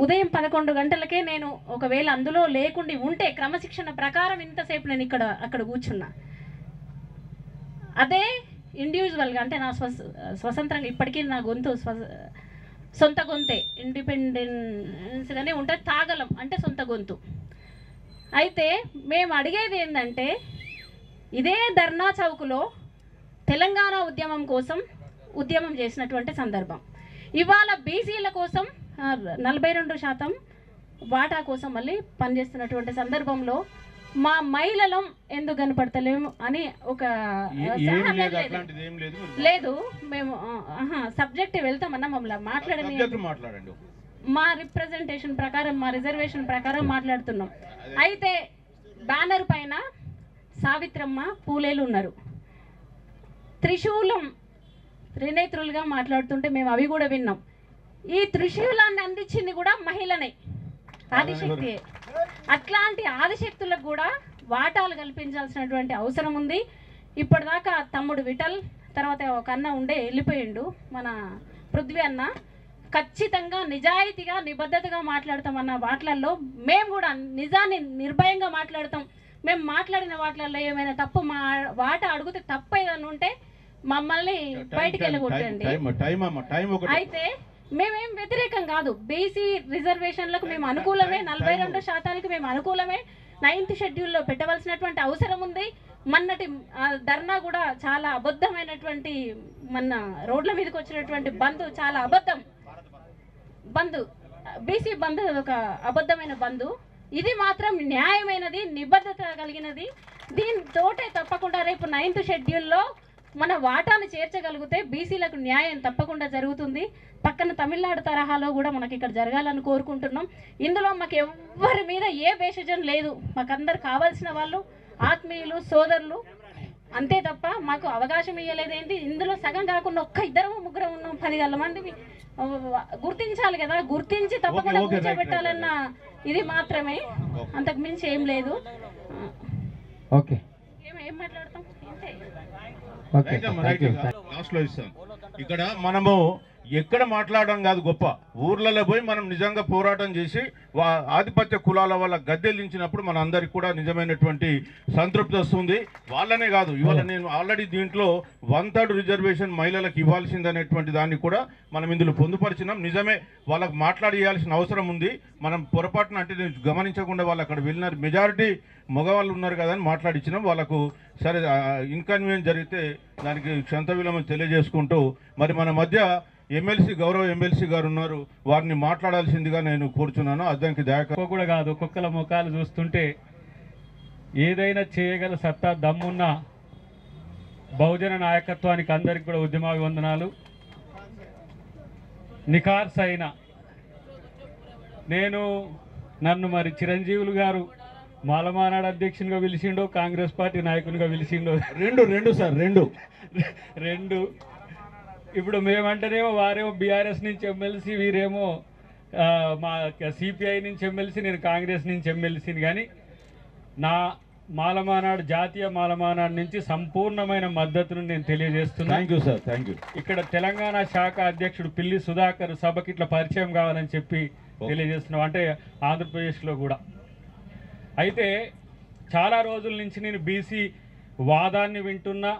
ఉదయం 11 గంటలకే నేను ఒకవేళ అందులో లేకుండా ఉంటే క్రమశిక్షణ ప్రకారం ఇంతసేపు నేను అక్కడ కూర్చున్నా. అదే ఇండివిజువల్గా అంటే నా స్వతంత్రంగా ఇప్పటికీ నా గొంతు సొంత గొంతే, ఇండిపెండెన్స్గానే ఉంటుంది. తాగలం అంటే సొంత గొంతు. అయితే మేము అడిగేది ఏంటంటే ఇదే ధర్నా చౌక్లో తెలంగాణ ఉద్యమం కోసం ఉద్యమం చేసినటువంటి సందర్భం, ఇవాళ బీసీల కోసం 42% వాటా కోసం మళ్ళీ పనిచేస్తున్నటువంటి సందర్భంలో మా మహిళలం ఎందుకు కనపడతలేము అని ఒక లేదు. మేము సబ్జెక్ట్ వెళ్తామన్నా మమ్మల్ని మాట్లాడండి. మా రిప్రజెంటేషన్ ప్రకారం మా రిజర్వేషన్ ప్రకారం మాట్లాడుతున్నాం. అయితే బ్యానర్ పైన సావిత్రమ్మ పూలేలు ఉన్నారు. త్రిశూలం త్రినేత్రులుగా మాట్లాడుతుంటే మేము అవి కూడా విన్నాం. ఈ త్రిశూలాన్ని అందించింది కూడా మహిళనే, ఆదిశక్తి. అట్లాంటి ఆదిశక్తులకు కూడా వాటాలు కల్పించాల్సినటువంటి అవసరం ఉంది. ఇప్పటిదాకా తమ్ముడు విఠల్, తర్వాత ఒక అన్న ఉండే వెళ్ళిపోయిండు మన పృథ్వీ అన్న, ఖచ్చితంగా నిజాయితీగా నిబద్ధతగా మాట్లాడతామన్న వాటిల్లో మేము కూడా నిజాన్ని నిర్భయంగా మాట్లాడతాం. మేము మాట్లాడిన వాటిల్లో ఏమైనా తప్పు మా వాటా అడిగితే తప్పు ఏదైనా ఉంటే మమ్మల్ని బయటికి వెళ్ళగొట్టండి. అయితే మేమేం వ్యతిరేకం కాదు. బీసీ రిజర్వేషన్లకు మేము అనుకూలమే, 42% మేము అనుకూలమే. 9th షెడ్యూల్లో పెట్టవలసినటువంటి అవసరం ఉంది. మొన్నటి ధర్నా కూడా చాలా అబద్ధమైనటువంటి, మొన్న రోడ్ల మీదకి వచ్చినటువంటి బంద్ చాలా అబద్ధం. బంద్ బీసీ బంద్ ఒక అబద్ధమైన బంద్. ఇది మాత్రం న్యాయమైనది, నిబద్ధత కలిగినది. దీనితోటే తప్పకుండా రేపు 9th షెడ్యూల్లో మన వాటాను చేర్చగలిగితే బీసీలకు న్యాయం తప్పకుండా జరుగుతుంది. పక్కన తమిళనాడు తరహాలో కూడా మనకి ఇక్కడ జరగాలని కోరుకుంటున్నాం. ఇందులో మాకు ఎవ్వరి మీద ఏ భేషజం లేదు. మాకందరు కావాల్సిన వాళ్ళు ఆత్మీయులు, సోదరులు, అంతే తప్ప మాకు అవకాశం ఇవ్వలేదేంటి. ఇందులో సగం కాకుండా ఒక్క 2-3 ఉన్నాం, 10 మంది గుర్తించాలి కదా. గుర్తించి తప్పకుండా కూర్చోబెట్టాలన్న ఇది మాత్రమే, అంతకు మించి ఏం లేదు. ఓకే, ఏం మాట్లాడతాం లాస్ట్లో ఇస్తాం. ఇక్కడ మనము ఎక్కడ మాట్లాడడం కాదు గొప్ప, ఊర్లలో పోయి మనం నిజంగా పోరాటం చేసి ఆధిపత్య కులాల వల్ల గద్దెలించినప్పుడు మన అందరికి కూడా నిజమైనటువంటి సంతృప్తి వస్తుంది. వాళ్ళనే కాదు, ఇవాళ నేను ఆల్రెడీ దీంట్లో 1/3 రిజర్వేషన్ మహిళలకు ఇవ్వాల్సిందనేటువంటి దాన్ని కూడా మనం ఇందులో పొందుపరిచినాం. నిజమే, వాళ్ళకు మాట్లాడియాల్సిన అవసరం ఉంది. మనం పొరపాటున అంటే నేను గమనించకుండా వాళ్ళు అక్కడ వెళ్ళినారు, మెజారిటీ మగవాళ్ళు ఉన్నారు కదా అని మాట్లాడించినాం. వాళ్ళకు సరే ఇన్కన్వీనియన్స్ జరిగితే దానికి క్షంత విలమని తెలియజేసుకుంటూ, మరి మన మధ్య గౌరవ ఎమ్మెల్సీ గారు ఉన్నారు, వారిని మాట్లాడాల్సిందిగా నేను కోరుచున్నాను. అద్దంకి దయాకర్ కూడా కాదు, ఒక్కొక్కల ముఖాలు చూస్తుంటే ఏదైనా చేయగల సత్తా దమ్మున్న బహుజన నాయకత్వానికి అందరికి కూడా ఉద్యమాభివందనాలు. నిఖార్స్ అయిన నన్ను మరి చిరంజీవులు గారు మాలమానాడు అధ్యక్షునిగా పిలిచిండో, కాంగ్రెస్ పార్టీ నాయకునిగా పిలిచిండో, రెండు. ఇప్పుడు మేమంటేనేమో వారేమో బీఆర్ఎస్ నుంచి ఎమ్మెల్సీ, వీరేమో మా సిపిఐ నుంచి ఎమ్మెల్సీ, నేను కాంగ్రెస్ నుంచి ఎమ్మెల్సీని. కానీ నా మాలమానాడు, జాతీయ మాలమానాడు నుంచి సంపూర్ణమైన మద్దతును నేను తెలియజేస్తున్నాను. Thank you sir, thank you. ఇక్కడ తెలంగాణ శాఖ అధ్యక్షుడు పిల్లి సుధాకర్ సభకి ఇట్లా పరిచయం కావాలని చెప్పి తెలియజేస్తున్నాం, అంటే ఆంధ్రప్రదేశ్లో కూడా. అయితే చాలా రోజుల నుంచి నేను బీసీ వాదాన్ని వింటున్నా,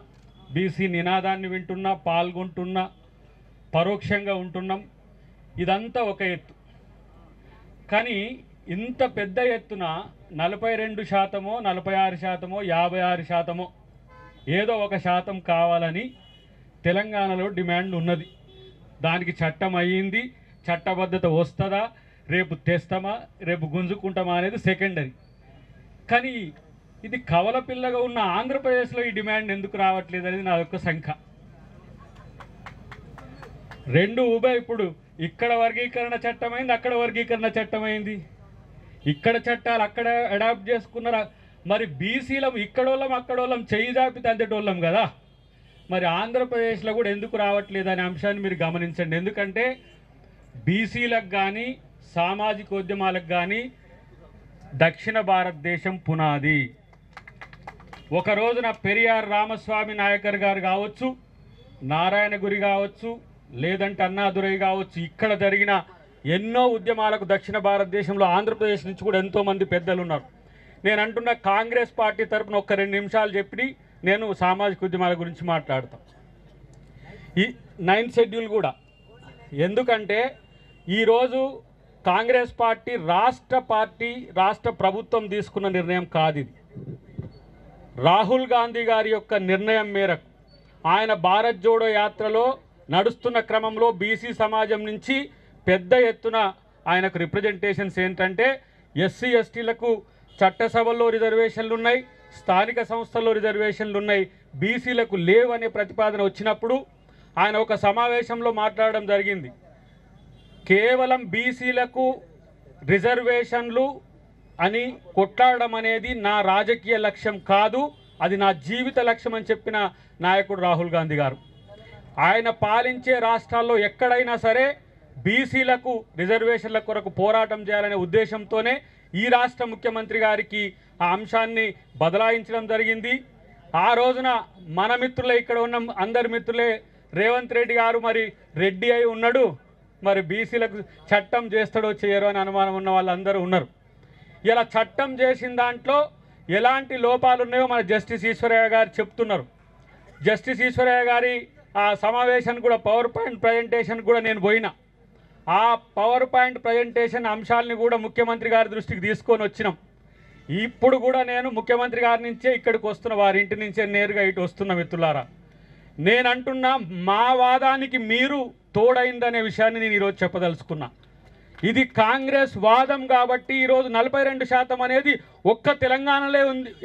బీసీ నినాదాన్ని వింటున్నా, పాల్గొంటున్నా, పరోక్షంగా ఉంటున్నాం. ఇదంతా ఒక ఎత్తు. కానీ ఇంత పెద్ద ఎత్తున 42%, 46%, 56% ఏదో ఒక శాతం కావాలని తెలంగాణలో డిమాండ్ ఉన్నది. దానికి చట్టం అయ్యింది, చట్టబద్ధత వస్తుందా, రేపు తెస్తామా, రేపు గుంజుకుంటామా అనేది సెకండరీ. కానీ ఇది కవల పిల్లగా ఉన్న ఆంధ్రప్రదేశ్లో ఈ డిమాండ్ ఎందుకు రావట్లేదు అనేది నా యొక్క శంక. రెండు ఇప్పుడు ఇక్కడ వర్గీకరణ చట్టమైంది, అక్కడ వర్గీకరణ చట్టమైంది. ఇక్కడ చట్టాలు అక్కడ అడాప్ట్ చేసుకున్నారా? మరి బీసీలం ఇక్కడోళ్ళం అక్కడోళ్ళం చెయ్యి జాపి తందేటోళ్ళం కదా. మరి ఆంధ్రప్రదేశ్లో కూడా ఎందుకు రావట్లేదు అనే అంశాన్ని మీరు గమనించండి. ఎందుకంటే బీసీలకు కానీ సామాజిక ఉద్యమాలకు కానీ దక్షిణ భారతదేశం పునాది. ఒక రోజున పెరియార్ రామస్వామి నాయకర్ గారు కావచ్చు, నారాయణగురి కావచ్చు, లేదంటే అన్నాదురై కావచ్చు, ఇక్కడ జరిగిన ఎన్నో ఉద్యమాలకు దక్షిణ భారతదేశంలో ఆంధ్రప్రదేశ్ నుంచి కూడా ఎంతోమంది పెద్దలు ఉన్నారు. నేను అంటున్న కాంగ్రెస్ పార్టీ తరఫున ఒక్క 2 నిమిషాలు చెప్పి నేను సామాజిక ఉద్యమాల గురించి మాట్లాడతాను. ఈ 9th షెడ్యూల్ కూడా ఎందుకంటే ఈరోజు కాంగ్రెస్ పార్టీ రాష్ట్ర ప్రభుత్వం తీసుకున్న నిర్ణయం కాదు. ఇది రాహుల్ గాంధీ గారి యొక్క నిర్ణయం మేరకు ఆయన భారత్ జోడో యాత్రలో నడుస్తున్న క్రమంలో బీసీ సమాజం నుంచి పెద్ద ఎత్తున ఆయనకు రిప్రజెంటేషన్స్ ఏంటంటే ఎస్సీ ఎస్టీలకు చట్టసభల్లో రిజర్వేషన్లు ఉన్నాయి, స్థానిక సంస్థల్లో రిజర్వేషన్లు ఉన్నాయి, బీసీలకు లేవనే ప్రతిపాదన వచ్చినప్పుడు ఆయన ఒక సమావేశంలో మాట్లాడడం జరిగింది. కేవలం బీసీలకు రిజర్వేషన్లు అని కొట్లాడడం అనేది నా రాజకీయ లక్ష్యం కాదు, అది నా జీవిత లక్ష్యం అని చెప్పిన నాయకుడు రాహుల్ గాంధీ గారు. ఆయన పాలించే రాష్ట్రాల్లో ఎక్కడైనా సరే బీసీలకు రిజర్వేషన్ల కొరకు పోరాటం చేయాలనే ఉద్దేశంతోనే ఈ రాష్ట్ర ముఖ్యమంత్రి గారికి ఆ అంశాన్ని బదలాయించడం జరిగింది. ఆ రోజున మన మిత్రులే, ఇక్కడ ఉన్న అందరి మిత్రులే, రేవంత్ రెడ్డి గారు మరి రెడ్డి అయి ఉన్నాడు, మరి బీసీలకు చట్టం చేస్తాడో చేయరో అని అనుమానం ఉన్న వాళ్ళందరూ ఉన్నారు. ఇలా చట్టం చేసిన దాంట్లో ఎలాంటి లోపాలు ఉన్నాయో మన జస్టిస్ ఈశ్వరయ్య గారు చెప్తున్నారు. జస్టిస్ ఈశ్వరయ్య గారి ఆ సమావేశానికి కూడా పవర్ పాయింట్ ప్రజెంటేషన్ కూడా నేను పోయినా. ఆ పవర్ పాయింట్ ప్రజెంటేషన్ అంశాలని కూడా ముఖ్యమంత్రి గారి దృష్టికి తీసుకొని వచ్చినాం. ఇప్పుడు కూడా నేను ముఖ్యమంత్రి గారి నుంచే ఇక్కడికి వస్తున్న, వారి ఇంటి నుంచే నేరుగా ఇటు వస్తున్న మిత్రులారా. నేను అంటున్నా మా వాదానికి మీరు తోడైందనే విషయాన్ని నేను ఈరోజు చెప్పదలుచుకున్నా. ఇది కాంగ్రెస్ వాదం కాబట్టి ఈరోజు 42% అనేది ఒక్క తెలంగాణలో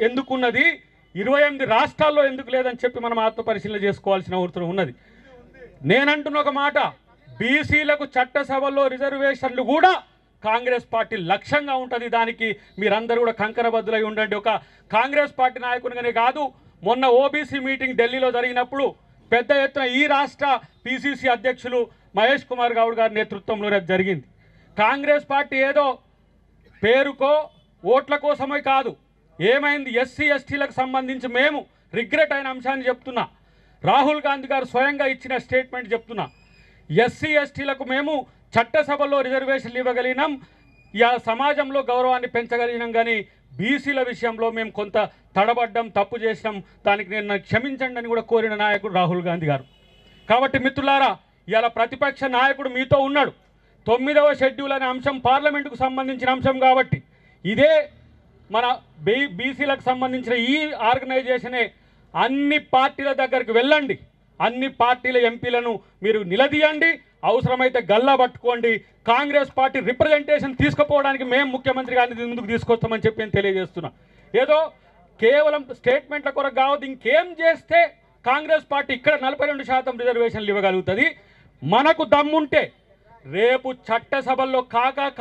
ఎందుకున్నది, 28 రాష్ట్రాల్లో ఎందుకు లేదని చెప్పి మనం ఆత్మపరిశీలన చేసుకోవాల్సిన అవసరం ఉన్నది. నేనంటున్న ఒక మాట, బీసీలకు చట్టసభల్లో రిజర్వేషన్లు కూడా కాంగ్రెస్ పార్టీ లక్ష్యంగా ఉంటుంది. దానికి మీరందరూ కూడా కంకణబద్దులై ఉండండి. ఒక కాంగ్రెస్ పార్టీ నాయకునిగానే కాదు, మొన్న ఓబీసీ మీటింగ్ ఢిల్లీలో జరిగినప్పుడు పెద్ద ఎత్తున ఈ రాష్ట్ర పిసిసి అధ్యక్షులు మహేష్ కుమార్ గౌడ్ గారి నేతృత్వంలో జరిగింది. కాంగ్రెస్ పార్టీ ఏదో పేరుకో ఓట్ల కోసమే కాదు, ఏమైంది ఎస్సీ ఎస్టీలకు సంబంధించి మేము రిగ్రెట్ అయిన అంశాన్ని చెప్తున్నా. రాహుల్ గాంధీ గారు స్వయంగా ఇచ్చిన స్టేట్మెంట్ చెప్తున్నా. ఎస్సీ ఎస్టీలకు మేము చట్టసభలో రిజర్వేషన్లు ఇవ్వగలిగినాం, సమాజంలో గౌరవాన్ని పెంచగలిగినాం, కానీ బీసీల విషయంలో మేము కొంత తడబడ్డం, తప్పు చేసినాం, దానికి నేను క్షమించండి అని కూడా కోరిన నాయకుడు రాహుల్ గాంధీ గారు. కాబట్టి మిత్రులారా, ఇలా ప్రతిపక్ష నాయకుడు మీతో ఉన్నాడు. 9వ షెడ్యూల్ అనే అంశం పార్లమెంటుకు సంబంధించిన అంశం కాబట్టి ఇదే మన బీసీలకు సంబంధించిన ఈ ఆర్గనైజేషనే అన్ని పార్టీల దగ్గరికి వెళ్ళండి, అన్ని పార్టీల ఎంపీలను మీరు నిలదీయండి, అవసరమైతే గల్లా పట్టుకోండి. కాంగ్రెస్ పార్టీ రిప్రజెంటేషన్ తీసుకుపోవడానికి మేము ముఖ్యమంత్రి గారిని ముందుకు తీసుకొస్తామని చెప్పి నేను తెలియజేస్తున్నా. ఏదో కేవలం స్టేట్మెంట్ల కొరకు కావద్దు, ఇంకేం చేస్తే కాంగ్రెస్ పార్టీ ఇక్కడ 42% రిజర్వేషన్లు ఇవ్వగలుగుతుంది. మనకు దమ్ముంటే రేపు చట్టసభల్లో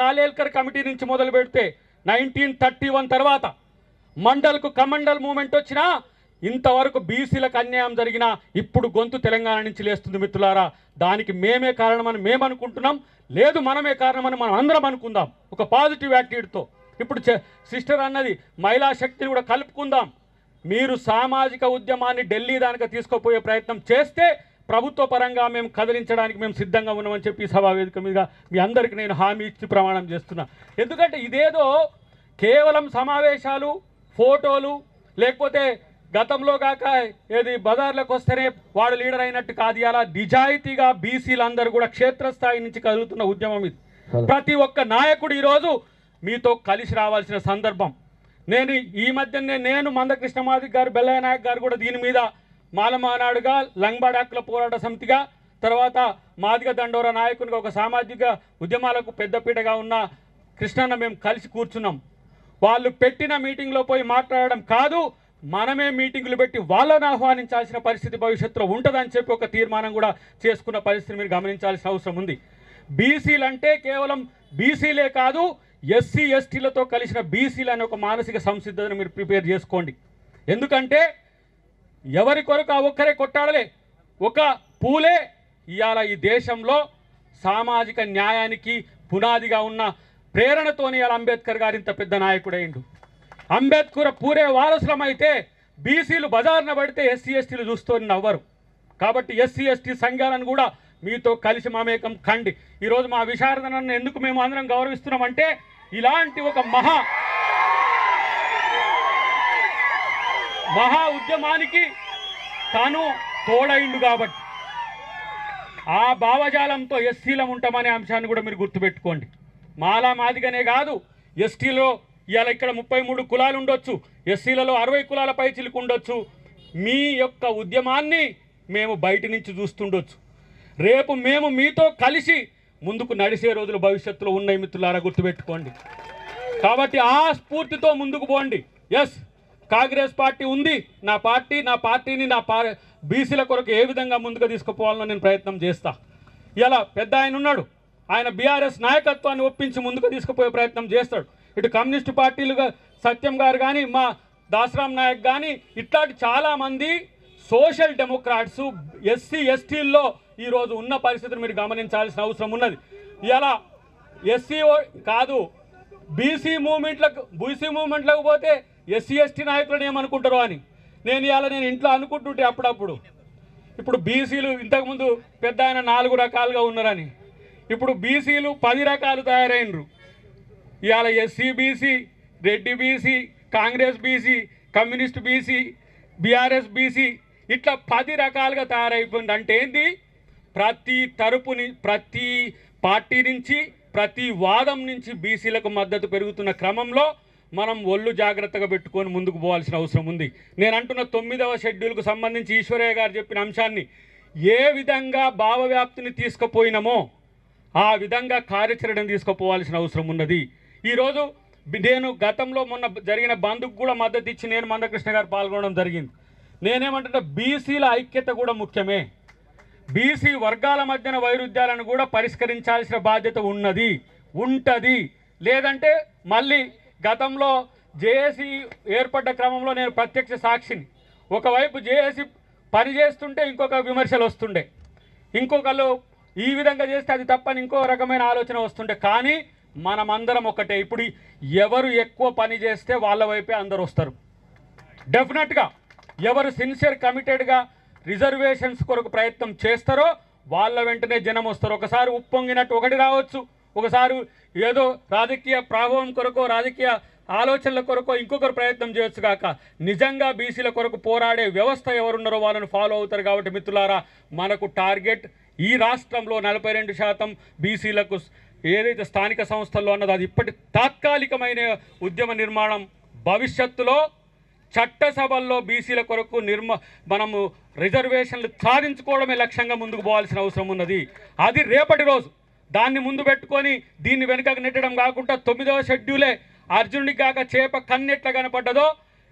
కాలేల్కర్ కమిటీ నుంచి మొదలు పెడితే 1931 తర్వాత మండల్కు కమండల్ మూమెంట్ వచ్చినా ఇంతవరకు బీసీలకు అన్యాయం జరిగినా ఇప్పుడు గొంతు తెలంగాణ నుంచి లేస్తుంది మిత్రులారా. దానికి మేమే కారణమని మేము అనుకుంటున్నాం, లేదు మనమే కారణమని మనం అందరం అనుకుందాం ఒక పాజిటివ్ యాటిట్యూడ్తో. ఇప్పుడు సిస్టర్ అన్నది మహిళా శక్తిని కూడా కలుపుకుందాం. మీరు సామాజిక ఉద్యమాన్ని ఢిల్లీ దానికి తీసుకుపోయే ప్రయత్నం చేస్తే ప్రభుత్వ పరంగా మేము కదిలించడానికి మేము సిద్ధంగా ఉన్నామని చెప్పి సభా వేదిక మీద మీ అందరికీ నేను హామీ ఇచ్చి ప్రమాణం చేస్తున్నా. ఎందుకంటే ఇదేదో కేవలం సమావేశాలు, ఫోటోలు, లేకపోతే గతంలో కాక ఏది బజార్లకు వస్తేనే వాడు లీడర్ అయినట్టు కాదు. అలా నిజాయితీగా బీసీలందరూ కూడా క్షేత్రస్థాయి నుంచి కదులుతున్న ఉద్యమం ఇది. ప్రతి ఒక్క నాయకుడు ఈరోజు మీతో కలిసి రావాల్సిన సందర్భం. నేను ఈ మధ్యనే నేను మందకృష్ణ మాదిక్ గారు, బెల్లయ్య నాయక్ గారు కూడా దీని మీద మాలమానాడుగా, లంబాడి హక్కుల పోరాట సమితిగా, తర్వాత మాదిగ దండోర నాయకునిగా, ఒక సామాజిక ఉద్యమాలకు పెద్దపీటగా ఉన్న కృష్ణన్న మేము కలిసి కూర్చున్నాం. వాళ్ళు పెట్టిన మీటింగ్లో పోయి మాట్లాడడం కాదు, మనమే మీటింగులు పెట్టి వాళ్ళని ఆహ్వానించాల్సిన పరిస్థితి భవిష్యత్తులో ఉంటుందని చెప్పి ఒక తీర్మానం కూడా చేసుకున్న పరిస్థితిని మీరు గమనించాల్సిన అవసరం ఉంది. బీసీలు అంటే కేవలం బీసీలే కాదు, ఎస్సీ ఎస్టీలతో కలిసిన బీసీలు అనే ఒక మానసిక సంసిద్ధతను మీరు ప్రిపేర్ చేసుకోండి. ఎందుకంటే ఎవరి కొరకు ఆ ఒక్కరే కొట్టాడలే, ఒక పూలే ఇవాళ ఈ దేశంలో సామాజిక న్యాయానికి పునాదిగా ఉన్న ప్రేరణతోనే ఇవాళ అంబేద్కర్ గారు ఇంత పెద్ద నాయకుడైండు. అంబేద్కర్ పూరే వారసులమైతే బీసీలు బజార్న పడితే ఎస్సీ ఎస్టీలు చూస్తూ నవ్వరు. కాబట్టి ఎస్సీ ఎస్టీ సంఘాలను కూడా మీతో కలిసి మమేకం కండి. ఈరోజు మా విశారదనను ఎందుకు మేము అందరం గౌరవిస్తున్నామంటే ఇలాంటి ఒక మహా ఉద్యమానికి తాను తోడైండు కాబట్టి ఆ భావజాలంతో ఎస్సీలం ఉంటామనే అంశాన్ని కూడా మీరు గుర్తుపెట్టుకోండి. మాలా మాదిగనే కాదు, ఎస్టీలో ఇవాళ ఇక్కడ 33 కులాలు ఉండొచ్చు, ఎస్సీలలో 60 కులాల పై చిలుకు ఉండొచ్చు. మీ యొక్క ఉద్యమాన్ని మేము బయట నుంచి చూస్తుండొచ్చు. రేపు మేము మీతో కలిసి ముందుకు నడిచే రోజులు భవిష్యత్తులో ఉన్నాయి మిత్రులారా, గుర్తుపెట్టుకోండి. కాబట్టి ఆ స్ఫూర్తితో ముందుకు పోండి. ఎస్, కాంగ్రెస్ పార్టీ ఉంది, నా పార్టీని బీసీల కొరకు ఏ విధంగా ముందుకు తీసుకుపోవాలో నేను ప్రయత్నం చేస్తా. ఇలా పెద్ద ఆయన ఉన్నాడు, ఆయన బీఆర్ఎస్ నాయకత్వాన్ని ఒప్పించి ముందుకు తీసుకుపోయే ప్రయత్నం చేస్తాడు. ఇటు కమ్యూనిస్టు పార్టీలుగా సత్యం గారు కానీ, మా దాసరాం నాయక్ కానీ, ఇట్లాంటి చాలామంది సోషల్ డెమోక్రాట్స్ ఎస్సీ ఎస్టీల్లో ఈరోజు ఉన్న పరిస్థితిని మీరు గమనించాల్సిన అవసరం ఉన్నది. ఇలా ఎస్సీ కాదు, బీసీ మూమెంట్లకు పోతే ఎస్సీ ఎస్టీ నాయకులను ఏమనుకుంటారో అని నేను ఇంట్లో అనుకుంటుంటే అప్పుడప్పుడు, ఇప్పుడు బీసీలు ఇంతకుముందు పెద్ద ఆయన 4 రకాలుగా ఉన్నారని, ఇప్పుడు బీసీలు 10 రకాలు తయారైనరు. ఇవాళ SC BC, Reddy BC, Congress BC, communist BC, BRS BC, ఇట్లా 10 రకాలుగా తయారైపోయింది. అంటే ఏంది, ప్రతి పార్టీ నుంచి, ప్రతి వాదం నుంచి బీసీలకు మద్దతు పెరుగుతున్న క్రమంలో మనం ఒళ్ళు జాగ్రత్తగా పెట్టుకొని ముందుకు పోవాల్సిన అవసరం ఉంది. నేను అంటున్న 9వ షెడ్యూల్కు సంబంధించి ఈశ్వరయ్య గారు చెప్పిన అంశాన్ని ఏ విధంగా భావవ్యాప్తిని తీసుకుపోయినామో ఆ విధంగా కార్యాచరణ తీసుకుపోవాల్సిన అవసరం ఉన్నది. ఈరోజు నేను గతంలో మొన్న జరిగిన బంద్కు కూడా మద్దతు ఇచ్చి నేను మందకృష్ణ గారు పాల్గొనడం జరిగింది. నేనేమంటున్నా, బీసీల ఐక్యత కూడా ముఖ్యమే. బీసీ వర్గాల మధ్యన వైరుధ్యాలను కూడా పరిష్కరించాల్సిన బాధ్యత ఉంటుంది. లేదంటే మళ్ళీ గతంలో జేఏసీ ఏర్పడ్డ క్రమంలో నేను ప్రత్యక్ష సాక్షిని. ఒకవైపు జేఏసీ పనిచేస్తుంటే ఇంకొక విమర్శలు వస్తుండే, ఇంకొకళ్ళు ఈ విధంగా చేస్తే అది తప్పని ఇంకో రకమైన ఆలోచన వస్తుండే. కానీ మనమందరం ఒకటే. ఇప్పుడు ఎవరు ఎక్కువ పని చేస్తే వాళ్ళ వైపే అందరు వస్తారు. డెఫినెట్గా ఎవరు సిన్సియర్ కమిటెడ్గా రిజర్వేషన్స్ కొరకు ప్రయత్నం చేస్తారో వాళ్ళ వెంటనే జనం వస్తారు. ఒకసారి ఉప్పొంగినట్టు ఒకటి రావచ్చు, ఒకసారి ఏదో రాజకీయ ప్రభావం కొరకో, రాజకీయ ఆలోచనల కొరకో ఇంకొకరు ప్రయత్నం చేయొచ్చు కాక నిజంగా బీసీల కొరకు పోరాడే వ్యవస్థ ఎవరున్నారో వాళ్ళని ఫాలో అవుతారు. కాబట్టి మిత్రులారా, మనకు టార్గెట్ ఈ రాష్ట్రంలో 42% బీసీలకు ఏదైతే స్థానిక సంస్థల్లో అన్నదో అది ఇప్పటి తాత్కాలికమైన ఉద్యమ నిర్మాణం. భవిష్యత్తులో చట్టసభల్లో బీసీల కొరకు మనము రిజర్వేషన్లు సాధించుకోవడమే లక్ష్యంగా ముందుకు పోవాల్సిన అవసరం ఉన్నది. అది రేపటి రోజు. దాన్ని ముందు పెట్టుకొని దీన్ని వెనుకకు నెట్టడం కాకుండా 9వ షెడ్యూలే అర్జునుడికి కాక చేప కన్నెట్లా కనపడ్డదో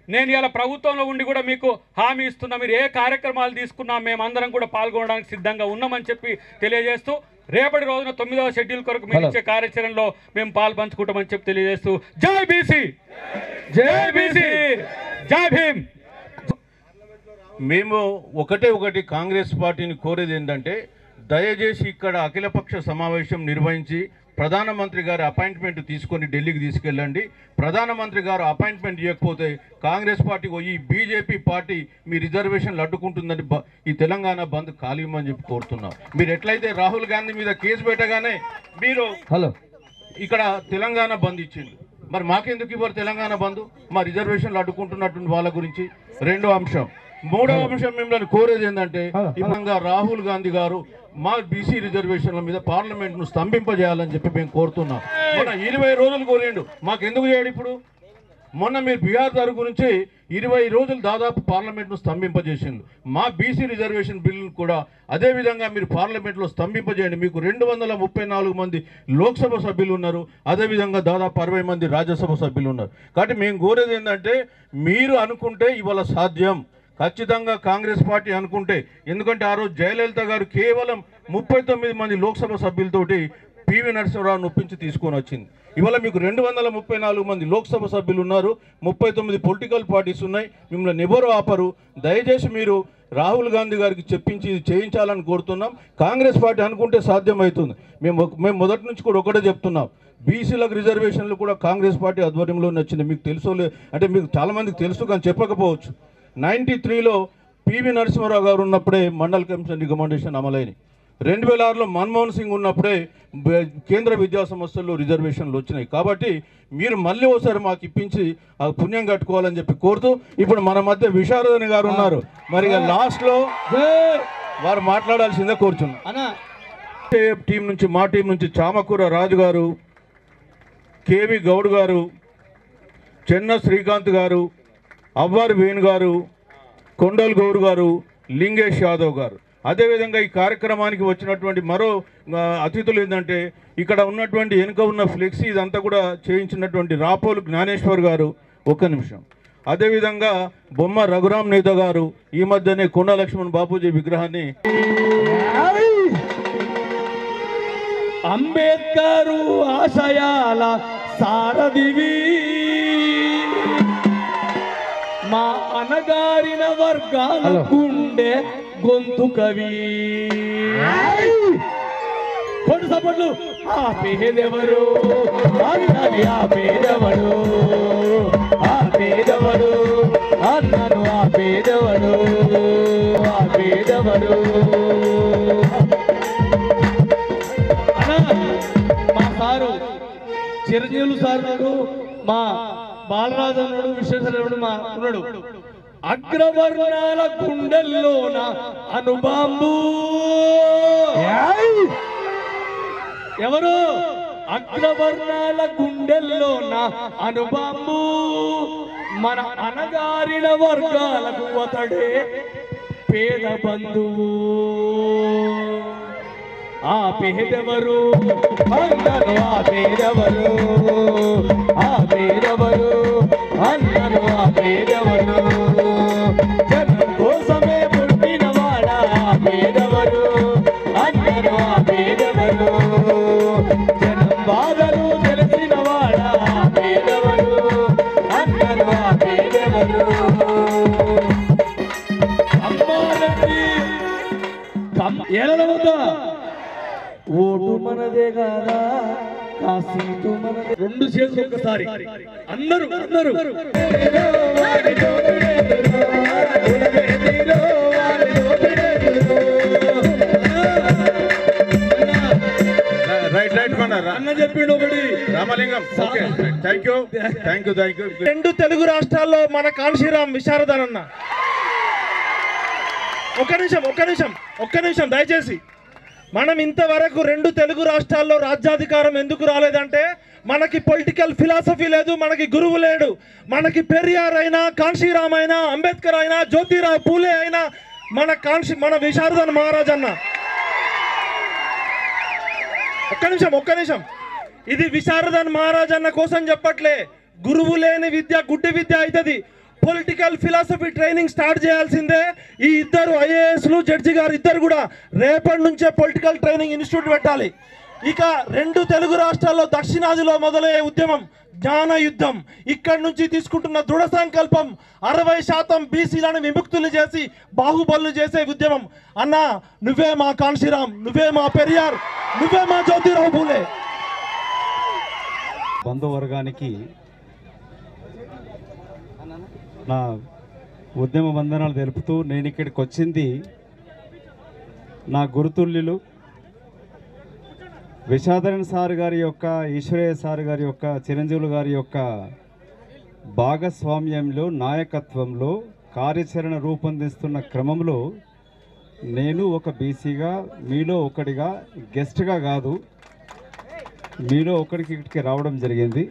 నేను ఇలా ప్రభుత్వంలో ఉండి కూడా మీకు హామీ ఇస్తున్నా. మీరు ఏ కార్యక్రమాలు తీసుకున్నా మేమందరం కూడా పాల్గొనడానికి సిద్ధంగా ఉన్నామని చెప్పి తెలియజేస్తూ, రేపటి రోజున 9వ షెడ్యూల్ కొరకు మీరు ఇచ్చే కార్యాచరణలో మేము పాల్పంచుకుంటామని చెప్పి తెలియజేస్తూ, జై బీసీ, జై బీసీ, జై భీమ్. మేము ఒకటి కాంగ్రెస్ పార్టీని కోరేది ఏంటంటే, దయచేసి ఇక్కడ అఖిలపక్ష సమావేశం నిర్వహించి ప్రధానమంత్రి గారి అపాయింట్మెంట్ తీసుకొని ఢిల్లీకి తీసుకెళ్ళండి. ప్రధానమంత్రి గారు అపాయింట్మెంట్ ఇవ్వకపోతే కాంగ్రెస్ పార్టీ ఈ బీజేపీ పార్టీ మీ రిజర్వేషన్లు అడ్డుకుంటుందని ఈ తెలంగాణ బంద్ కాలిమని చెప్పి కోరుతున్నాం. మీరు ఎట్లయితే రాహుల్ గాంధీ మీద కేసు పెట్టగానే మీరు ఇక్కడ తెలంగాణ బంద్ ఇచ్చింది, మరి మాకెందుకు ఇవ్వరు తెలంగాణ బంద్? మా రిజర్వేషన్లు అడ్డుకుంటున్నటువంటి వాళ్ళ గురించి. రెండో అంశం. మూడవ అంశం మిమ్మల్ని కోరేది ఏంటంటే, రాహుల్ గాంధీ గారు మా బీసీ రిజర్వేషన్ల మీద పార్లమెంట్ను స్తంభింపజేయాలని చెప్పి మేము కోరుతున్నాం. మొన్న 20 రోజులు కోరిండు, మాకు ఎందుకు చేయడు ఇప్పుడు? మొన్న మీరు బీహార్ తరపు గురించి 20 రోజులు దాదాపు పార్లమెంట్ను స్తంభింపజేసిండు. మా బీసీ రిజర్వేషన్ బిల్లును కూడా అదేవిధంగా మీరు పార్లమెంట్లో స్తంభింపజేయండి. మీకు 234 మంది లోక్సభ సభ్యులు ఉన్నారు, అదేవిధంగా దాదాపు 60 మంది రాజ్యసభ సభ్యులు ఉన్నారు. కాబట్టి మేము కోరేది ఏంటంటే మీరు అనుకుంటే ఇవాళ సాధ్యం, ఖచ్చితంగా కాంగ్రెస్ పార్టీ అనుకుంటే. ఎందుకంటే ఆ రోజు జయలలిత గారు కేవలం 39 మంది లోక్సభ సభ్యులతోటి పివి నరసింహరావును ఒప్పించి తీసుకొని వచ్చింది. ఇవాళ మీకు 234 మంది లోక్సభ సభ్యులు ఉన్నారు, 39 పొలిటికల్ పార్టీస్ ఉన్నాయి, మిమ్మల్ని ఎవరు ఆపరు. దయచేసి మీరు రాహుల్ గాంధీ గారికి చెప్పించి చేయించాలని కోరుతున్నాం. కాంగ్రెస్ పార్టీ అనుకుంటే సాధ్యమవుతుంది. మేము మొదటి నుంచి కూడా ఒకటే చెప్తున్నాం, బీసీలకు రిజర్వేషన్లు కూడా కాంగ్రెస్ పార్టీ ఆధ్వర్యంలోనే వచ్చింది. మీకు తెలుసో అంటే మీకు చాలామందికి తెలుసు కానీ చెప్పకపోవచ్చు. 93లో పివి నరసింహారావు గారు ఉన్నప్పుడే మండల్ కమిషన్ రికమెండేషన్ అమలైనవి. 2006లో మన్మోహన్ సింగ్ ఉన్నప్పుడే కేంద్ర విద్యా సంస్థల్లో రిజర్వేషన్లు వచ్చినాయి. కాబట్టి మీరు మళ్ళీ ఒకసారి మాకు ఇప్పించి ఆ పుణ్యం కట్టుకోవాలని చెప్పి కోరుతూ, ఇప్పుడు మన మధ్య విశారదని గారు ఉన్నారు, మరి లాస్ట్లో వారు మాట్లాడాల్సిందే కోరుచున్నాం. టీం నుంచి మా టీం నుంచి చామకూర రాజు గారు, కేవి గౌడ్ గారు, చెన్న శ్రీకాంత్ గారు, అవ్వారి వేణు గారు, కొండల్ గౌడ్ గారు, లింగేష్ యాదవ్ గారు. అదేవిధంగా ఈ కార్యక్రమానికి వచ్చినటువంటి మరో అతిథులు ఏంటంటే ఇక్కడ ఉన్నటువంటి వెనుక ఉన్న ఫ్లెక్సీ ఇదంతా కూడా చేయించినటువంటి రాపోలు జ్ఞానేశ్వర్ గారు, ఒక్క నిమిషం. అదేవిధంగా బొమ్మ రఘురామ్ నేత గారు, ఈ మధ్యనే కొండ లక్ష్మణ్ బాపూజీ విగ్రహాన్ని అంబేద్కరు ఆశయాల సారథివి, మా అనగారిన వర్గాల గుండె గొంతు కవి. కొడు సపట్లు. ఆ పేదెవరు అన్నది, ఆ పేదవడు, ఆ పేదవడు అన్నను, ఆ పేదవడు, ఆ పేదవడు. మా సారు చిరంజీవులు సార్ నాడు, మా బాలరాజు అన్నాడు, విశ్వేశ్వరుడు మా ఉన్నాడు. అగ్రవర్ణాల గుండెల్లోన అనుబాంబు. ఎవరు? అగ్రవర్ణాల గుండెల్లోన అనుబాంబు, మన అనగారిన వర్గాలకు అతడే పేద బంధువు. ఆ పేదెవరు అన్నను, ఆ పేదెవరు, ఆ పేదెవరు అన్నను, ఆ పేదెవరు, జనం కోసమే పుట్టినవాడా, ఆ పేదెవరు అన్నను, ఆ పేదెవరు, జనం బాధలు తెలిసినవాడా, ఆ పేదెవరు అన్నను, ఆ పేదెవరు. అమ్మారెడ్డి ఏలవద్దా, ఓటు మనదే కాదా, కాసీటు మనదే. 2 చేతులు ఒక్కసారి అందరూ అందరూ. అన్న చెప్పిండు ఒకటి రామలింగం. Okay, thank you. రెండు తెలుగు రాష్ట్రాల్లో మన కాన్షీరామ్ విశారదన్ అన్న. ఒక్క నిమిషం దయచేసి. మనం ఇంతవరకు 2 తెలుగు రాష్ట్రాల్లో రాజ్యాధికారం ఎందుకు రాలేదంటే మనకి పొలిటికల్ ఫిలాసఫీ లేదు, మనకి గురువు లేడు. మనకి పెరియార్ అయినా, కాన్షీరామ్ అయినా, అంబేద్కర్ అయినా, జ్యోతిరావు పూలే అయినా, మన విశారదన్ మహారాజ్ అన్న. ఒక్క నిమిషం. ఇది విశారదన్ మహారాజ్ అన్న కోసం చెప్పట్లే. గురువు లేని విద్య గుడ్డి విద్య అవుతుంది. పొలిటికల్ ఫిలాసఫీ ట్రైనింగ్ స్టార్ట్ చేయాల్సిందే. ఈ ఇద్దరు ఐఏఎస్లు, జడ్జి గారు ఇద్దరు కూడా రేపటి నుంచే పొలిటికల్ ట్రైనింగ్ ఇన్స్టిట్యూట్ పెట్టాలి. ఇక 2 తెలుగు రాష్ట్రాల్లో దక్షిణాదిలో మొదలయ్యే ఉద్యమం జ్ఞాన యుద్ధం. ఇక్కడి నుంచి తీసుకుంటున్న దృఢ సంకల్పం 60% బీసీలను విముక్తులు చేసి బాహుబలులు చేసే ఉద్యమం. అన్న, నువ్వే మా కాన్షీరామ్, నువ్వే మా పెరియార్, నువ్వే మా జ్యోతిరావు పూలే. బంధువర్గానికి నా ఉద్యమ వందనాలు తెలుపుతూ నేను ఇక్కడికి వచ్చింది నా గురుతుల్యులు విశారదన్ సార్ గారి యొక్క, ఈశ్వరయ్య సార్ గారి యొక్క, చిరంజీవులు గారి యొక్క భాగస్వామ్యంలో, నాయకత్వంలో కార్యాచరణ రూపొందిస్తున్న క్రమంలో నేను ఒక బీసీగా మీలో ఒకటిగా గెస్ట్గా కాదు, మీలో ఒకరికి ఇక్కడికి రావడం జరిగింది.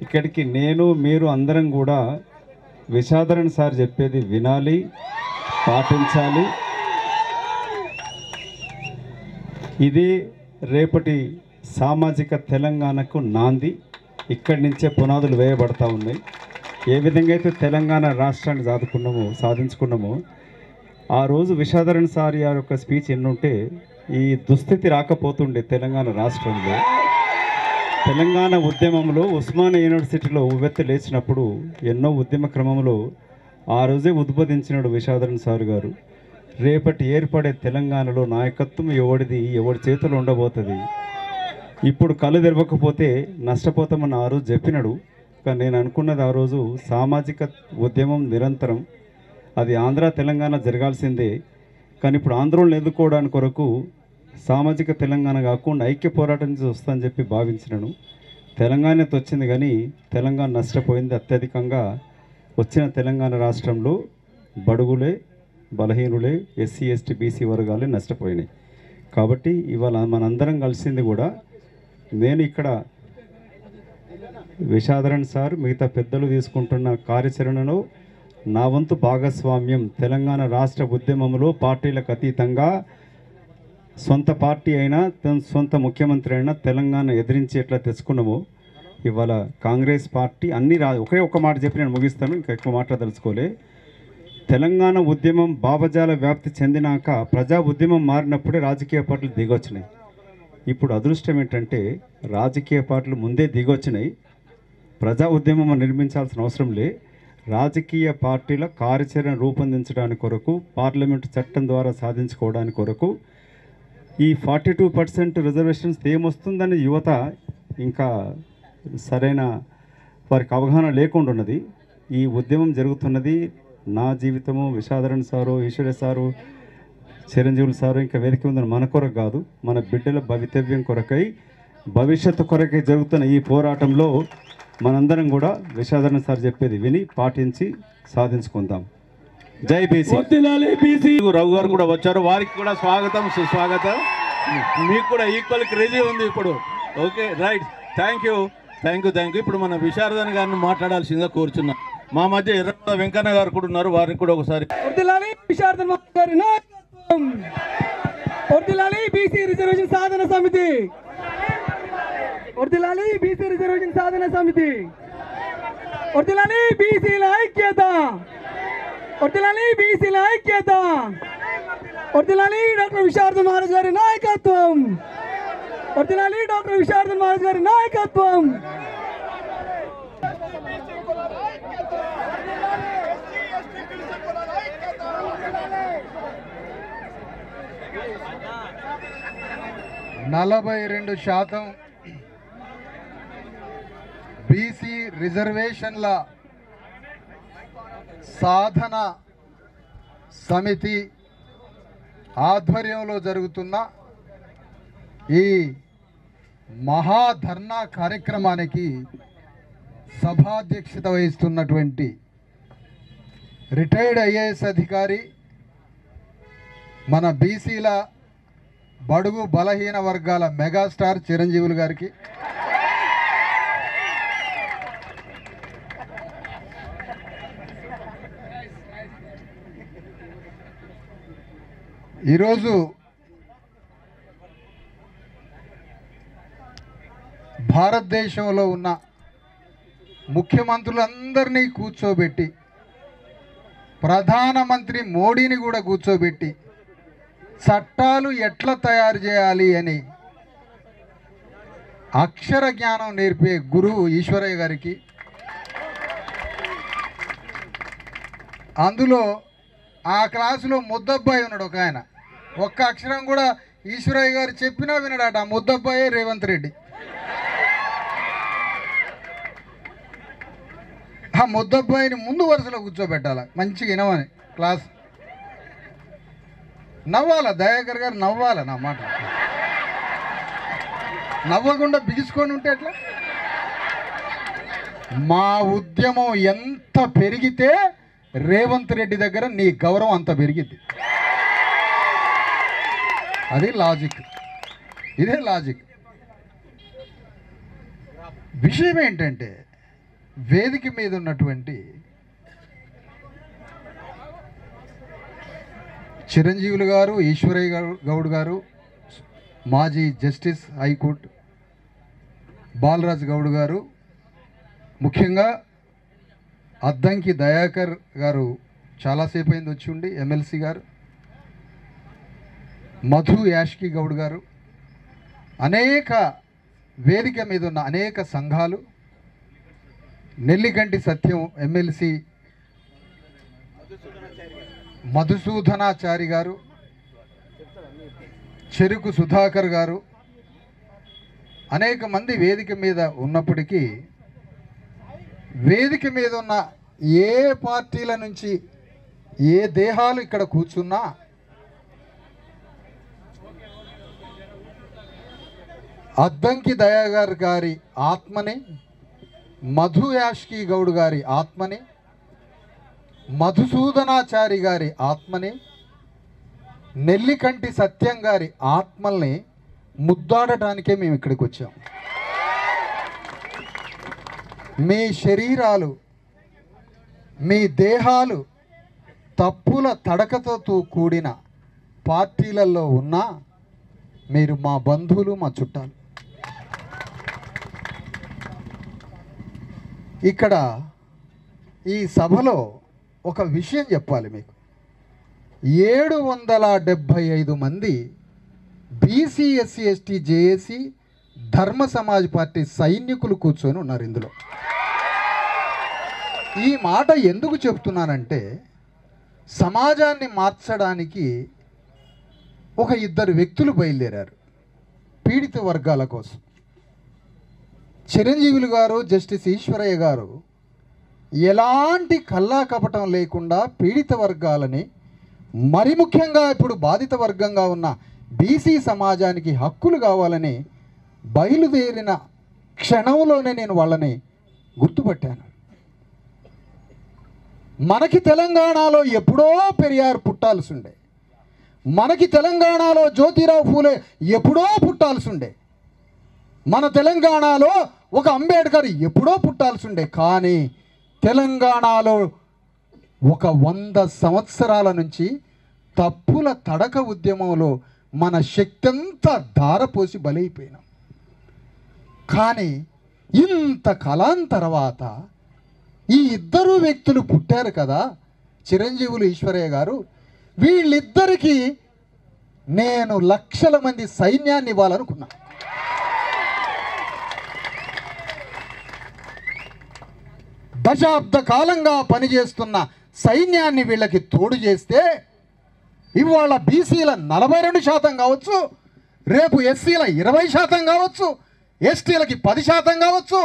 ఇక్కడికి నేను మీరు అందరం కూడా విశారదన్ సార్ చెప్పేది వినాలి, పాటించాలి. ఇది రేపటి సామాజిక తెలంగాణకు నాంది. ఇక్కడి నుంచే పునాదులు వేయబడతా ఉన్నాయి. ఏ విధంగా అయితే తెలంగాణ రాష్ట్రాన్ని సాధించుకున్నామో ఆ రోజు విశారదన్ సార్ యొక్క స్పీచ్ ఎన్నుంటే ఈ దుస్థితి రాకపోతుండే తెలంగాణ రాష్ట్రంలో. తెలంగాణ ఉద్యమంలో ఉస్మానియా యూనివర్సిటీలో ఉవ్వెత్తి లేచినప్పుడు ఎన్నో ఉద్యమ క్రమంలో ఆ రోజే ఉద్బోధించినాడు విశారదన్ సార్ గారు. రేపటి ఏర్పడే తెలంగాణలో నాయకత్వం ఎవడిది, ఎవడి చేతులు ఉండబోతుంది, ఇప్పుడు కళ్ళు తెరవకపోతే నష్టపోతామని ఆ రోజు చెప్పినాడు. కానీ నేను అనుకున్నది ఆ రోజు సామాజిక ఉద్యమం నిరంతరం, అది ఆంధ్ర తెలంగాణ జరగాల్సిందే. కానీ ఇప్పుడు ఆంధ్రోళ్ళని ఎదుర్కోవడానికి కొరకు సామాజిక తెలంగాణ కాకుండా ఐక్య పోరాటం నుంచి వస్తుందని చెప్పి భావించినాను. తెలంగాణతో వచ్చింది కానీ తెలంగాణ నష్టపోయింది. అత్యధికంగా వచ్చిన తెలంగాణ రాష్ట్రంలో బడుగులే, బలహీనులే, ఎస్సీ ఎస్టీ బీసీ వర్గాలే నష్టపోయినాయి. కాబట్టి ఇవాళ మనందరం కలిసింది కూడా, నేను ఇక్కడ విశారదన్ సార్ మిగతా పెద్దలు తీసుకుంటున్న కార్యాచరణలో నా వంతు భాగస్వామ్యం తెలంగాణ రాష్ట్ర ఉద్యమంలో పార్టీలకు అతీతంగా సొంత పార్టీ అయినా సొంత ముఖ్యమంత్రి అయినా తెలంగాణ ఎదిరించి ఎట్లా తెచ్చుకున్నామో ఇవాళ కాంగ్రెస్ పార్టీ అన్ని ఒకే ఒక్క మాట చెప్పి నేను ముగిస్తాను, ఇంకా ఎక్కువ మాట్లాడదలుచుకోలే. తెలంగాణ ఉద్యమం భావజాల వ్యాప్తి చెందినాక ప్రజా ఉద్యమం మారినప్పుడే రాజకీయ పార్టీలు దిగొచ్చినాయి. ఇప్పుడు అదృష్టం ఏంటంటే రాజకీయ పార్టీలు ముందే దిగొచ్చినాయి. ప్రజా ఉద్యమం నిర్మించాల్సిన అవసరం లే. రాజకీయ పార్టీల కార్యాచరణ రూపొందించడానికి కొరకు, పార్లమెంటు చట్టం ద్వారా సాధించుకోవడానికి కొరకు ఈ 42% రిజర్వేషన్స్ ఏమొస్తుందని యువత ఇంకా సరైన వారికి అవగాహన లేకుండా ఉన్నది. ఈ ఉద్యమం జరుగుతున్నది నా జీవితము, విశారదన్ సారు, ఈశ్వర సారు, చిరంజీవులు సారు, ఇంకా వేదిక ఉందని మన కొరకు కాదు, మన బిడ్డల భవితవ్యం కొరకై, భవిష్యత్తు కొరకై జరుగుతున్న ఈ పోరాటంలో మనందరం కూడా విశారదన్ సార్ చెప్పేది విని పాటించి సాధించుకుందాం. జై బీసీ. రఘు గారు కూడా వచ్చారు, వారికి కూడా స్వాగతం, సుస్వాగతం. మీకు కూడా ఈక్వల్ క్రేజీ ఉంది ఇప్పుడు. Okay, right, thank you. ఇప్పుడు మన విశారదన్ గారిని మాట్లాడాల్సిందిగా కోరుచున్నాం. మా మధ్య ఎర్ర వెంకన్న గారు కూడా ఉన్నారు, వారికి కూడా ఒకసారి. బీసీ రిజర్వేషన్ సాధన సమితి, బీసీ రిజర్వేషన్ సాధన సమితి, బీసీల ఐక్యత, బీసీల ఐక్యత, డాక్టర్ విశారదన్ మహారాజ్ గారి నాయకత్వం, డాక్టర్ విశారదన్ మహారాజ్ గారి నాయకత్వం. %42 బీసీ రిజర్వేషన్ల సాధన సమితి ఆధ్వర్యంలో జరుగుతున్న ఈ మహాధర్నా కార్యక్రమానికి సభాధ్యక్షత వహిస్తున్నటువంటి రిటైర్డ్ ఐఏఎస్ అధికారి, మన బీసీల బడుగు బలహీన వర్గాల మెగాస్టార్ చిరంజీవులు గారికి, ఈరోజు భారతదేశంలో ఉన్న ముఖ్యమంత్రులందరినీ కూర్చోబెట్టి, ప్రధానమంత్రి మోడీని కూడా కూర్చోబెట్టి చట్టాలు ఎట్లా తయారు చేయాలి అని అక్షర జ్ఞానం నేర్పే గురువు ఈశ్వరయ్య గారికి, అందులో ఆ క్లాసులో ముద్దబ్బాయి ఉన్నాడు ఒక ఆయన, ఒక్క అక్షరం కూడా ఈశ్వరయ్య గారు చెప్పినా వినడాట. ఆ ముద్దబ్బాయే రేవంత్ రెడ్డి. ఆ ముద్దబ్బాయిని ముందు వరుసలో కూర్చోబెట్టాలి, మంచిగా వినమని క్లాస్. నవ్వాలా, దయాకర్ గారు నవ్వాలా, నా మాట నవ్వకుండా బిగుసుకొని ఉంటే ఎట్లా? మా ఉద్యమం ఎంత పెరిగితే రేవంత్ రెడ్డి దగ్గర నీ గౌరవం అంత పెరిగింది. అది లాజిక్, ఇదే లాజిక్. విషయం ఏంటంటే వేదిక మీద ఉన్నటువంటి చిరంజీవులు గారు, ఈశ్వరయ్య గౌడ్ గారు, మాజీ జస్టిస్ హైకోర్టు బాలరాజ్ గౌడ్ గారు, ముఖ్యంగా అద్దంకి దయాకర్ గారు చాలాసేపు అయింది వచ్చి ఉండి, ఎమ్మెల్సీ గారు, మధు యాష్కి గౌడ్ గారు, అనేక వేదిక మీద ఉన్న అనేక సంఘాలు, నెల్లికంటి సత్యం ఎమ్మెల్సీ మధుసూదనాచారి గారు, చెరుకు సుధాకర్ గారు, అనేక మంది వేదిక మీద ఉన్నప్పటికీ వేదిక మీద ఉన్న ఏ పార్టీల నుంచి ఏ దేహాలు ఇక్కడ కూర్చున్నా అద్దంకి దయాకర్ గారి ఆత్మని, మధు యాష్కి గౌడ్ గారి ఆత్మని, మధుసూదనాచారి గారి ఆత్మని, నెల్లికంటి సత్యం గారి ఆత్మల్ని ముద్దాడటానికే మేము ఇక్కడికి వచ్చాం. మీ శరీరాలు, మీ దేహాలు తప్పుల తడకతో కూడిన పార్టీలలో ఉన్నా మీరు మా బంధువులు, మా చుట్టాలు. ఇక్కడ ఈ సభలో ఒక విషయం చెప్పాలి మీకు. 775 మంది బీసీ ఎస్సీ ఎస్టీ జేఏసీ ధర్మ సమాజ్ పార్టీ సైనికులు కూర్చొని ఉన్నారు ఇందులో. ఈ మాట ఎందుకు చెప్తున్నానంటే సమాజాన్ని మార్చడానికి ఒక 2 వ్యక్తులు బయలుదేరారు పీడిత వర్గాల కోసం. చిరంజీవులు గారు, జస్టిస్ ఈశ్వరయ్య గారు ఎలాంటి కల్లా కపటం లేకుండా పీడిత వర్గాలని, మరి ముఖ్యంగా ఇప్పుడు బాధిత వర్గంగా ఉన్న బీసీ సమాజానికి హక్కులు కావాలని బయలుదేరిన క్షణంలోనే నేను వాళ్ళని గుర్తుపట్టాను. మనకి తెలంగాణలో ఎప్పుడో పెరియార్ పుట్టాల్సి ఉండే, మనకి తెలంగాణలో జ్యోతిరావు ఫూలే ఎప్పుడో పుట్టాల్సి ఉండే, మన తెలంగాణలో ఒక అంబేద్కర్ ఎప్పుడో పుట్టాల్సి ఉండే. కానీ తెలంగాణలో ఒక 100 సంవత్సరాల నుంచి తప్పుల తడక ఉద్యమంలో మన శక్తంతా ధారపోసి బలైపోయినాం. కానీ ఇంత కాలం తర్వాత ఈ 2 వ్యక్తులు పుట్టారు కదా, చిరంజీవులు, ఈశ్వరయ్య గారు. వీళ్ళిద్దరికీ నేను లక్షల మంది సైన్యాన్ని ఇవ్వాలనుకున్నా. దశాబ్ద కాలంగా పనిచేస్తున్న సైన్యాన్ని వీళ్ళకి తోడు చేస్తే ఇవాళ బీసీల 42% కావచ్చు, రేపు ఎస్సీల 20% కావచ్చు, ఎస్టీలకి 10% కావచ్చు,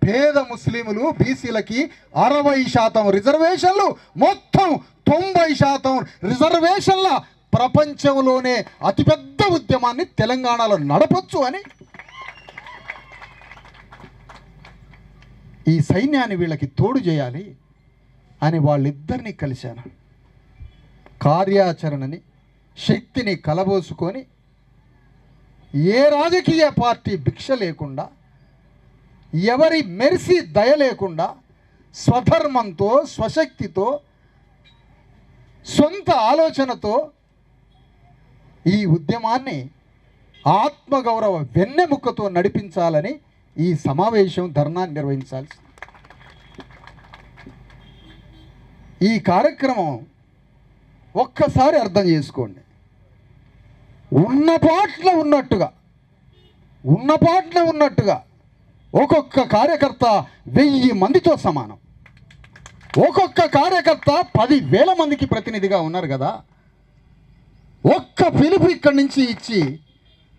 పేద ముస్లింలు బీసీలకి 60% రిజర్వేషన్లు, మొత్తం 90% రిజర్వేషన్ల ప్రపంచంలోనే అతిపెద్ద ఉద్యమాన్ని తెలంగాణలో నడపొచ్చు అని ఈ సైన్యాన్ని వీళ్ళకి తోడు చేయాలి అని వాళ్ళిద్దరినీ కలిశాను. కార్యాచరణని, శక్తిని కలబోసుకొని ఏ రాజకీయ పార్టీ భిక్ష లేకుండా, ఎవరి మెరిసి దయ లేకుండా, స్వధర్మంతో, స్వశక్తితో, సొంత ఆలోచనతో ఈ ఉద్యమాన్ని ఆత్మగౌరవ వెన్నెముక్కతో నడిపించాలని ఈ సమావేశం, ధర్నా నిర్వహించాల్సి. ఈ కార్యక్రమం ఒక్కసారి అర్థం చేసుకోండి. ఉన్న పాటలో ఉన్నట్టుగా ఒక్కొక్క కార్యకర్త 1000 మందితో సమానం. ఒక్కొక్క కార్యకర్త 10,000 మందికి ప్రతినిధిగా ఉన్నారు కదా. ఒక్క పిలుపు ఇక్కడి నుంచి ఇచ్చి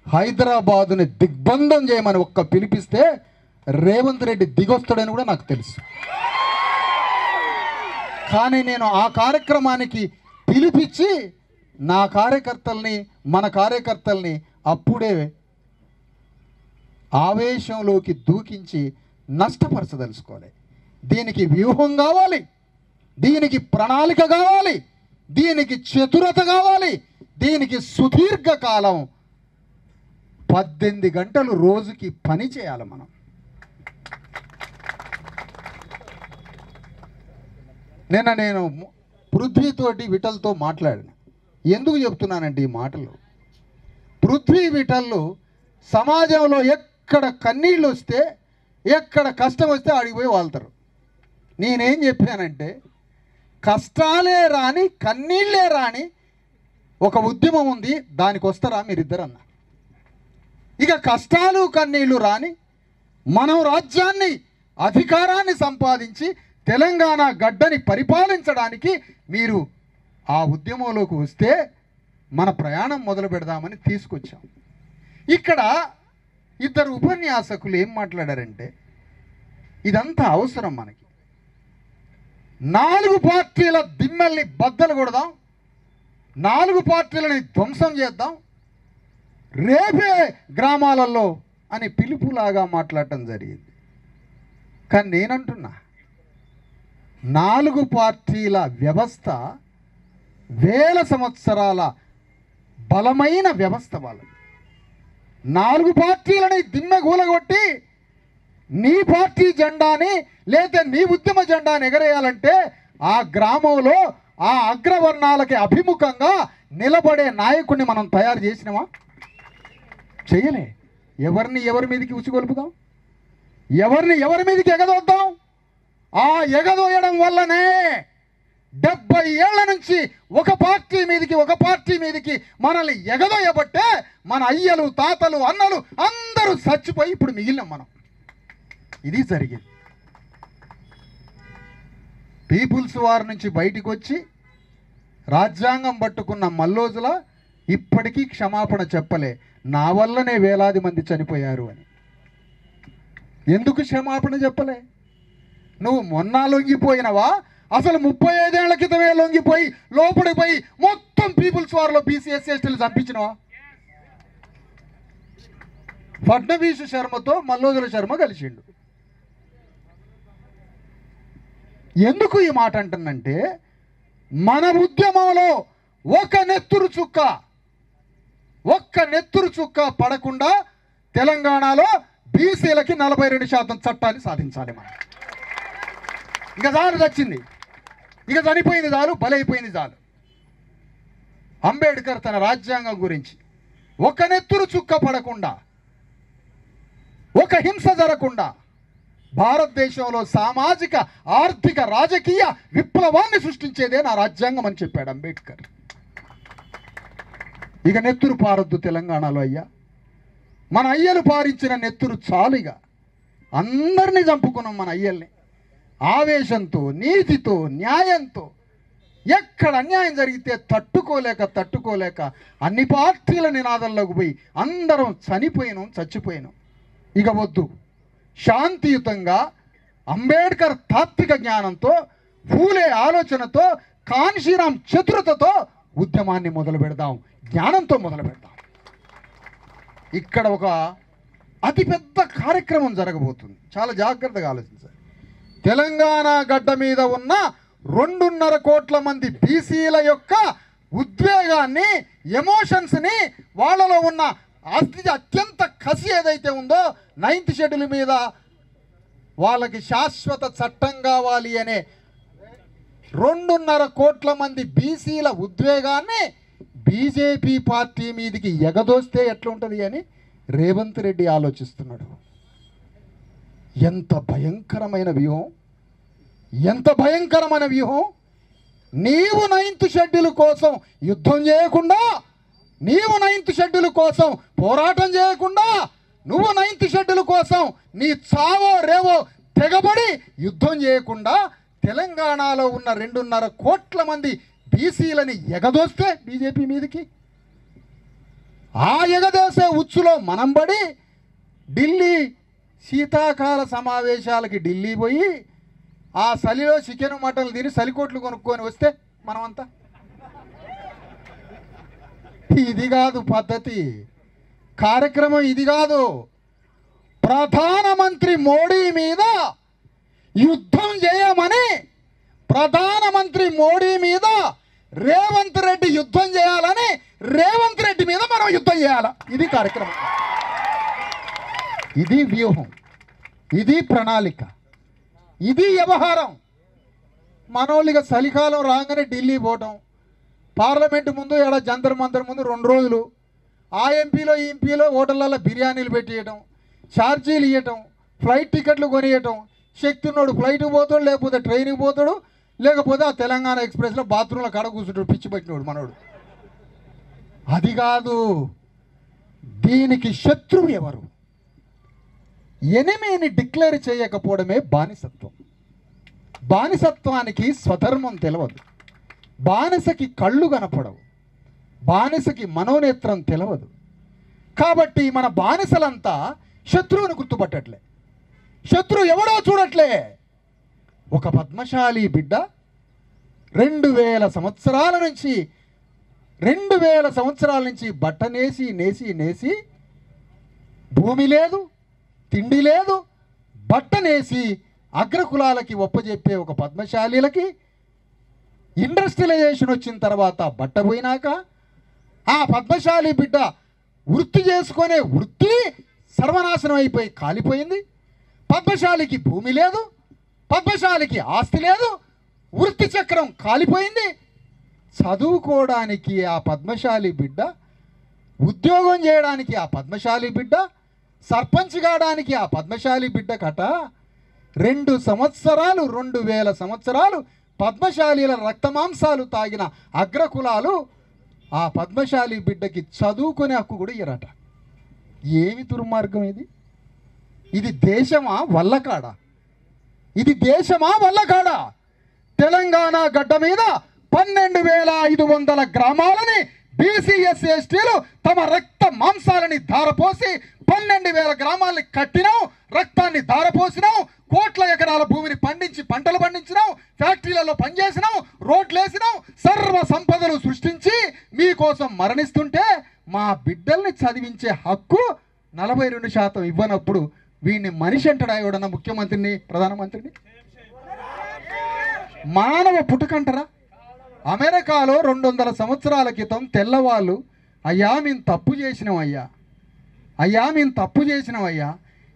హైదరాబాదుని దిగ్బంధం చేయమని ఒక్క పిలిపిస్తే రేవంత్ రెడ్డి దిగొస్తాడని కూడా నాకు తెలుసు. కానీ నేను ఆ కార్యక్రమానికి పిలిపించి నా కార్యకర్తల్ని, మన కార్యకర్తల్ని అప్పుడే ఆవేశంలోకి దూకించి నష్టపరచదలుచుకోవాలి. దీనికి వ్యూహం కావాలి, దీనికి ప్రణాళిక కావాలి, దీనికి చతురత కావాలి, దీనికి సుదీర్ఘకాలం 18 గంటలు రోజుకి పని చేయాలి మనం. నిన్న నేను పృథ్వీతోటి విఠల్తో మాట్లాడిన. ఎందుకు చెప్తున్నానంటే ఈ మాటలు, పృథ్వీ విఠల్లు సమాజంలో ఎక్కడ కన్నీళ్ళు వస్తే, ఎక్కడ కష్టం వస్తే అడిగిపోయి వాళ్తారు. నేనేం చెప్పానంటే, కష్టాలే రాని కన్నీళ్ళే రాని ఒక ఉద్యమం ఉంది, దానికి వస్తారా మీరిద్దరు అన్న. ఇక కష్టాలు కన్నీళ్లు రాని మనం రాజ్యాన్ని అధికారాన్ని సంపాదించి తెలంగాణ గడ్డని పరిపాలించడానికి మీరు ఆ ఉద్యమంలోకి వస్తే మన ప్రయాణం మొదలు పెడదామని తీసుకొచ్చాం. ఇక్కడ ఇద్దరు ఉపన్యాసకులు ఏం మాట్లాడారంటే, ఇదంతా అవసరం మనకి, 4 పార్టీల దిమ్మల్ని బద్దలు కొడదాం, 4 పార్టీలని ధ్వంసం చేద్దాం, రేపే గ్రామాలలో అని పిలుపులాగా మాట్లాడటం జరిగింది. కానీ నేనంటున్నా, 4 పార్టీల వ్యవస్థ వేల సంవత్సరాల బలమైన వ్యవస్థ వాళ్ళది. 4 పార్టీలని దిమ్మె గూలగొట్టి నీ పార్టీ జెండాని లేదా నీ ఉద్యమ జెండాని ఎగరేయాలంటే ఆ గ్రామంలో ఆ అగ్రవర్ణాలకి అభిముఖంగా నిలబడే నాయకుడిని మనం తయారు చేసినామా? చేయలే. ఎవరిని ఎవరి మీదకి ఉసిగొలుపుదాం, ఎవరిని ఎవరి మీదకి ఎగదోద్దాం? ఆ ఎగదోయడం వల్లనే 70 ఏళ్ల నుంచి ఒక పార్టీ మీదకి మనల్ని ఎగదోయబట్టే మన అయ్యలు తాతలు అన్నలు అందరూ చచ్చిపోయి ఇప్పుడు మిగిలినాం మనం. ఇది జరిగింది. పీపుల్స్ వార్ నుంచి బయటికి వచ్చి రాజ్యాంగం పట్టుకున్న మల్లోజుల ఇప్పటికీ క్షమాపణ చెప్పలే, నా వల్లనే వేలాది మంది చనిపోయారు అని. ఎందుకు క్షమాపణ చెప్పలే? నువ్వు మొన్న లొంగిపోయినవా? అసలు 35 ఏళ్ల క్రితమే లొంగిపోయి లోపలిపోయి మొత్తం పీపుల్స్ వార్లో బీసీ ఎస్సీ ఎస్టీలు చంపించినవా? ఫడ్నవీస్ శర్మతో మల్లోజుల శర్మ కలిసిండు. ఎందుకు ఈ మాట అంటున్నంటే, మన ఉద్యమంలో ఒక్క నెత్తురు చుక్క పడకుండా తెలంగాణలో బీసీలకి 42% చట్టాన్ని సాధించాలి మనం. ఇక చాలు, వచ్చింది, ఇక చనిపోయింది చాలు, బలైపోయింది చాలు. అంబేద్కర్ తన రాజ్యాంగం గురించి ఒక నెత్తురు చుక్క పడకుండా, ఒక హింస జరగకుండా భారతదేశంలో సామాజిక ఆర్థిక రాజకీయ విప్లవాన్ని సృష్టించేదే నా రాజ్యాంగం అని చెప్పాడు అంబేద్కర్. ఇక నెత్తురు పారొద్దు తెలంగాణలో అయ్యా. మన అయ్యలు పారించిన నెత్తురు చాలుగా. అందరినీ చంపుకున్నాం మన అయ్యల్ని. ఆవేశంతో, నీతితో, న్యాయంతో. ఎక్కడ అన్యాయం జరిగితే తట్టుకోలేక అన్ని పార్టీల నినాదంలోకి పోయి అందరం చచ్చిపోయినాం. ఇక వద్దు, శాంతియుతంగా అంబేద్కర్ తాత్విక జ్ఞానంతో, ఫూలే ఆలోచనతో, కాన్షీరాం చతురతతో ఉద్యమాన్ని మొదలు పెడదాం, జ్ఞానంతో మొదలు పెడదాం. ఇక్కడ ఒక అతిపెద్ద కార్యక్రమం జరగబోతుంది, చాలా జాగ్రత్తగా ఆలోచించాలి. తెలంగాణ గడ్డ మీద ఉన్న 2.5 కోట్ల మంది బీసీల యొక్క ఉద్వేగాన్ని, ఎమోషన్స్ని, వాళ్ళలో ఉన్న అత్యంత కసి ఏదైతే ఉందో 9th షెడ్యూల్ మీద వాళ్ళకి శాశ్వత చట్టం కావాలి అనే 2.5 కోట్ల మంది బీసీల ఉద్వేగాన్ని బీజేపీ పార్టీ మీదకి ఎగదోస్తే ఎట్లుంటుంది అని రేవంత్ రెడ్డి ఆలోచిస్తున్నాడు. ఎంత భయంకరమైన వ్యూహం! నీవు 9th షెడ్యూల్ కోసం యుద్ధం చేయకుండా, నీవు 9th షెడ్యూల్ కోసం పోరాటం చేయకుండా, నువ్వు 9th షెడ్యూల్ కోసం నీ చావో రేవో తెగబడి యుద్ధం చేయకుండా తెలంగాణలో ఉన్న 2.5 కోట్ల మంది బీసీలని ఎగదోస్తే బీజేపీ మీదకి, ఆ ఎగదోసే ఉచ్చులో మనం పడి ఢిల్లీ శీతాకాల సమావేశాలకి ఢిల్లీ పోయి ఆ చలిలో చికెన్ మటన్లు తిని చలికోట్లు కొనుక్కొని వస్తే మనమంతా. ఇది కాదు పద్ధతి, కార్యక్రమం ఇది కాదు. ప్రధానమంత్రి మోడీ మీద యుద్ధం చేయమని, ప్రధానమంత్రి మోడీ మీద రేవంత్ రెడ్డి యుద్ధం చేయాలని రేవంత్ రెడ్డి మీద మనం యుద్ధం చేయాలి. ఇది కార్యక్రమం, ఇది వ్యూహం, ఇది ప్రణాళిక, ఇది వ్యవహారం. మనోళ్ళిగా చలికాలం రాగానే ఢిల్లీ పోవటం, పార్లమెంటు ముందు ఏడ జంతర్ మంతర్ ముందు 2 రోజులు, ఆ ఎంపీలో ఈ ఎంపీలో హోటళ్ళల్లో బిర్యానీలు పెట్టియటం, ఛార్జీలు ఇవ్వటం, ఫ్లైట్ టికెట్లు కొనియటం. శక్తి ఉన్నోడు ఫ్లైట్కి పోతాడు, లేకపోతే ట్రైన్కి పోతాడు, లేకపోతే ఆ తెలంగాణ ఎక్స్ప్రెస్లో బాత్రూంలో కడ కూర్చుంటాడు పిచ్చి పెట్టినోడు మనోడు. అది కాదు, దీనికి శత్రువు ఎవరు? ఎనిమిని డిక్లేర్ చేయకపోవడమే బానిసత్వం. బానిసత్వానికి స్వధర్మం తెలియదు, బానిసకి కళ్ళు కనపడవు, బానిసకి మనోనేత్రం తెలియదు. కాబట్టి మన బానిసలంతా శత్రువును గుర్తుపట్టట్లే, శత్రువు ఎవడో చూడట్లే. ఒక పద్మశాలి బిడ్డ 2000 సంవత్సరాల నుంచి బట్ట నేసి భూమి లేదు, తిండి లేదు, బట్ట నేసి అగ్రకులాలకి ఒప్పజెప్పే ఒక పద్మశాలీలకి ఇండస్ట్రియలైజేషన్ వచ్చిన తర్వాత బట్ట పోయినాక ఆ పద్మశాలి బిడ్డ వృత్తి చేసుకునే వృత్తి సర్వనాశనం అయిపోయి కాలిపోయింది. పద్మశాలికి భూమి లేదు, పద్మశాలికి ఆస్తి లేదు, వృత్తి చక్రం కాలిపోయింది. చదువుకోవడానికి ఆ పద్మశాలి బిడ్డ, ఉద్యోగం చేయడానికి ఆ పద్మశాలి బిడ్డ, సర్పంచ్ కావడానికి ఆ పద్మశాలి బిడ్డ కట 2 సంవత్సరాలు 2000 సంవత్సరాలు పద్మశాలీల రక్తమాంసాలు తాగిన అగ్రకులాలు ఆ పద్మశాలి బిడ్డకి చదువుకునే హక్కు కూడా ఇయ్యరట. ఏమి దుర్మార్గం ఇది? ఇది దేశమా వల్లకాడా? ఇది దేశమా వల్లకాడా? తెలంగాణ గడ్డ మీద 12,500 గ్రామాలని బీసీ ఎస్సీ ఎస్టీలు తమ రక్త మాంసాలని ధారపోసి 12,000 గ్రామాలని కట్టినాం, రక్తాన్ని ధారపోసినాం, కోట్ల ఎకరాల భూమిని పండించి పంటలు పండించినాం, ఫ్యాక్టరీలలో పనిచేసినాం, రోడ్లు వేసినాం, సర్వ సంపదలు సృష్టించి మీకోసం మరణిస్తుంటే మా బిడ్డల్ని చదివించే హక్కు 42% ఇవ్వనప్పుడు వీడిని మనిషి అంటాడా ఎవడన్నా? ముఖ్యమంత్రిని, ప్రధానమంత్రిని? మానవ పుట్టుకంటారా? అమెరికాలో 200 సంవత్సరాల క్రితం తెల్లవాళ్ళు అయ్యా మేము తప్పు చేసినాం అయ్యా,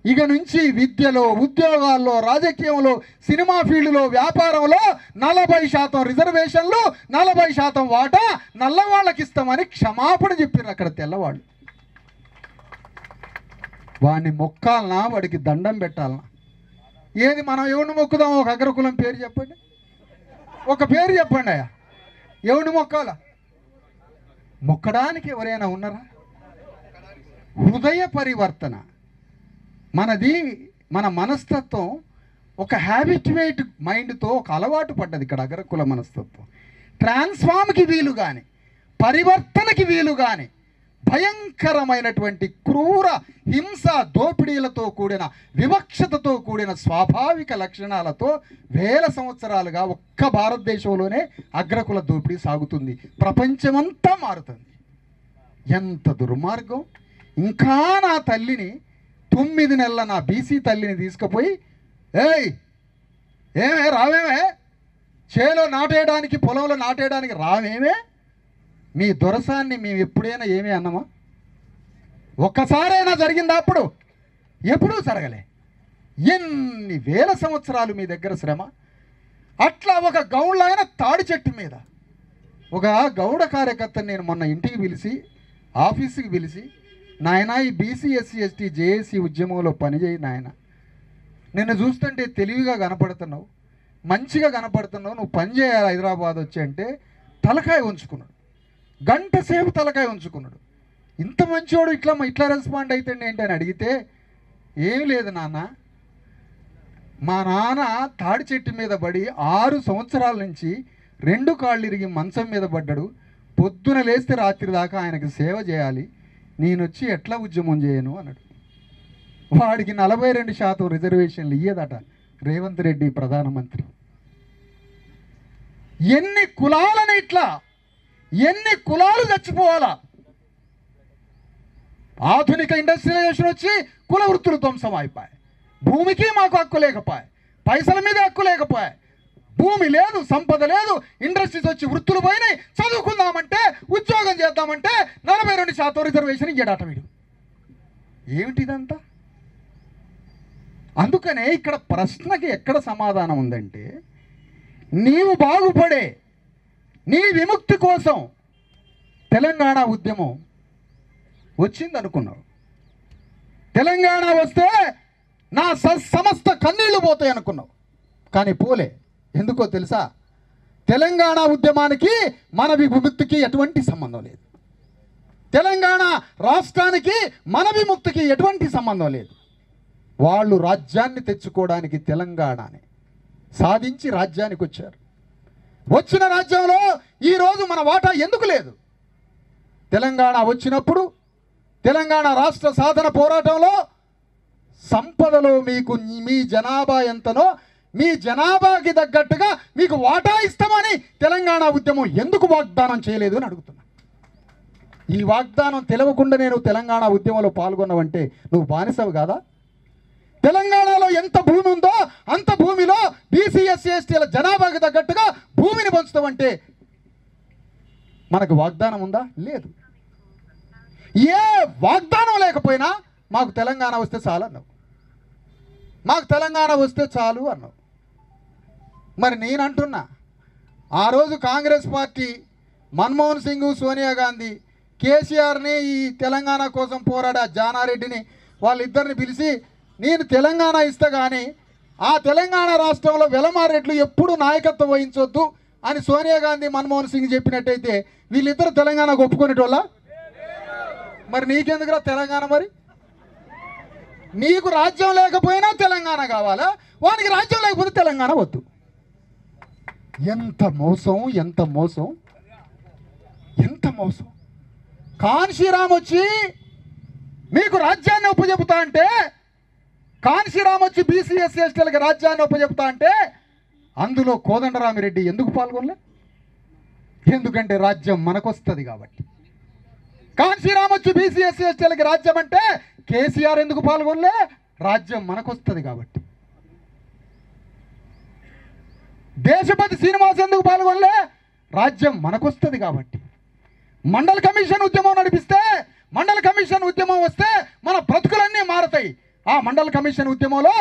ఇక నుంచి విద్యలో, ఉద్యోగాల్లో, రాజకీయంలో, సినిమా ఫీల్డ్లో, వ్యాపారంలో 40% రిజర్వేషన్లు, 40% వాటా నల్లవాళ్ళకి ఇస్తామని క్షమాపణ చెప్పారు అక్కడ తెల్లవాళ్ళు. వాడిని మొక్కాలనా, వాడికి దండం పెట్టాలనా? ఏది మనం ఎవరిని మొక్కుదాం? ఒక అగ్రకులం పేరు చెప్పండి, ఒక పేరు చెప్పండి అయ్యా. ఎవరిని మొక్కాలా? మొక్కడానికి ఎవరైనా ఉన్నారా? హృదయ పరివర్తన మనది. మన మనస్తత్వం ఒక హ్యాబిట్యుయేట్ మైండ్తో ఒక అలవాటు పడ్డది ఇక్కడ అగ్రకుల మనస్తత్వం. ట్రాన్స్ఫార్మ్కి వీలు కానీ, పరివర్తనకి వీలు కానీ భయంకరమైనటువంటి క్రూర హింస, దోపిడీలతో కూడిన, వివక్షతతో కూడిన స్వాభావిక లక్షణాలతో 1000 సంవత్సరాలుగా ఒక్క భారతదేశంలోనే అగ్రకుల దోపిడీ సాగుతుంది. ప్రపంచమంతా మారుతుంది. ఎంత దుర్మార్గం! ఇంకా నా తల్లిని 9 నెలల నా బీసీ తల్లిని తీసుకుపోయి, ఏమే రావేమే, చేలో నాటేయడానికి, పొలంలో నాటేయడానికి రావేమే, మీ దొరసాన్ని మేము ఎప్పుడైనా ఏమీ అన్నామా? ఒక్కసారైనా జరిగిందా? అప్పుడు ఎప్పుడూ జరగలే. ఎన్ని 1000 సంవత్సరాలు మీ దగ్గర శ్రమ. అట్లా ఒక గౌండ్ల ఆయన తాడి చెట్టు మీద ఒక గౌడ కార్యకర్తను నేను మొన్న ఇంటికి పిలిచి, ఆఫీస్కి పిలిచి, నాయన ఈ బీసీ ఎస్సీ ఎస్టీ జేఏసీ ఉద్యమంలో పనిచేయి నాయన, నిన్ను చూస్తుంటే తెలివిగా కనపడుతున్నావు, మంచిగా కనపడుతున్నావు, నువ్వు పని చేయాలి హైదరాబాద్ వచ్చి అంటే తలకాయ ఉంచుకున్నాడు. గంట సేపు తలకాయ ఉంచుకున్నాడు. ఇంత మంచివాడు ఇట్లా రెస్పాండ్ అవుతాడు ఏంటి అని అడిగితే, ఏం లేదు నాన్న, మా నాన్న తాడి చెట్టు మీద పడి 6 సంవత్సరాల నుంచి 2 కాళ్ళు ఇరిగి మంచం మీద పడ్డాడు, పొద్దున లేస్తే రాత్రి దాకా ఆయనకు సేవ చేయాలి, నేనొచ్చి ఎట్లా ఉద్యమం చేయను అన్నాడు. వాడికి 42% రిజర్వేషన్లు ఇయ్యదట రేవంత్ రెడ్డి ప్రధానమంత్రి. ఎన్ని కులాలని ఇట్లా, ఎన్ని కులాలు చచ్చిపోవాలా? ఆధునిక ఇండస్ట్రియలైజేషన్ వచ్చి కుల వృత్తులు ధ్వంసం అయిపోయాయి. భూమికి మాకు హక్కు లేకపోయాయి, పైసల మీద హక్కు లేకపోయాయి, భూమి లేదు, సంపద లేదు, ఇండస్ట్రీస్ వచ్చి వృత్తులు పోయినాయి, చదువుకుందామంటే ఉద్యోగం చేద్దామంటే 42% రిజర్వేషన్ ఇయ్యడాట వీడు. ఏమిటిదంతా? అందుకనే ఇక్కడ ప్రశ్నకి ఎక్కడ సమాధానం ఉందంటే, నీవు బాగుపడే నీ విముక్తి కోసం తెలంగాణ ఉద్యమం వచ్చింది అనుకున్నావు. తెలంగాణ వస్తే నా సమస్త కన్నీళ్లు పోతాయి అనుకున్నావు. కానీ పోలే. ఎందుకో తెలుసా? తెలంగాణ ఉద్యమానికి మన విముక్తికి ఎటువంటి సంబంధం లేదు. తెలంగాణ రాష్ట్రానికి మన విముక్తికి ఎటువంటి సంబంధం లేదు. వాళ్ళు రాజ్యాన్ని తెచ్చుకోవడానికి తెలంగాణని సాధించి రాజ్యానికి వచ్చారు. వచ్చిన రాజ్యంలో ఈరోజు మన వాటా ఎందుకు లేదు? తెలంగాణ వచ్చినప్పుడు తెలంగాణ రాష్ట్ర సాధన పోరాటంలో సంపదలో మీకు మీ జనాభా ఎంతనో మీ జనాభాకి తగ్గట్టుగా మీకు వాటా ఇస్తామని తెలంగాణ ఉద్యమం ఎందుకు వాగ్దానం చేయలేదు అని అడుగుతున్నా. ఈ వాగ్దానం తెలవకుండా నేను తెలంగాణ ఉద్యమంలో పాల్గొన్నావంటే నువ్వు బానిసవు కాదా? తెలంగాణలో ఎంత భూమి ఉందో అంత భూమిలో బీసీ ఎస్సీ ఎస్టీల జనాభాకి తగ్గట్టుగా భూమిని పంచుతామంటే మనకు వాగ్దానం ఉందా? లేదు. ఏ వాగ్దానం లేకపోయినా మాకు తెలంగాణ వస్తే చాలు అన్నావు. మాకు తెలంగాణ వస్తే చాలు అన్నావు. మరి నేను అంటున్నా, ఆ రోజు కాంగ్రెస్ పార్టీ మన్మోహన్ సింగ్, సోనియా గాంధీ, కేసీఆర్ని, ఈ తెలంగాణ కోసం పోరాడే జానారెడ్డిని వాళ్ళిద్దరిని పిలిచి నేను తెలంగాణ ఇస్తా కానీ ఆ తెలంగాణ రాష్ట్రంలో వెలమారెడ్లు ఎప్పుడు నాయకత్వం వహించొద్దు అని సోనియా గాంధీ, మన్మోహన్ సింగ్ చెప్పినట్టయితే వీళ్ళిద్దరు తెలంగాణకు ఒప్పుకునేటోళ్ళ? మరి నీకెందుకురా తెలంగాణ? మరి నీకు రాజ్యం లేకపోయినా తెలంగాణ కావాలా? వానికి రాజ్యం లేకపోతే తెలంగాణ వద్దు. ఎంత మోసం, ఎంత మోసం, ఎంత మోసం. కాన్షీరామ్ వచ్చి మీకు రాజ్యాన్ని ఒప్పచెపుతా అంటే, కాన్షీరామ్ వచ్చి బీసీ ఎస్సీ ఎస్టీలకి రాజ్యాన్ని ఒప్పచెపుతా అంటే అందులో కోదండరామిరెడ్డి ఎందుకు పాల్గొనలే? ఎందుకంటే రాజ్యం మనకొస్తుంది కాబట్టి. కాన్షీరామ్ వచ్చి బీసీ ఎస్సీ ఎస్టీలకి రాజ్యం అంటే కేసీఆర్ ఎందుకు పాల్గొనలే? రాజ్యం మనకొస్తుంది కాబట్టి. దేశపతి శ్రీనివాస్ ఎందుకు పాల్గొనలే? రాజ్యం మనకొస్తుంది కాబట్టి. మండల కమిషన్ ఉద్యమం నడిపిస్తే, మండల కమిషన్ ఉద్యమం వస్తే మన బ్రతుకులన్నీ మారతాయి. ఆ మండల కమిషన్ ఉద్యమంలో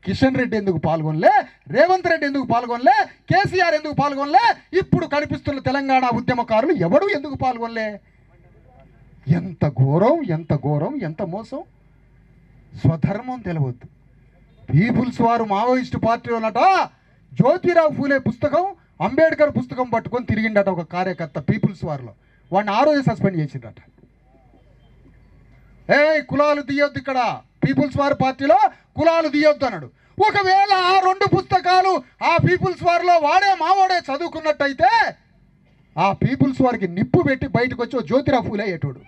కిషన్ రెడ్డి ఎందుకు పాల్గొనలే? రేవంత్ రెడ్డి ఎందుకు పాల్గొనలే? కేసీఆర్ ఎందుకు పాల్గొనలే? ఇప్పుడు కనిపిస్తున్న తెలంగాణ ఉద్యమకారులు ఎవడు ఎందుకు పాల్గొనలే? ఎంత ఘోరం, ఎంత ఘోరం, ఎంత మోసం. స్వధర్మం తెలవద్దు. పీపుల్స్ వారు మావోయిస్టు పార్టీలోనట జ్యోతిరావు ఫూలే పుస్తకం, అంబేద్కర్ పుస్తకం పట్టుకొని తిరిగిండట ఒక కార్యకర్త పీపుల్స్ వారిలో. వాడిని ఆ రోజే సస్పెండ్ చేసిండట. కులాలు తీయొద్దు, ఇక్కడ పీపుల్స్ వార్ పార్టీలో కులాలు తీయొద్దు అన్నాడు. ఒకవేళ ఆ 2 పుస్తకాలు ఆ పీపుల్స్ వారిలో వాడే మావోడే చదువుకున్నట్టయితే ఆ పీపుల్స్ వారికి నిప్పు పెట్టి బయటకు వచ్చి జ్యోతిరావు ఫూలే అయ్యేటోడు.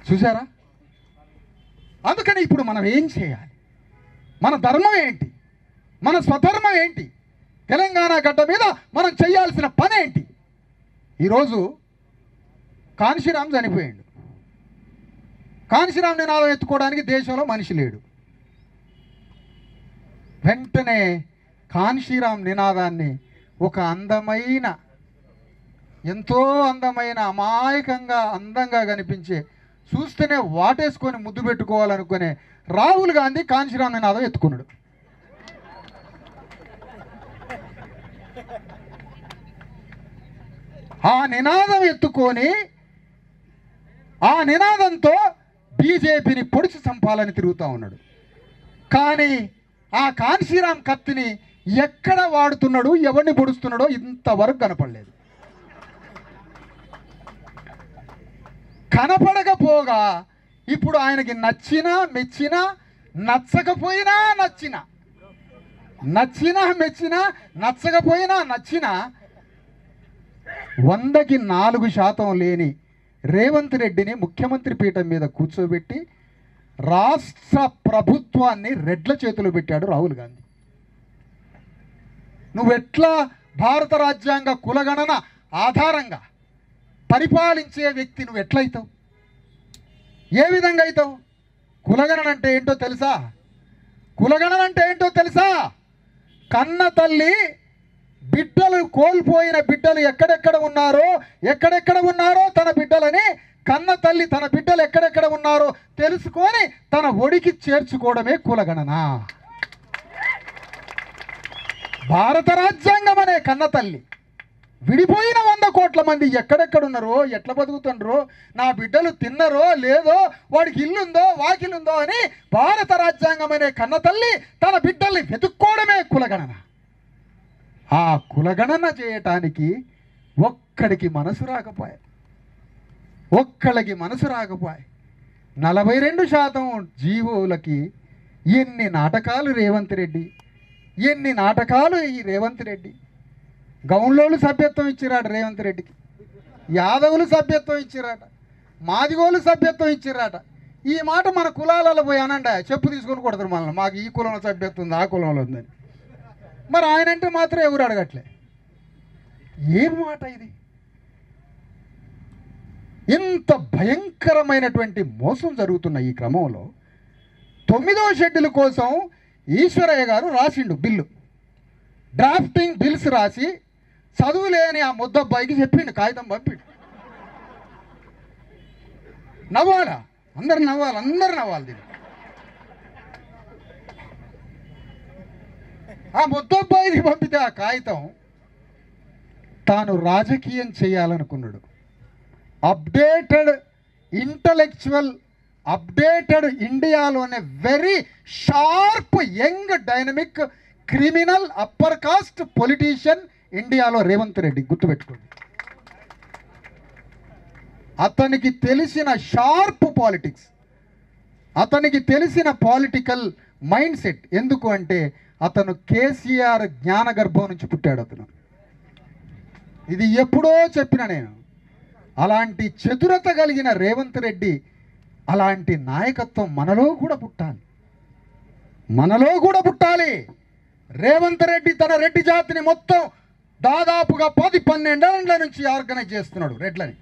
చూసారా? అందుకని ఇప్పుడు మనం ఏం చేయాలి? మన ధర్మం ఏంటి? మన స్వధర్మం ఏంటి? తెలంగాణ గడ్డ మీద మనం చేయాల్సిన పని ఏంటి? ఈరోజు కాన్షీరామ్ చనిపోయాడు. కాన్షీరామ్ నినాదం ఎత్తుకోవడానికి దేశంలో మనిషి లేడు. వెంటనే కాన్షీరామ్ నినాదాన్ని ఒక అందమైన, ఎంతో అందమైన, అమాయకంగా అందంగా కనిపించే, చూస్తేనే వాటేసుకొని ముద్దు పెట్టుకోవాలనుకునే రాహుల్ గాంధీ కాన్షీరామ్ నినాదం ఎత్తుకున్నాడు. ఆ నినాదం ఎత్తుకొని ఆ నినాదంతో బీజేపీని పొడిచి చంపాలని తిరుగుతూ ఉన్నాడు. కానీ ఆ కాన్షీరామ్ కత్తిని ఎక్కడ వాడుతున్నాడు, ఎవరిని పొడుస్తున్నాడో ఇంతవరకు కనపడలేదు. కనపడకపోగా ఇప్పుడు ఆయనకి నచ్చినా మెచ్చినా, నచ్చకపోయినా నచ్చినా, నచ్చినా మెచ్చినా, నచ్చకపోయినా నచ్చినా 100కి 4% లేని రేవంత్ రెడ్డిని ముఖ్యమంత్రి పీఠం మీద కూర్చోబెట్టి రాష్ట్ర ప్రభుత్వాన్ని రెడ్ల చేతిలో పెట్టాడు రాహుల్ గాంధీ. నువ్వెట్లా భారత రాజ్యాంగ కులగణన ఆధారంగా పరిపాలించే వ్యక్తి నువ్వు ఎట్లయితావు? ఏ విధంగా అవుతావు? కులగణన అంటే ఏంటో తెలుసా? కులగణన అంటే ఏంటో తెలుసా? కన్న తల్లి బిడ్డలు కోల్పోయిన బిడ్డలు ఎక్కడెక్కడ ఉన్నారో తన బిడ్డలని కన్న తల్లి తన బిడ్డలు ఎక్కడెక్కడ ఉన్నారో తెలుసుకొని తన ఒడికి చేర్చుకోవడమే కులగణన. భారత రాజ్యాంగం అనే కన్న తల్లి విడిపోయిన 100 కోట్ల మంది ఎక్కడెక్కడున్నారో, ఎట్లా బతుకుతుండ్రో, నా బిడ్డలు తిన్నరో లేదో, వాడికి ఇల్లుందో వాకిలుందో అని భారత రాజ్యాంగం అనే కన్న తల్లి తన బిడ్డల్ని వెతుక్కోవడమే కులగణన. ఆ కులగణన చేయటానికి ఒక్కడికి మనసు రాకపోయే 42% జీవోలకి ఎన్ని నాటకాలు ఈ రేవంత్ రెడ్డి. గౌన్లోళ్ళు సభ్యత్వం ఇచ్చిరాట రేవంత్ రెడ్డికి, యాదవులు సభ్యత్వం ఇచ్చిరాట, మాదిగోళ్ళు సభ్యత్వం ఇచ్చిరాట. ఈ మాట మన కులాలలో పోయి అనండి, చెప్పు తీసుకొని కొడతారు మనల్ని, మాకు ఈ కులంలో సభ్యత్వం ఉంది, ఆ కులంలో ఉందని. మరి ఆయన అంటే మాత్రం ఎవరు అడగట్లే. ఏం మాట ఇది? ఇంత భయంకరమైనటువంటి మోసం జరుగుతున్న ఈ క్రమంలో 9వ షెడ్యూల్ కోసం ఈశ్వరయ్య గారు రాసిండు బిల్లు, డ్రాఫ్టింగ్ బిల్స్ రాసి చదువులేని ఆ ముద్దబ్బాయికి చెప్పిండు, కాగితం పంపిండు. నవ్వాలా? అందరు నవ్వాలి దీన్ని. ఆ ముద్దబ్బాయికి పంపితే ఆ కాగితం తాను రాజకీయం చేయాలనుకున్నాడు. అప్డేటెడ్ ఇంటలెక్చువల్, అప్డేటెడ్ ఇండియాలోనే very sharp young dynamic criminal upper caste politician ఇండియాలో రేవంత్ రెడ్డి, గుర్తుపెట్టుకోండి. అతనికి తెలిసిన షార్ప్ పాలిటిక్స్, అతనికి తెలిసిన పొలిటికల్ మైండ్ సెట్. ఎందుకు అంటే అతను కేసీఆర్ జ్ఞానగర్భం నుంచి పుట్టాడు అతను. ఇది ఎప్పుడో చెప్పిన నేను. అలాంటి చతురత కలిగిన రేవంత్ రెడ్డి, అలాంటి నాయకత్వం మనలో కూడా పుట్టాలి. రేవంత్ రెడ్డి తన రెడ్డి జాతిని మొత్తం దాదాపుగా 10-12 ఏళ్ల నుంచి ఆర్గనైజ్ చేస్తున్నాడు. రెడ్లని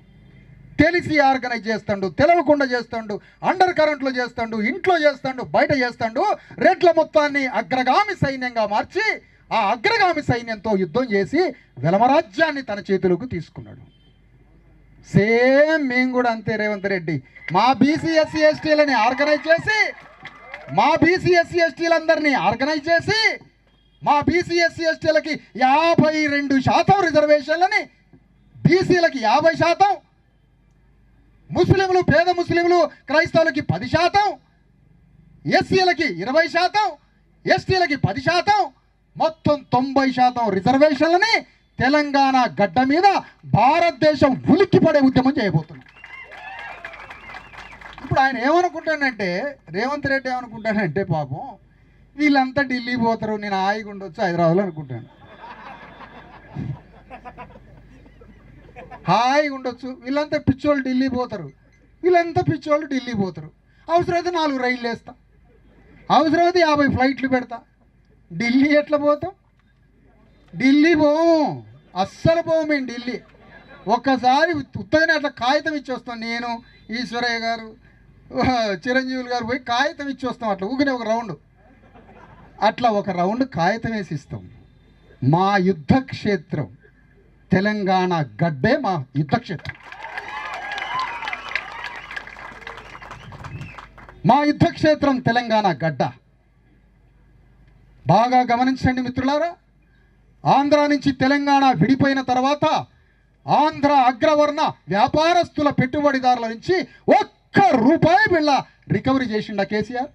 తెలిసి ఆర్గనైజ్ చేస్తాడు, తెలవకుండా చేస్తాడు, అండర్ కరెంట్లో చేస్తాడు, ఇంట్లో చేస్తాడు, బయట చేస్తాడు. రెడ్ల మొత్తాన్ని అగ్రగామి సైన్యంగా మార్చి ఆ అగ్రగామి సైన్యంతో యుద్ధం చేసి వెలమరాజ్యాన్ని తన చేతులకు తీసుకున్నాడు. సేమ్ మేము కూడా అంతే. రేవంత్ రెడ్డి మా బీసీ ఎస్సీ ఎస్టీలని ఆర్గనైజ్ చేసి, మా బీసీ ఎస్సీ ఎస్టీలందరినీ ఆర్గనైజ్ చేసి, మా బీసీ ఎస్సీ ఎస్టీలకి 52% రిజర్వేషన్లని, బీసీలకి 50%, ముస్లింలు, పేద ముస్లింలు క్రైస్తవులకి 10%, ఎస్సీలకి 20%, ఎస్టీలకి 10%, మొత్తం 90% రిజర్వేషన్లని తెలంగాణ గడ్డ మీద భారతదేశం ఉలిక్కిపడే ఉద్యమం చేయబోతుంది. ఇప్పుడు ఆయన ఏమనుకుంటానంటే, రేవంత్ రెడ్డి ఏమనుకుంటానంటే, పాపం వీళ్ళంతా ఢిల్లీ పోతారు, నేను హాయిగా ఉండొచ్చు హైదరాబాద్లో అనుకుంటాను. హాయిగా ఉండొచ్చు, వీళ్ళంతా పిచ్చోళ్ళు ఢిల్లీ పోతారు, అవసరమైతే 4 రైళ్ళు వేస్తా, అవసరమైతే 50 ఫ్లైట్లు పెడతా. ఢిల్లీ ఎట్లా పోతాం? ఢిల్లీ పోము, అస్సలు పోము మేము ఢిల్లీ. ఒక్కసారి ఉత్తగానే అట్లా కాగితం ఇచ్చి వస్తాం. నేను, ఈశ్వరయ్య గారు, చిరంజీవులు గారు పోయి కాగితం ఇచ్చి వస్తాం. అట్లా ఊగినే ఒక రౌండ్ కాగితం వేసి ఇస్తాం. మా యుద్ధ క్షేత్రం తెలంగాణ గడ్డే మా యుద్ధ క్షేత్రం. మా యుద్ధ క్షేత్రం తెలంగాణ గడ్డ. బాగా గమనించండి మిత్రులారా, ఆంధ్ర నుంచి తెలంగాణ విడిపోయిన తర్వాత ఆంధ్ర అగ్రవర్ణ వ్యాపారస్తుల పెట్టుబడిదారుల నుంచి ₹1 బిళ్ళ రికవరీ చేసిండా కేసీఆర్?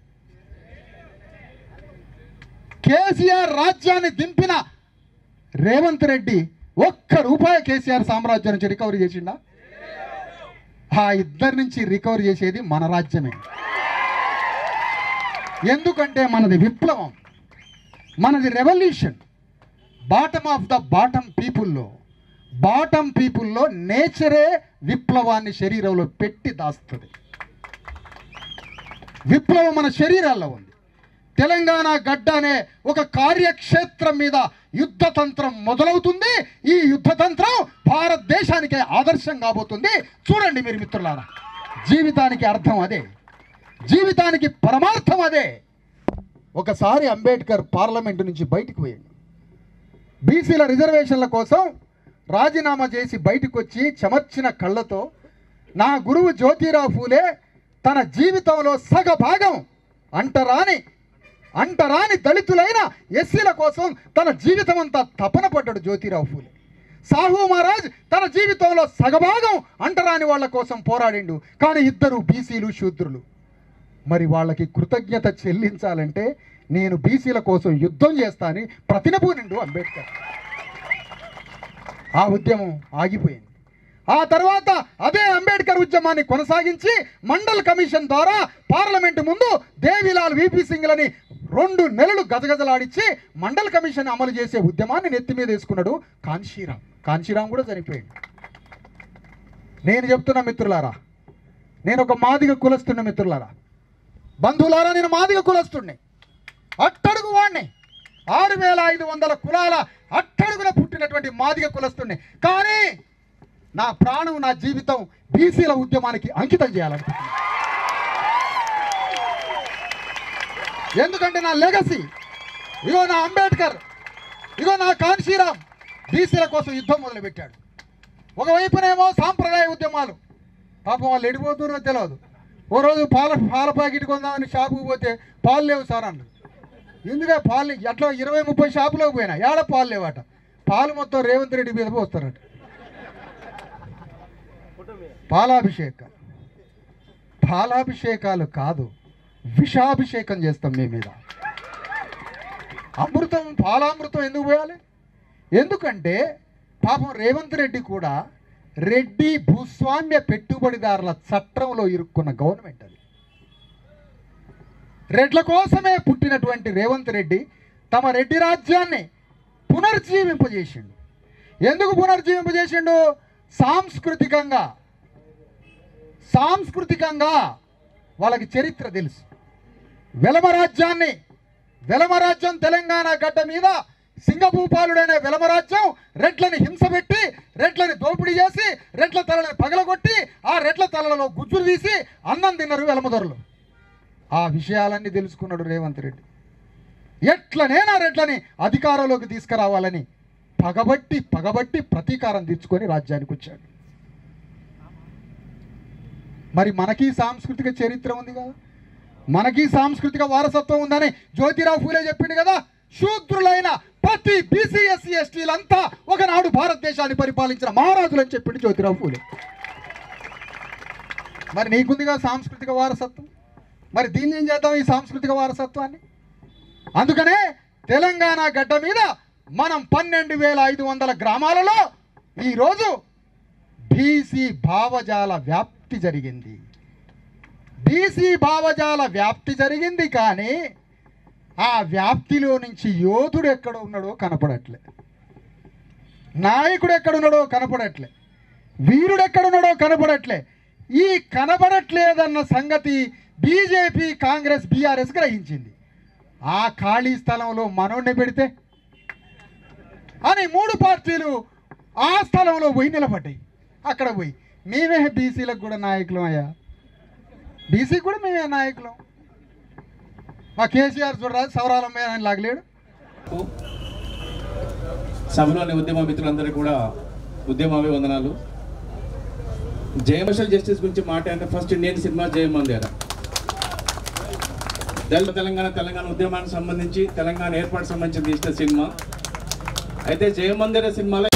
కేసీఆర్ రాజ్యాన్ని దింపిన రేవంత్ రెడ్డి ₹1 కేసీఆర్ సామ్రాజ్యం నుంచి రికవరీ చేసిండా? ఆ ఇద్దరి నుంచి రికవరీ చేసేది మన రాజ్యమే. ఎందుకంటే మనది విప్లవం, మనది revolution. Bottom of the bottom పీపుల్లో నేచరే విప్లవాన్ని శరీరంలో పెట్టి దాస్తుంది. విప్లవం మన శరీరాల్లో ఉంది. తెలంగాణ గడ్డ అనే ఒక కార్యక్షేత్రం మీద యుద్ధతంత్రం మొదలవుతుంది. ఈ యుద్ధతంత్రం భారతదేశానికే ఆదర్శం కాబోతుంది. చూడండి మీరు మిత్రులారా, జీవితానికి అర్థం అదే, జీవితానికి పరమార్థం అదే. ఒకసారి అంబేద్కర్ పార్లమెంటు నుంచి బయటికి పోయాడు. బీసీల రిజర్వేషన్ల కోసం రాజీనామా చేసి బయటకు వచ్చి చెమర్చిన కళ్ళతో నా గురువు జ్యోతిరావు ఫూలే తన జీవితంలో సగభాగం అంటరాని దళితులైన ఎస్సీల కోసం తన జీవితం అంతా తపన పడ్డాడు జ్యోతిరావు ఫూలే. సాహు మహారాజ్ తన జీవితంలో సగభాగం అంటరాని వాళ్ళ కోసం పోరాడిండు. కానీ ఇద్దరు బీసీలు శూద్రులు. మరి వాళ్ళకి కృతజ్ఞత చెల్లించాలంటే నేను బీసీల కోసం యుద్ధం చేస్తానని ప్రతినబూనిండు అంబేద్కర్. ఆ ఉద్యమం ఆగిపోయింది. ఆ తర్వాత అదే అంబేద్కర్ ఉద్యమాన్ని కొనసాగించి మండల్ కమిషన్ ద్వారా పార్లమెంటు ముందు దేవిలాల్ విపి సింగ్లని 2 నెలలు గజగజలాడిచ్చి మండల్ కమిషన్ అమలు చేసే ఉద్యమాన్ని నెత్తి మీద వేసుకున్నాడు కాంశీరామ్ కూడా చనిపోయాడు. నేను చెప్తున్నా మిత్రులారా, నేను ఒక మాదిగ కులస్తున్న మిత్రులారా, బంధువులారా, నేను మాదిగ కులస్తుడిని, అట్టడుగు వాడిని, 6500 కులాల అట్టడుగున పుట్టినటువంటి మాదిగ కులస్తుడిని. కానీ నా ప్రాణం, నా జీవితం బీసీల ఉద్యమానికి అంకితం చేయాలనుకుంటున్నాను. ఎందుకంటే నా లెగసీ, ఇగో నా అంబేద్కర్, ఇగో నా కాంశీరామ్ బీసీల కోసం యుద్ధం మొదలుపెట్టాడు. ఒకవైపునేమో సాంప్రదాయ ఉద్యమాలు, పాపం వాళ్ళు ఎడిపోతున్నారో తెలియదు. ఓ రోజు పాల ప్యాకెట్ కొందామని షాపుకు పోతే పాలు లేవు సార్ అన్నారు. ఎందుకంటే పాలు అట్లా 20-30 షాపులోకి పోయినా ఏడ పాలు లేవట. పాలు మొత్తం రేవంత్ రెడ్డి మీద పోస్తారట. పాలాభిషేకాలు కాదు, విషాభిషేకం చేస్తాం మీ మీద. పాలామృతం ఎందుకు పోయాలి? ఎందుకంటే పాపం రేవంత్ రెడ్డి కూడా రెడ్డి భూస్వామ్య పెట్టుబడిదారుల చట్టంలో ఇరుక్కున్న గవర్నమెంట్ అది. రెడ్ల కోసమే పుట్టినటువంటి రేవంత్ రెడ్డి తమ రెడ్డి రాజ్యాన్ని పునర్జీవింపజేసిండు. ఎందుకు పునర్జీవింపజేసిండు? సాంస్కృతికంగా వాళ్ళకి చరిత్ర తెలుసు. వెలమరాజ్యం తెలంగాణ గడ్డ మీద సింగభూపాలుడైన వెలమరాజ్యం రెడ్లని హింసపెట్టి, రెడ్లని దోపిడీ చేసి, రెడ్ల తలని పగలగొట్టి, ఆ రెడ్ల తలలో గుజ్జులు తీసి అన్నం తిన్నారు వెలమదొరలు. ఆ విషయాలన్నీ తెలుసుకున్నాడు రేవంత్ రెడ్డి. ఎట్లనేనా రెడ్లని అధికారంలోకి తీసుకురావాలని పగబట్టి ప్రతీకారం తీర్చుకొని రాజ్యానికి వచ్చాడు. మరి మనకి సాంస్కృతిక చరిత్ర ఉంది కదా, మనకి సాంస్కృతిక వారసత్వం ఉందని జ్యోతిరావు ఫూలే చెప్పిండు కదా. శూద్రులైన ప్రతి బీసీ ఎస్సీ ఎస్టీలంతా ఒకనాడు భారతదేశాన్ని పరిపాలించిన మహారాజులు అని చెప్పిండు జ్యోతిరావు ఫూలే. మరి నీకుందిగా సాంస్కృతిక వారసత్వం, మరి దీన్ని ఏం చేద్దాం ఈ సాంస్కృతిక వారసత్వాన్ని? అందుకనే తెలంగాణ గడ్డ మీద మనం 12,500 గ్రామాలలో ఈరోజు బీసీ భావజాల వ్యాప్తి జరిగింది. కానీ ఆ వ్యాప్తిలో నుంచి యోధుడు ఎక్కడ ఉన్నాడో కనపడట్లే, నాయకుడు ఎక్కడున్నాడో కనపడట్లే, వీరుడు ఎక్కడున్నాడో కనపడట్లే. ఈ కనపడట్లేదన్న సంగతి బీజేపీ, కాంగ్రెస్, బీఆర్ఎస్ గ్రహించింది. ఆ ఖాళీ స్థలంలో మనోడిని పెడితే అని 3 పార్టీలు ఆ స్థలంలో పోయి నిలబడ్డాయి. అక్కడ పోయి మేమే బీసీలకు కూడా నాయకులం అయ్యా, బీసీకి కూడా మేమే నాయకులం. మా కేసీఆర్ చూడరాదు సవరాలం ఆయన లాగలేడు. సభలోని ఉద్యమ మిత్రులందరికీ కూడా ఉద్యమాభివందనాలు. సోషల్ జస్టిస్ గురించి మాట్లాడితే ఫస్ట్ ఇండియన్ సినిమా జయమందిర తెలంగాణ ఉద్యమానికి సంబంధించి, తెలంగాణ ఏర్పాటు సంబంధించి తీసిన సినిమా. అయితే జయమందిర సినిమాలో